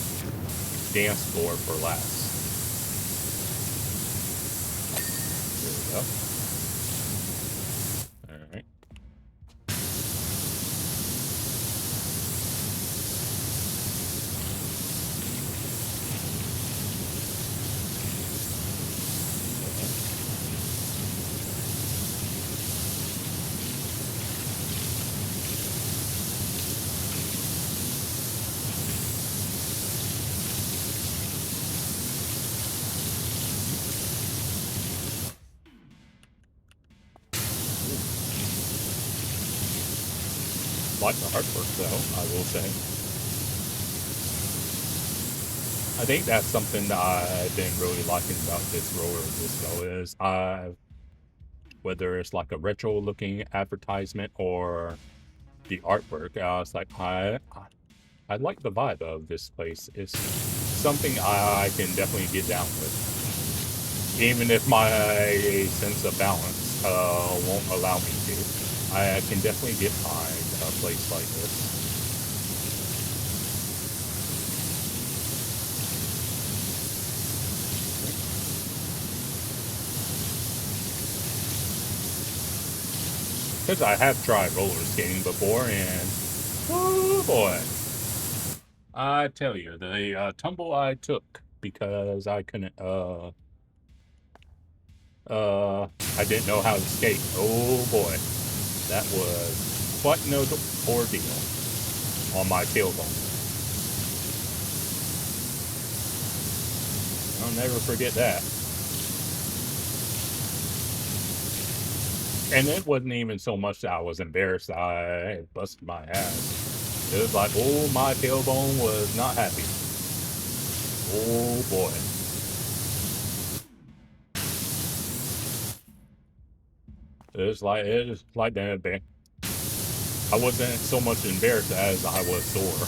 dance floor for last. There we go. All right. Like the artwork, though, I will say. I think that's something that I've been really liking about this roller disco is whether it's like a retro-looking advertisement or the artwork, I was like, I like the vibe of this place. It's something I can definitely get down with, even if my sense of balance won't allow me to. I can definitely get behind a place like this. Because I have tried roller skating before, and oh boy, I tell you, the tumble I took because I couldn't I didn't know how to skate. Oh boy, that was quite an ordeal on my tailbone. I'll never forget that. And it wasn't even so much that I was embarrassed I busted my ass. It was like, oh, my tailbone was not happy. Oh boy. It is like that, man. I wasn't so much embarrassed as I was sore.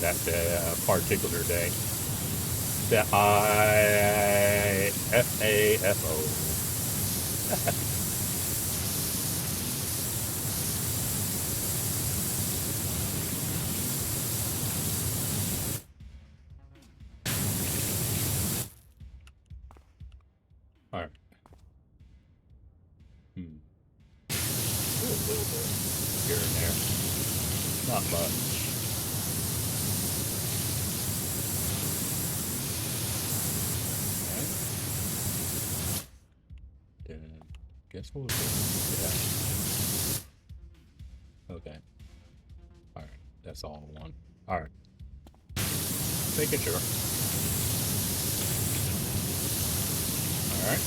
That particular day. That IFAFO. All right. A little bit here and there. Not much. Okay. Then guess we'll do. Yeah. Okay. All right. That's all one. All right. Making sure. All right.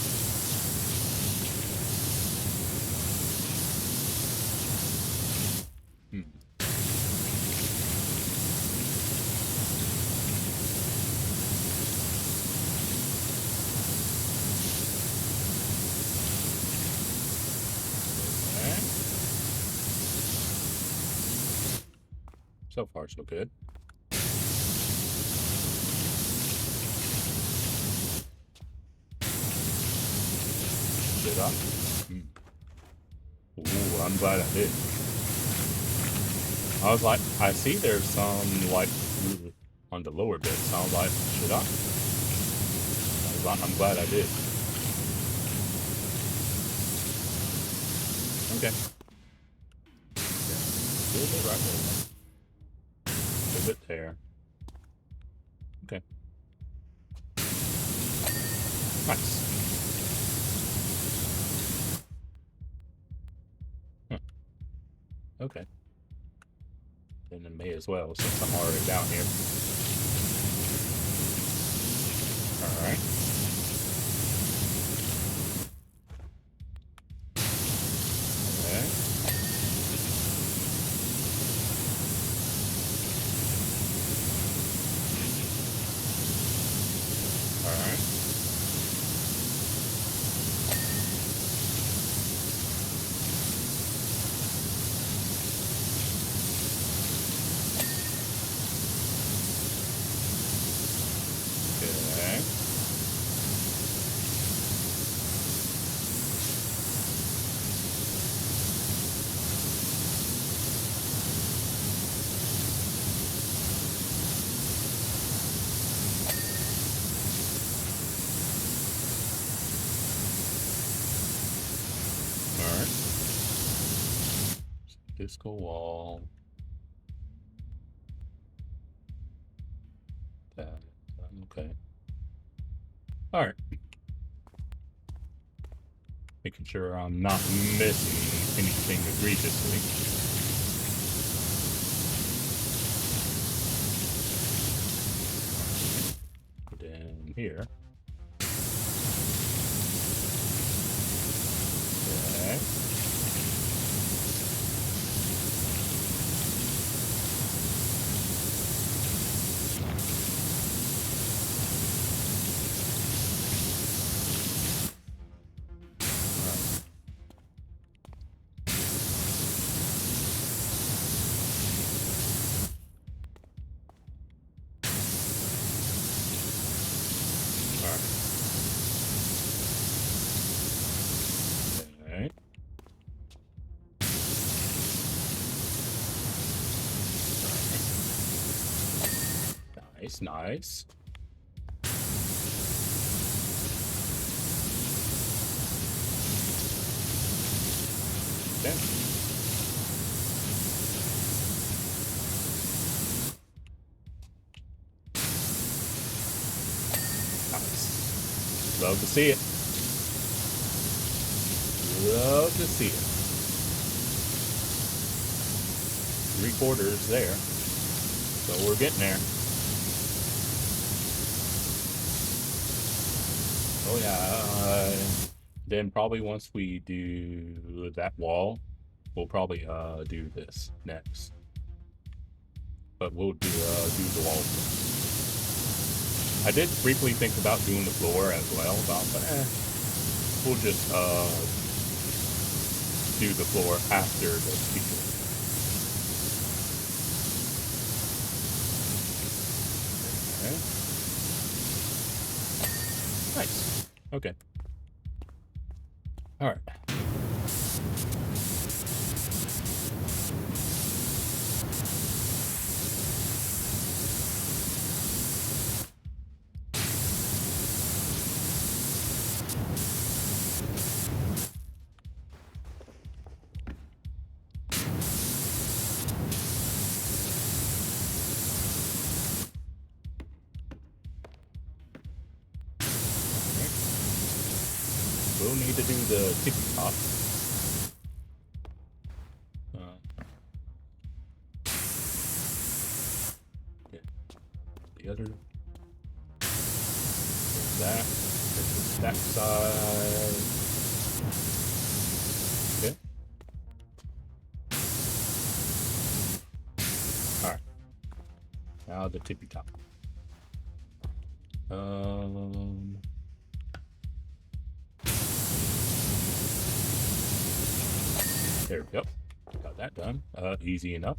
So far, so good. Did I? Ooh, I'm glad I did. I was like, I see there's some, like, on the lower bit. So I was like, should I? I'm glad I did. Okay. A little bit right there. A bit there. Okay. Nice. Huh. Okay. Then it may as well, since I'm already down here. Alright. Okay. Alright. Okay. Alright. Disco wall. That. Okay. Alright. Making sure I'm not missing anything egregiously. Then here. Okay. Okay. Nice, nice. Okay. Nice. Love to see it. Love to see it. 3/4 there. So we're getting there. Oh yeah. Then probably once we do that wall, we'll probably do this next. But we'll do the wall first. I did briefly think about doing the floor as well, but we'll just do the floor after the speaker. Okay. Nice. Okay. All right. We'll need to do the tippy top. Yeah. The other. There's that. There's the stack side. Okay. Alright. Now the tippy top. There we go. Got that done. Easy enough.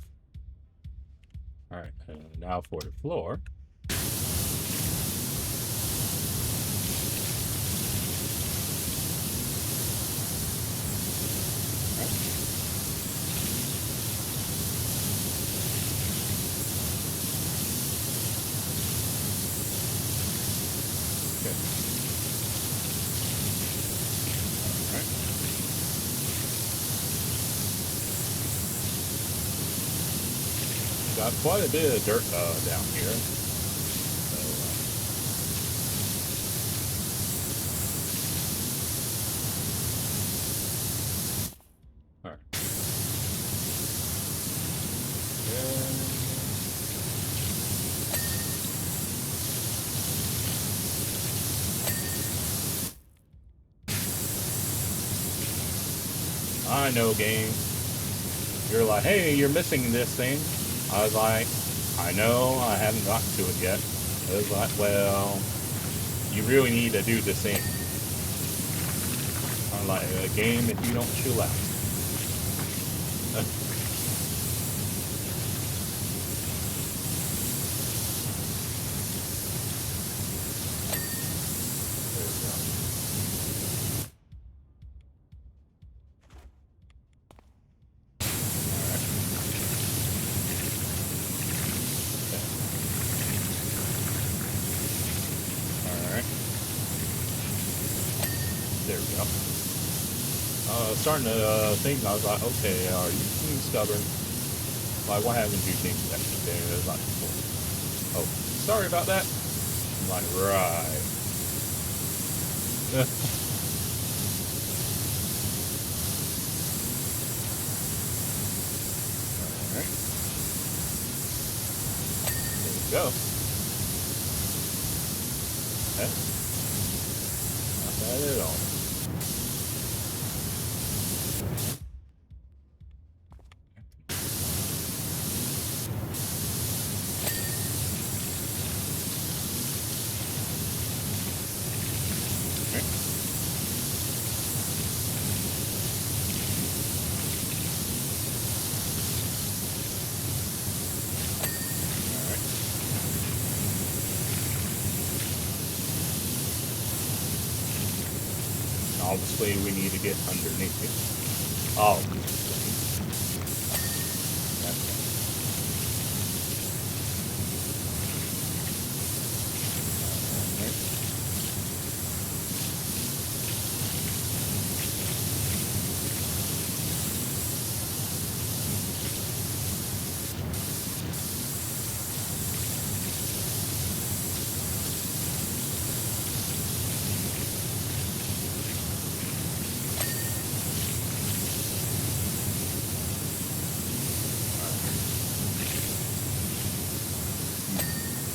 Alright, now for the floor. Got quite a bit of dirt down here. So, all right. I know, game. You're like, hey, you're missing this thing. I was like, I know, I haven't gotten to it yet. I was like, well, you really need to do this thing. I'm like, a game if you don't chill out. Starting to think, I was like, okay, are you being stubborn? Like, why haven't you changed that thing? It was like, oh, sorry about that. I'm like, right. Alright. There we go. Okay. Not bad at all. Obviously, we need to get underneath it. Oh,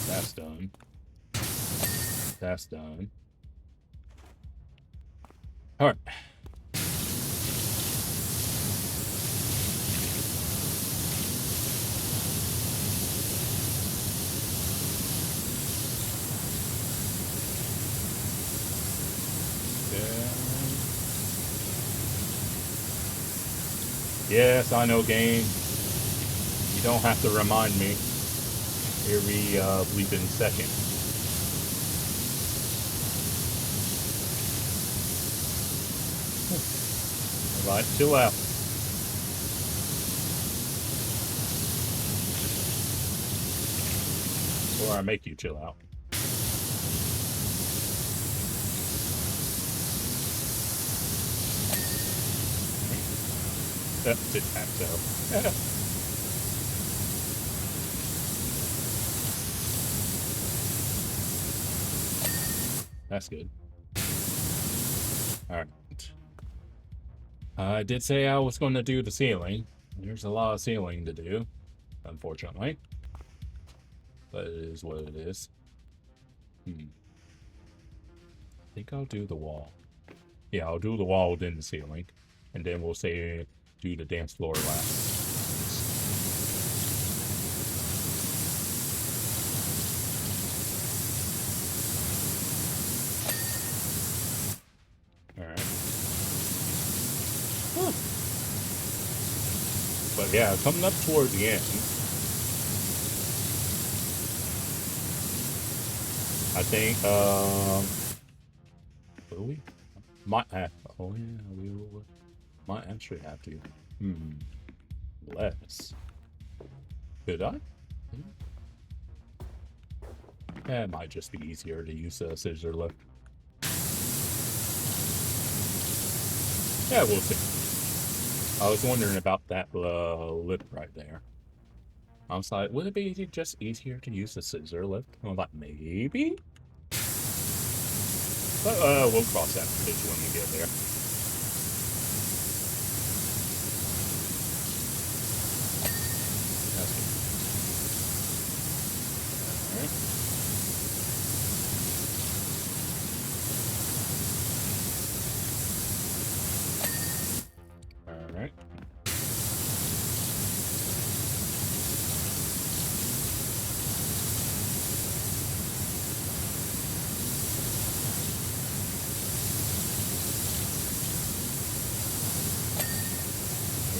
that's done. That's done. All right. Yes, I know, game. You don't have to remind me every bleeping second. Alright, chill out. Or I make you chill out. Tic-tac-toe. That's good. Alright. I did say I was going to do the ceiling. There's a lot of ceiling to do, unfortunately. But it is what it is. I think I'll do the wall. Yeah, I'll do the wall, then the ceiling. And then we'll say do the dance floor last. Alright. But yeah, coming up toward the end, I think, will we? Might have, oh yeah, we will, might actually have to. Less. Could I? Yeah, it might just be easier to use a scissor lift. Yeah, we'll see. I was wondering about that lip right there. I was like, would it be just easier to use a scissor lift? I'm like, maybe? But we'll cross that bridge when we get there. That's good. Alright. Alright.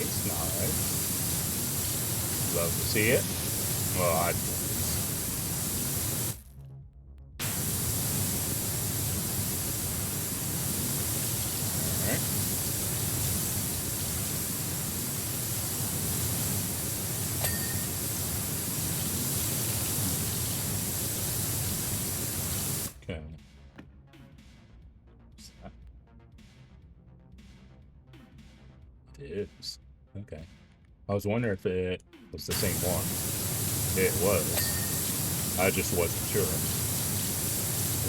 It's nice. Love to see it. Well, I'd Alright. Okay. It is. Okay. I was wondering if it was the same one. It was. I just wasn't sure.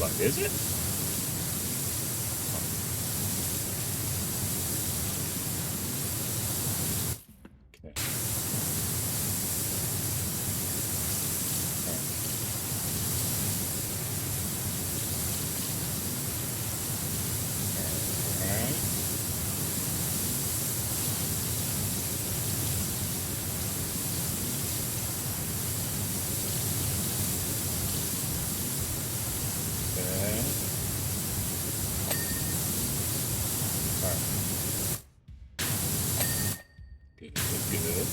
Like, is it? Okay. Alright. Okay. Alright. Good, good, good.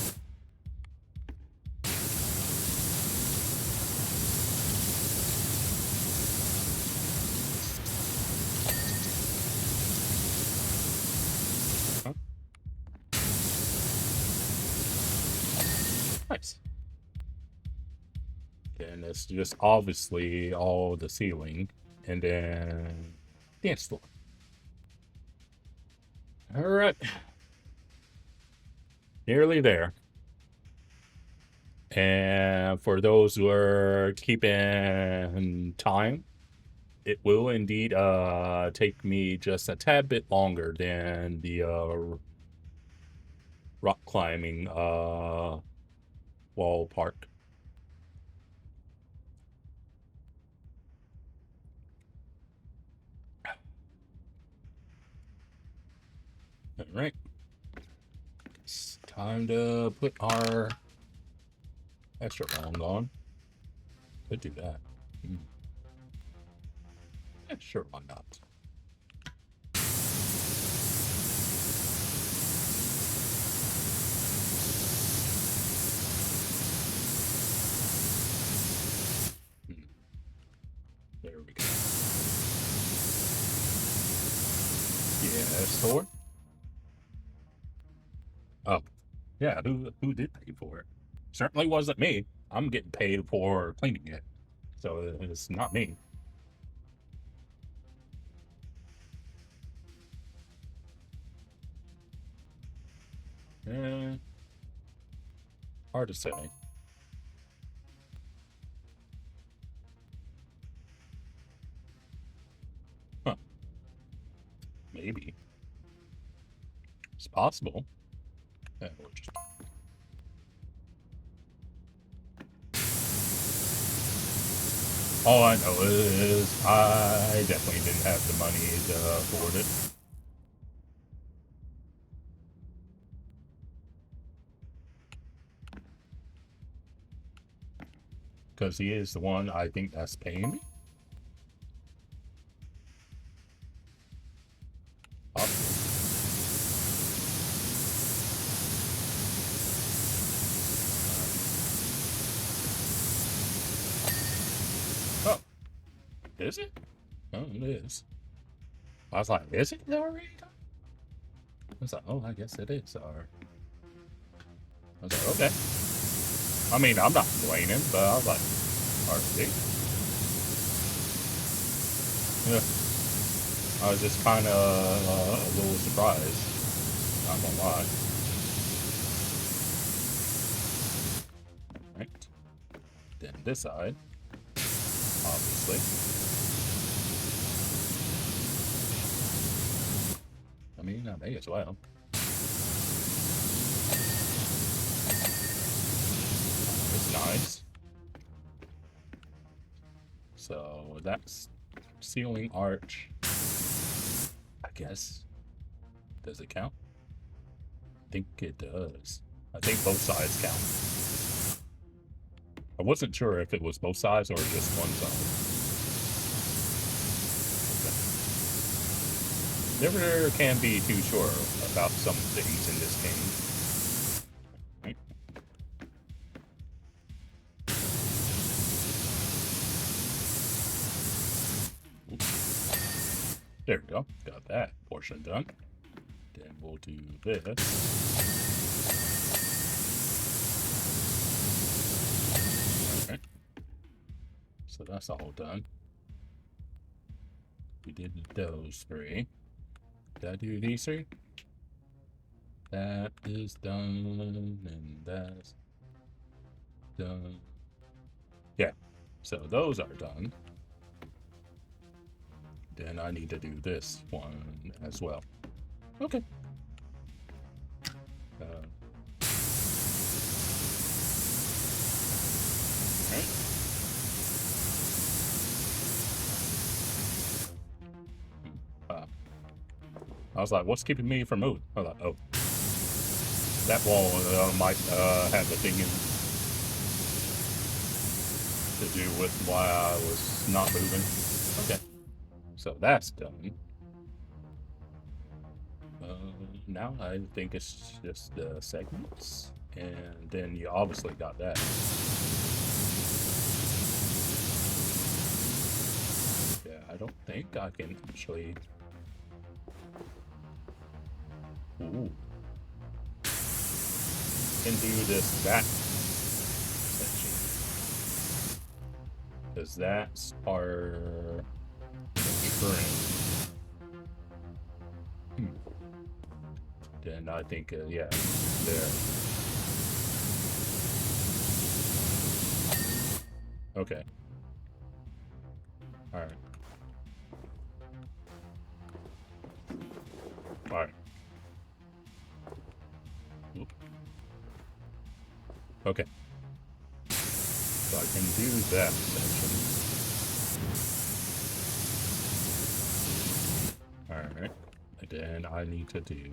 Huh? Nice. And it's just obviously all the ceiling and then dance floor. Alright. Nearly there. And for those who are keeping time, it will indeed take me just a tad bit longer than the rock climbing wall part. All right. It's time to put our extra round on. Could do that. Yeah, sure, why not? store. Oh, yeah. Who did pay for it? Certainly wasn't me. I'm getting paid for cleaning it, so it's not me. Hard to say. Huh. Maybe. It's possible. Yeah, we'll just... All I know is I definitely didn't have the money to afford it. Because he is the one I think that's paying me. Oh, is it? Oh, it is. I was like, is it already done? I was like, oh, I guess it is. Or I was like, okay. I mean, I'm not complaining, but I was like, already? Yeah. I was just kind of a little surprised. Not gonna lie. Right. Then this side, obviously. I mean, I may as well. It's nice. So that's ceiling arch. I guess. Does it count? I think it does. I think both sides count. I wasn't sure if it was both sides or just one side. Okay. Never can be too sure about some things in this game. Right. There we go. Got that portion done. Then we'll do this. Alright. So that's all done. We did those three. Did I do these three? That is done, and that's done. Yeah. So those are done. Then I need to do this one as well. Okay. I was like, what's keeping me from moving? I was like, oh. That wall might have a thing to do with why I was not moving. Okay. So that's done. Now I think it's just the segments. And then you obviously got that. Yeah, I don't think I can actually... Ooh. Can do this back section. Because that's our trim. Then I think, yeah, there. Okay. Alright. Alright. Okay. So I can do that section. Alright. And then I need to do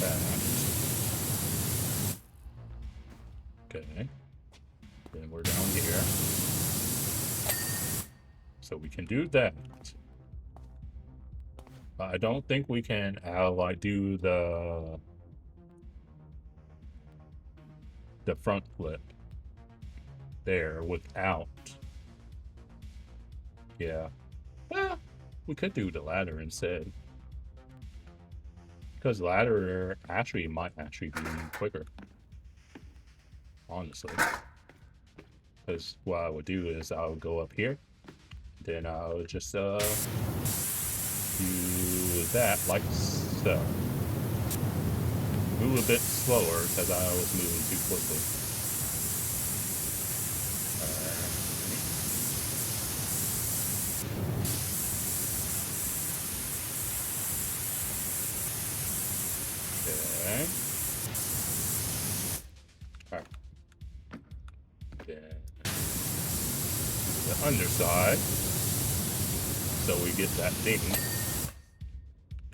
that. Okay. Then we're down here. So we can do that. But I don't think we can like do the front flip there without. Yeah. Well, we could do the ladder instead. Because ladder actually might actually be quicker. Honestly. Because what I would do is I would go up here. Then I would just do that like so. Move a bit slower because I was moving too quickly. Okay. Alright. Then the underside. So we get that thing.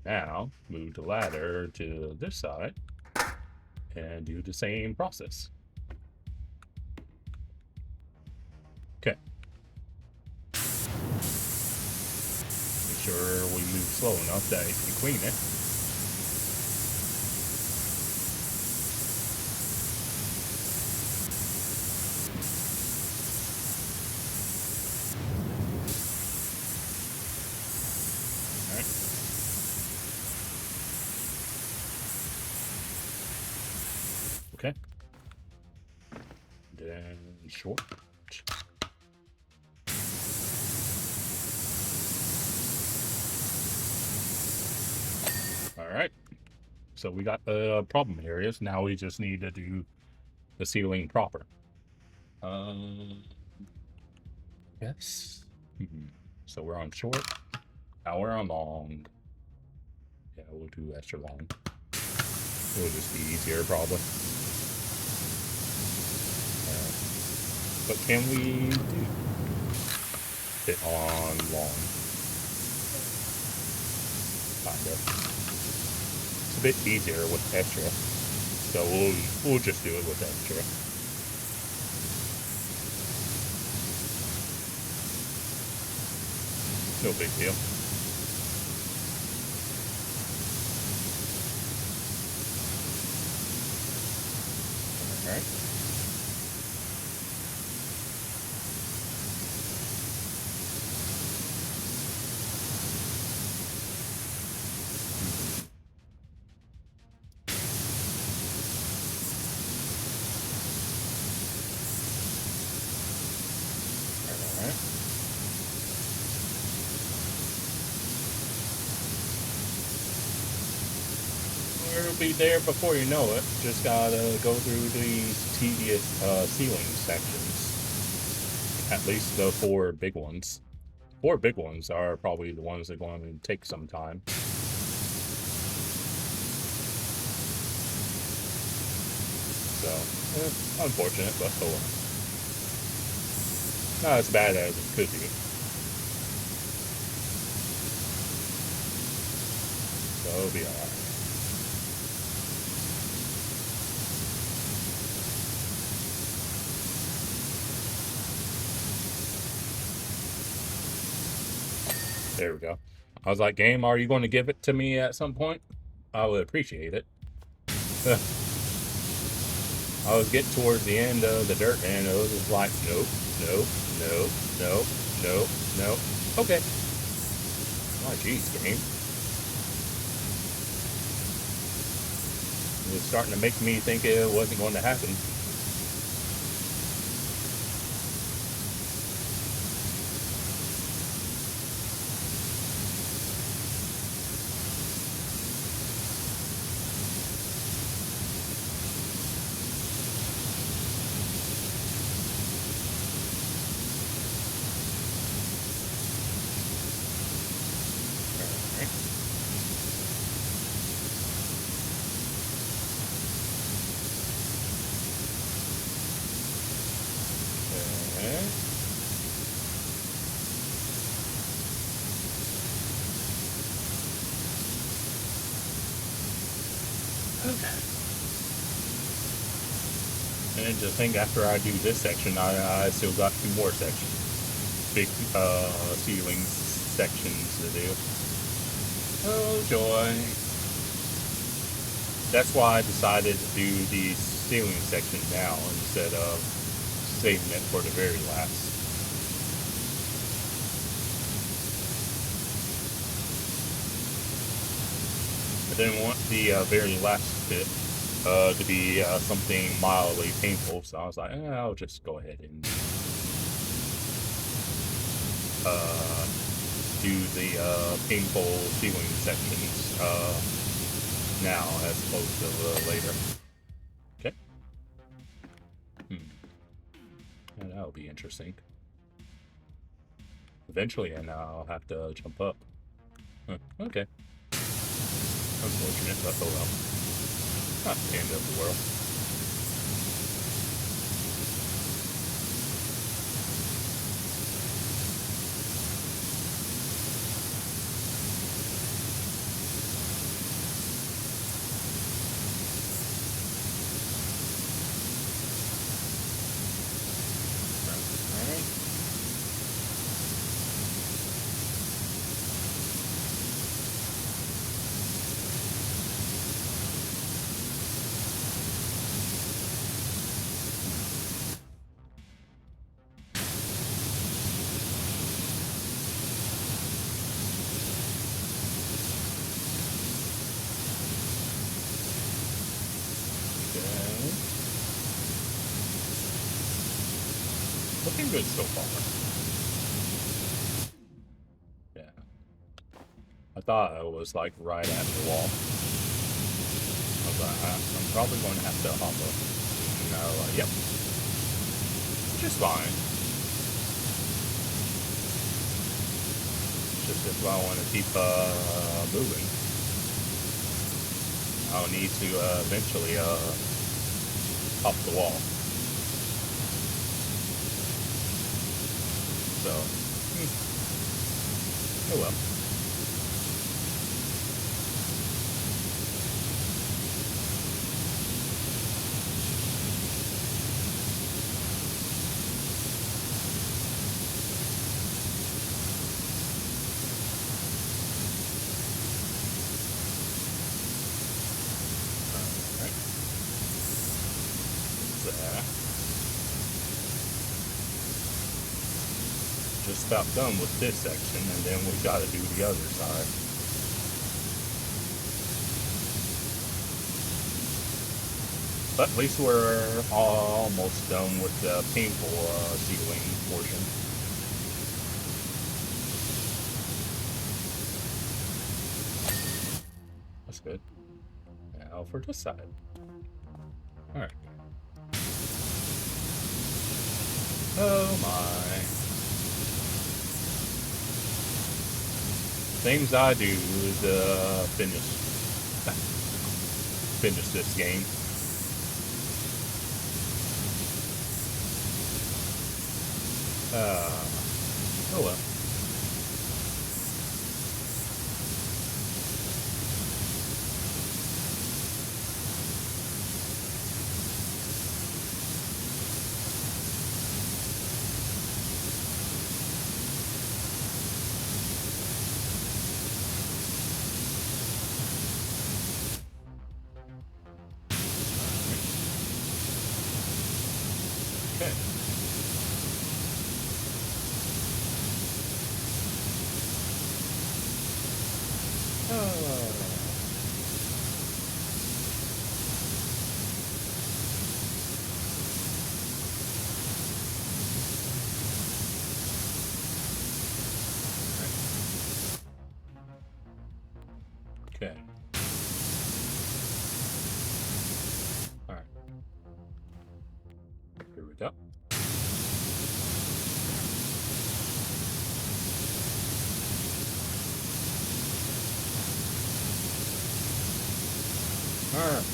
Now move the ladder to this side and do the same process. Okay. Make sure we move slow enough that it can clean it. Okay. Then short. All right. So we got the problem areas. Now we just need to do the ceiling proper. Yes. So we're on short. Now we're on long. Yeah, we'll do extra long. It'll just be easier probably. But can we do it on long? Kind of. It's a bit easier with extra, so we'll just do it with extra. No big deal. All right. It'll be there before you know it. Just gotta go through these tedious ceiling sections. At least the 4 big ones. 4 big ones are probably the ones that are going to take some time. So, unfortunate, but oh well. Not as bad as it could be. So it'll be alright. There we go. I was like, game, are you going to give it to me at some point? I would appreciate it. I was getting towards the end of the dirt, and it was just like, nope, nope, nope, nope, nope, nope. Okay. Oh, jeez, game. It was starting to make me think it wasn't going to happen. And to think after I do this section, I still got 2 more sections. Big ceiling sections to do. Oh joy. That's why I decided to do the ceiling section now instead of saving it for the very last. didn't want the very last bit to be something mildly painful, so I was like, I'll just go ahead and do the painful ceiling sections now as opposed to later. Okay. Yeah, that'll be interesting. Eventually, and I'll have to jump up. Okay. Unfortunate, but oh well. Not the end of the world. Looking good so far. Yeah. I thought I was like right at the wall. I was like, I'm probably going to have to hop up. No, yep. Which is fine. Just if I want to keep moving, I'll need to eventually hop the wall. So, oh well. Alright. There. Just about done with this section, and then we got to do the other side. But at least we're almost done with the painful ceiling portion. That's good. Now for this side. Alright. Oh my. Things I do is finish this game. Oh well. Okay. Okay. All right. Here we go. Alright.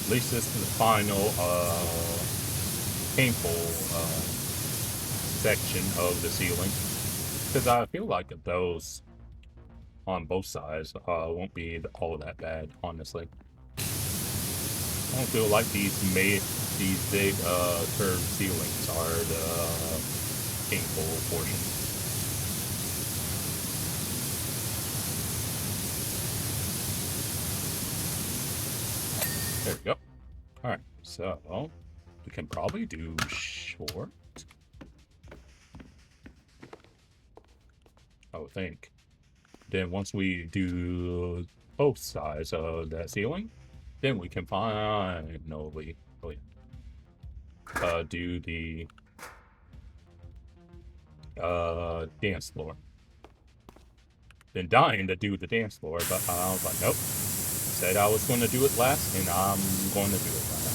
At least this is the final painful section of the ceiling. Because I feel like those on both sides won't be all that bad, honestly. I don't feel like these big curved ceilings are the painful portion. There we go. Alright, so we can probably do short. I would think. Then once we do both sides of that ceiling, then we can finally do the dance floor. Been dying to do the dance floor, but I was like, nope. Said I was going to do it last, and I'm going to do it last.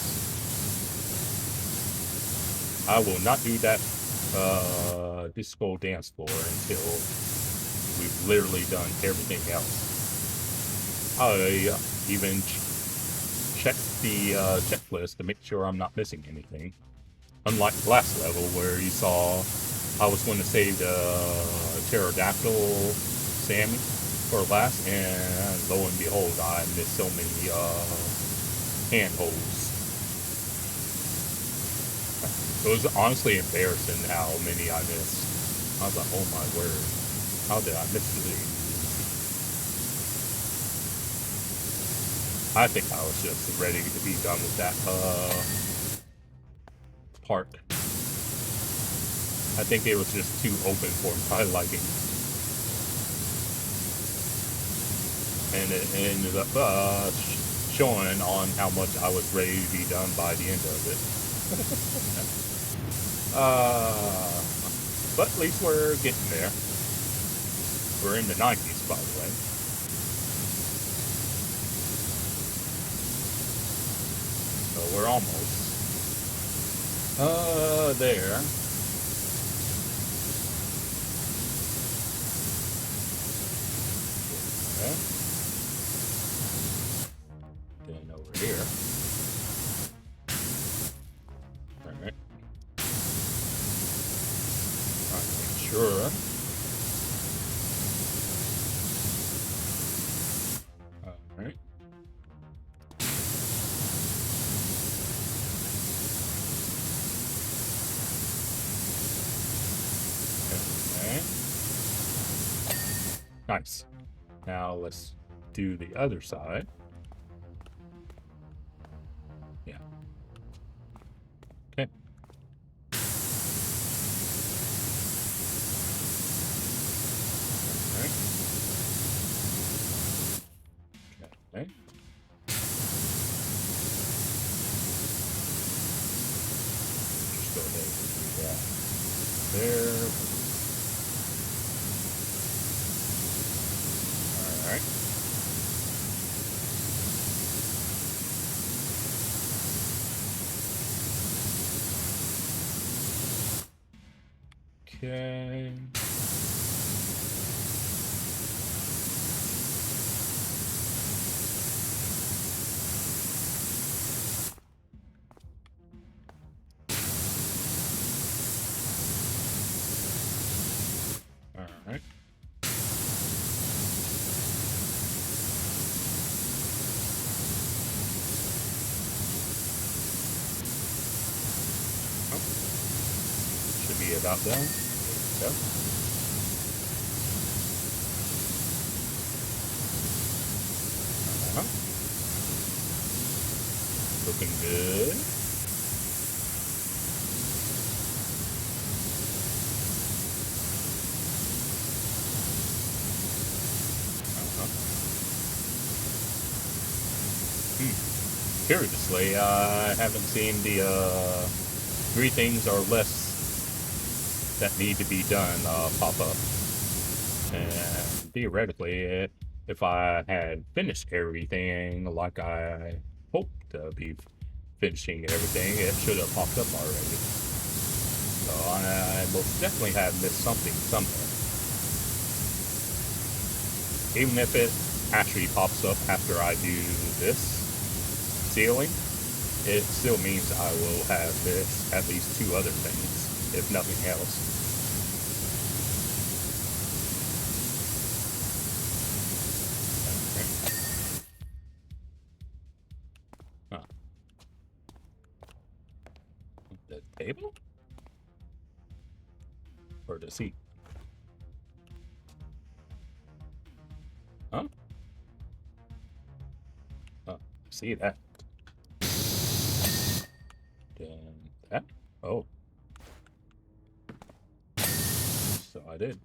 I will not do that disco dance floor until we've literally done everything else. I even checked the checklist to make sure I'm not missing anything. Unlike the last level where you saw I was going to save the pterodactyl Sammy for last, and lo and behold, I missed so many handholds. It was honestly embarrassing how many I missed. I was like, oh my word, how did I miss these? I think I was just ready to be done with that part. I think it was just too open for my liking. And it ended up showing on how much I was ready to be done by the end of it. But at least we're getting there. We're in the 90s, by the way. So we're almost there. Okay. Then over here. Alright. Trying to make sure. Alright. Okay. Nice. Now let's do the other side. Yeah. Okay. Alright. Okay. Just go ahead and do that there. Alright. Okay. Alright. Oh. Should be about done. There we go. Looking good. Curiously, I haven't seen the 3 things or less that need to be done pop up. And theoretically, if I had finished everything like I hoped to be finishing everything, it should have popped up already. So I most definitely have missed something somewhere. Even if it actually pops up after I do this ceiling, it still means I will have missed at least 2 other things, if nothing else. Okay. Huh. The table? Or the seat? Huh? Oh, see that. Then that. Oh. So I did.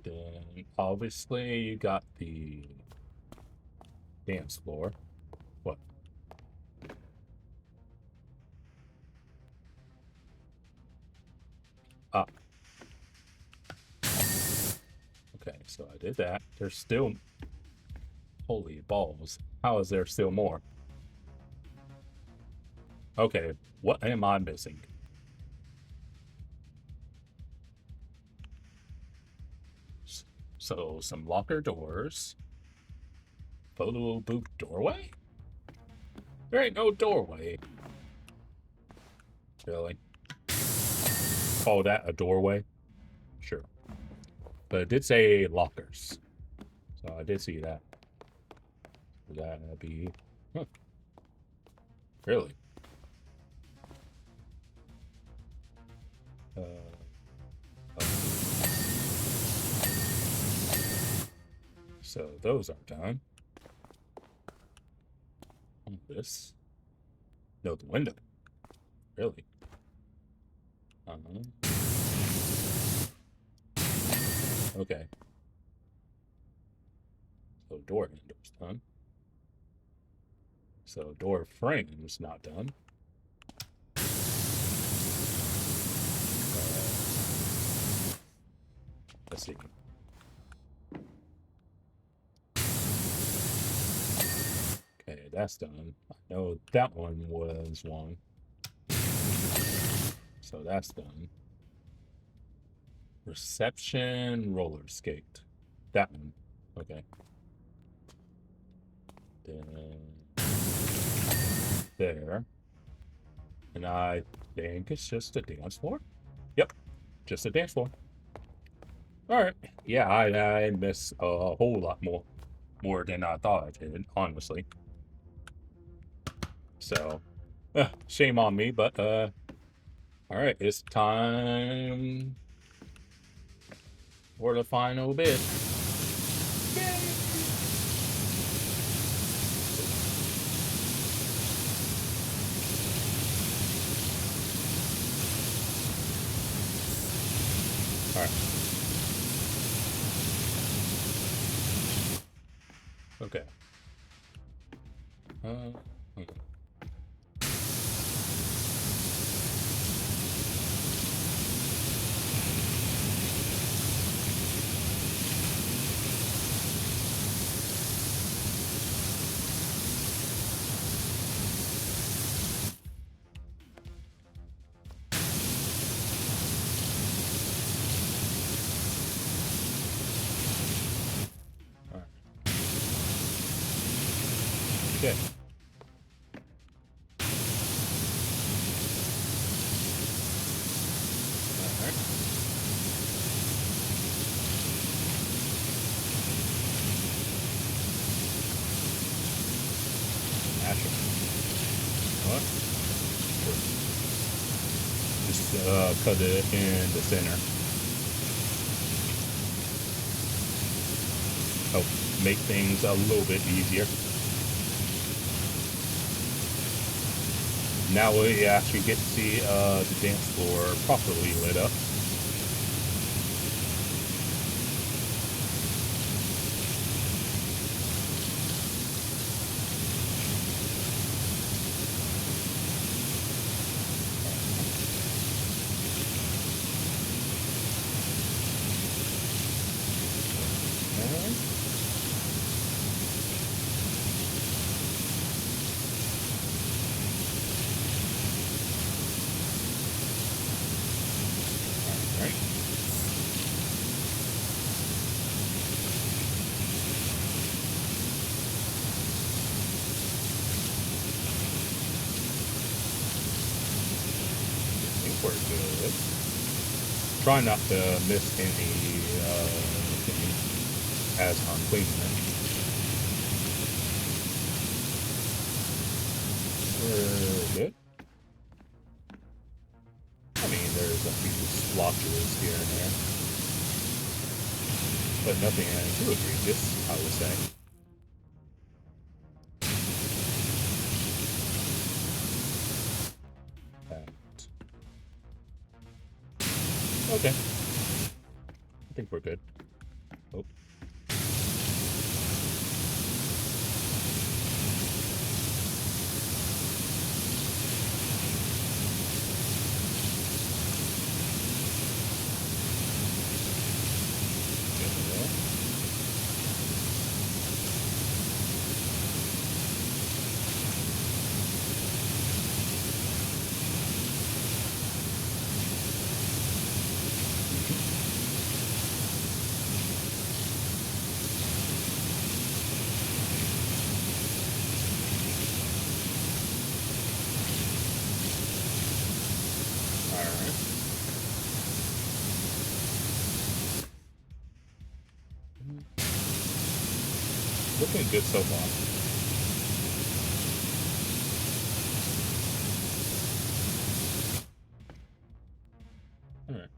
Then obviously you got the dance floor. What? Ah. Okay, so I did that. There's still... Holy balls. How is there still more? Okay, what am I missing? So, some locker doors. Photo booth doorway? There ain't no doorway. Really? Call that a doorway? Sure. But it did say lockers. So I did see that. Would that be... Huh. Really? So those are done. This. No, the window. Really? Okay. So door handle's done. So door frame's not done. Let's see. Okay, that's done. I know that one was one. So that's done. Reception roller skate. That one. Okay. Then there. And I think it's just a dance floor. Yep. Just a dance floor. Alright. Yeah, I miss a whole lot more than I thought I did, honestly. So, shame on me, but, alright, it's time for the final bit. Yay! Alright. Okay. Okay. Alright. Asher. What? Sure. Just cut it in the center. Help make things a little bit easier. Now we actually get to see the dance floor properly lit up. We're good. Try not to miss any as I'm cleaning it. We're good. I mean, there's a few splotches here and there, but nothing too egregious, I would say. Okay. I think we're good. Oh, Alright. Looking good so far. Alright.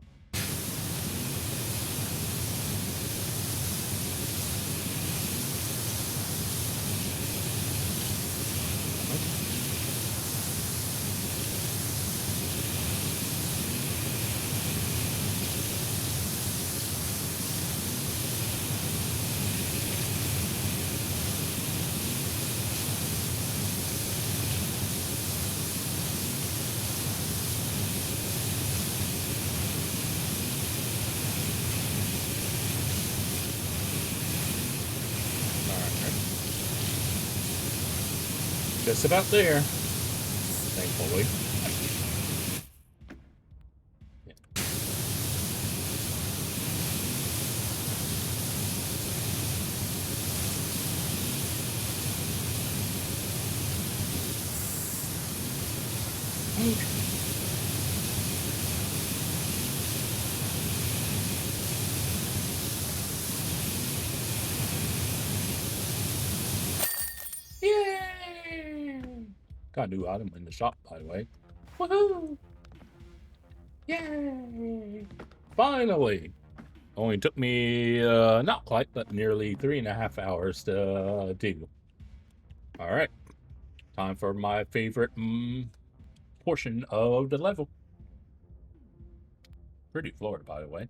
Just about there, thankfully. Yeah. Yay! Got a new item in the shop, by the way. Woohoo! Yay! Finally! Only took me, not quite, but nearly 3.5 hours to do. Alright. Time for my favorite portion of the level. Pretty floor, by the way.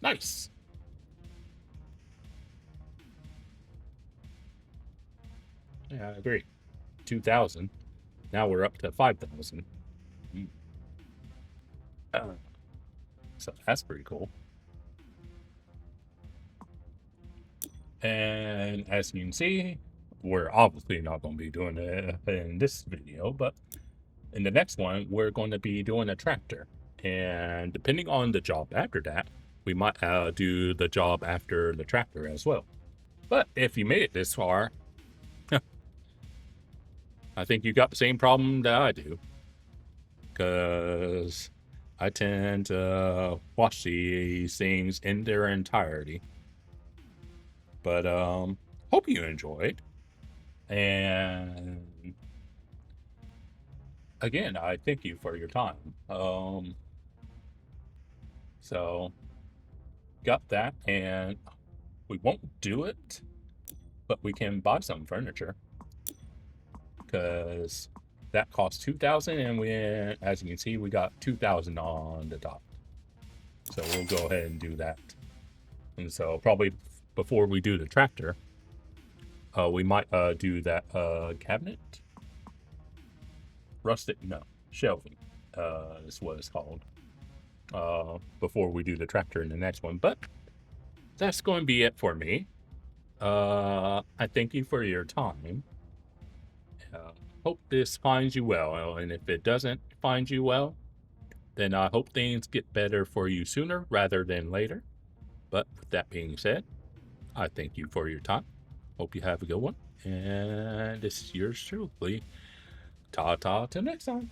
Nice! Yeah, I agree. 2,000. Now we're up to 5,000. So that's pretty cool. And as you can see, we're obviously not going to be doing it in this video, but in the next one, we're going to be doing a tractor. And depending on the job after that, we might do the job after the tractor as well. But if you made it this far, I think you got the same problem that I do. Because I tend to watch these things in their entirety. But hope you enjoyed. And again, I thank you for your time. So got that, and we won't do it, but we can buy some furniture because that costs 2,000, and we, as you can see, we got 2,000 on the dot. So we'll go ahead and do that. And so probably before we do the tractor, we might do that cabinet. Rustic, no, shelving is what it's called. Before we do the tractor in the next one. But that's going to be it for me. I thank you for your time. Hope this finds you well. And if it doesn't find you well, then I hope things get better for you sooner rather than later. But with that being said, I thank you for your time. Hope you have a good one. And this is yours truly. Ta-ta till next time.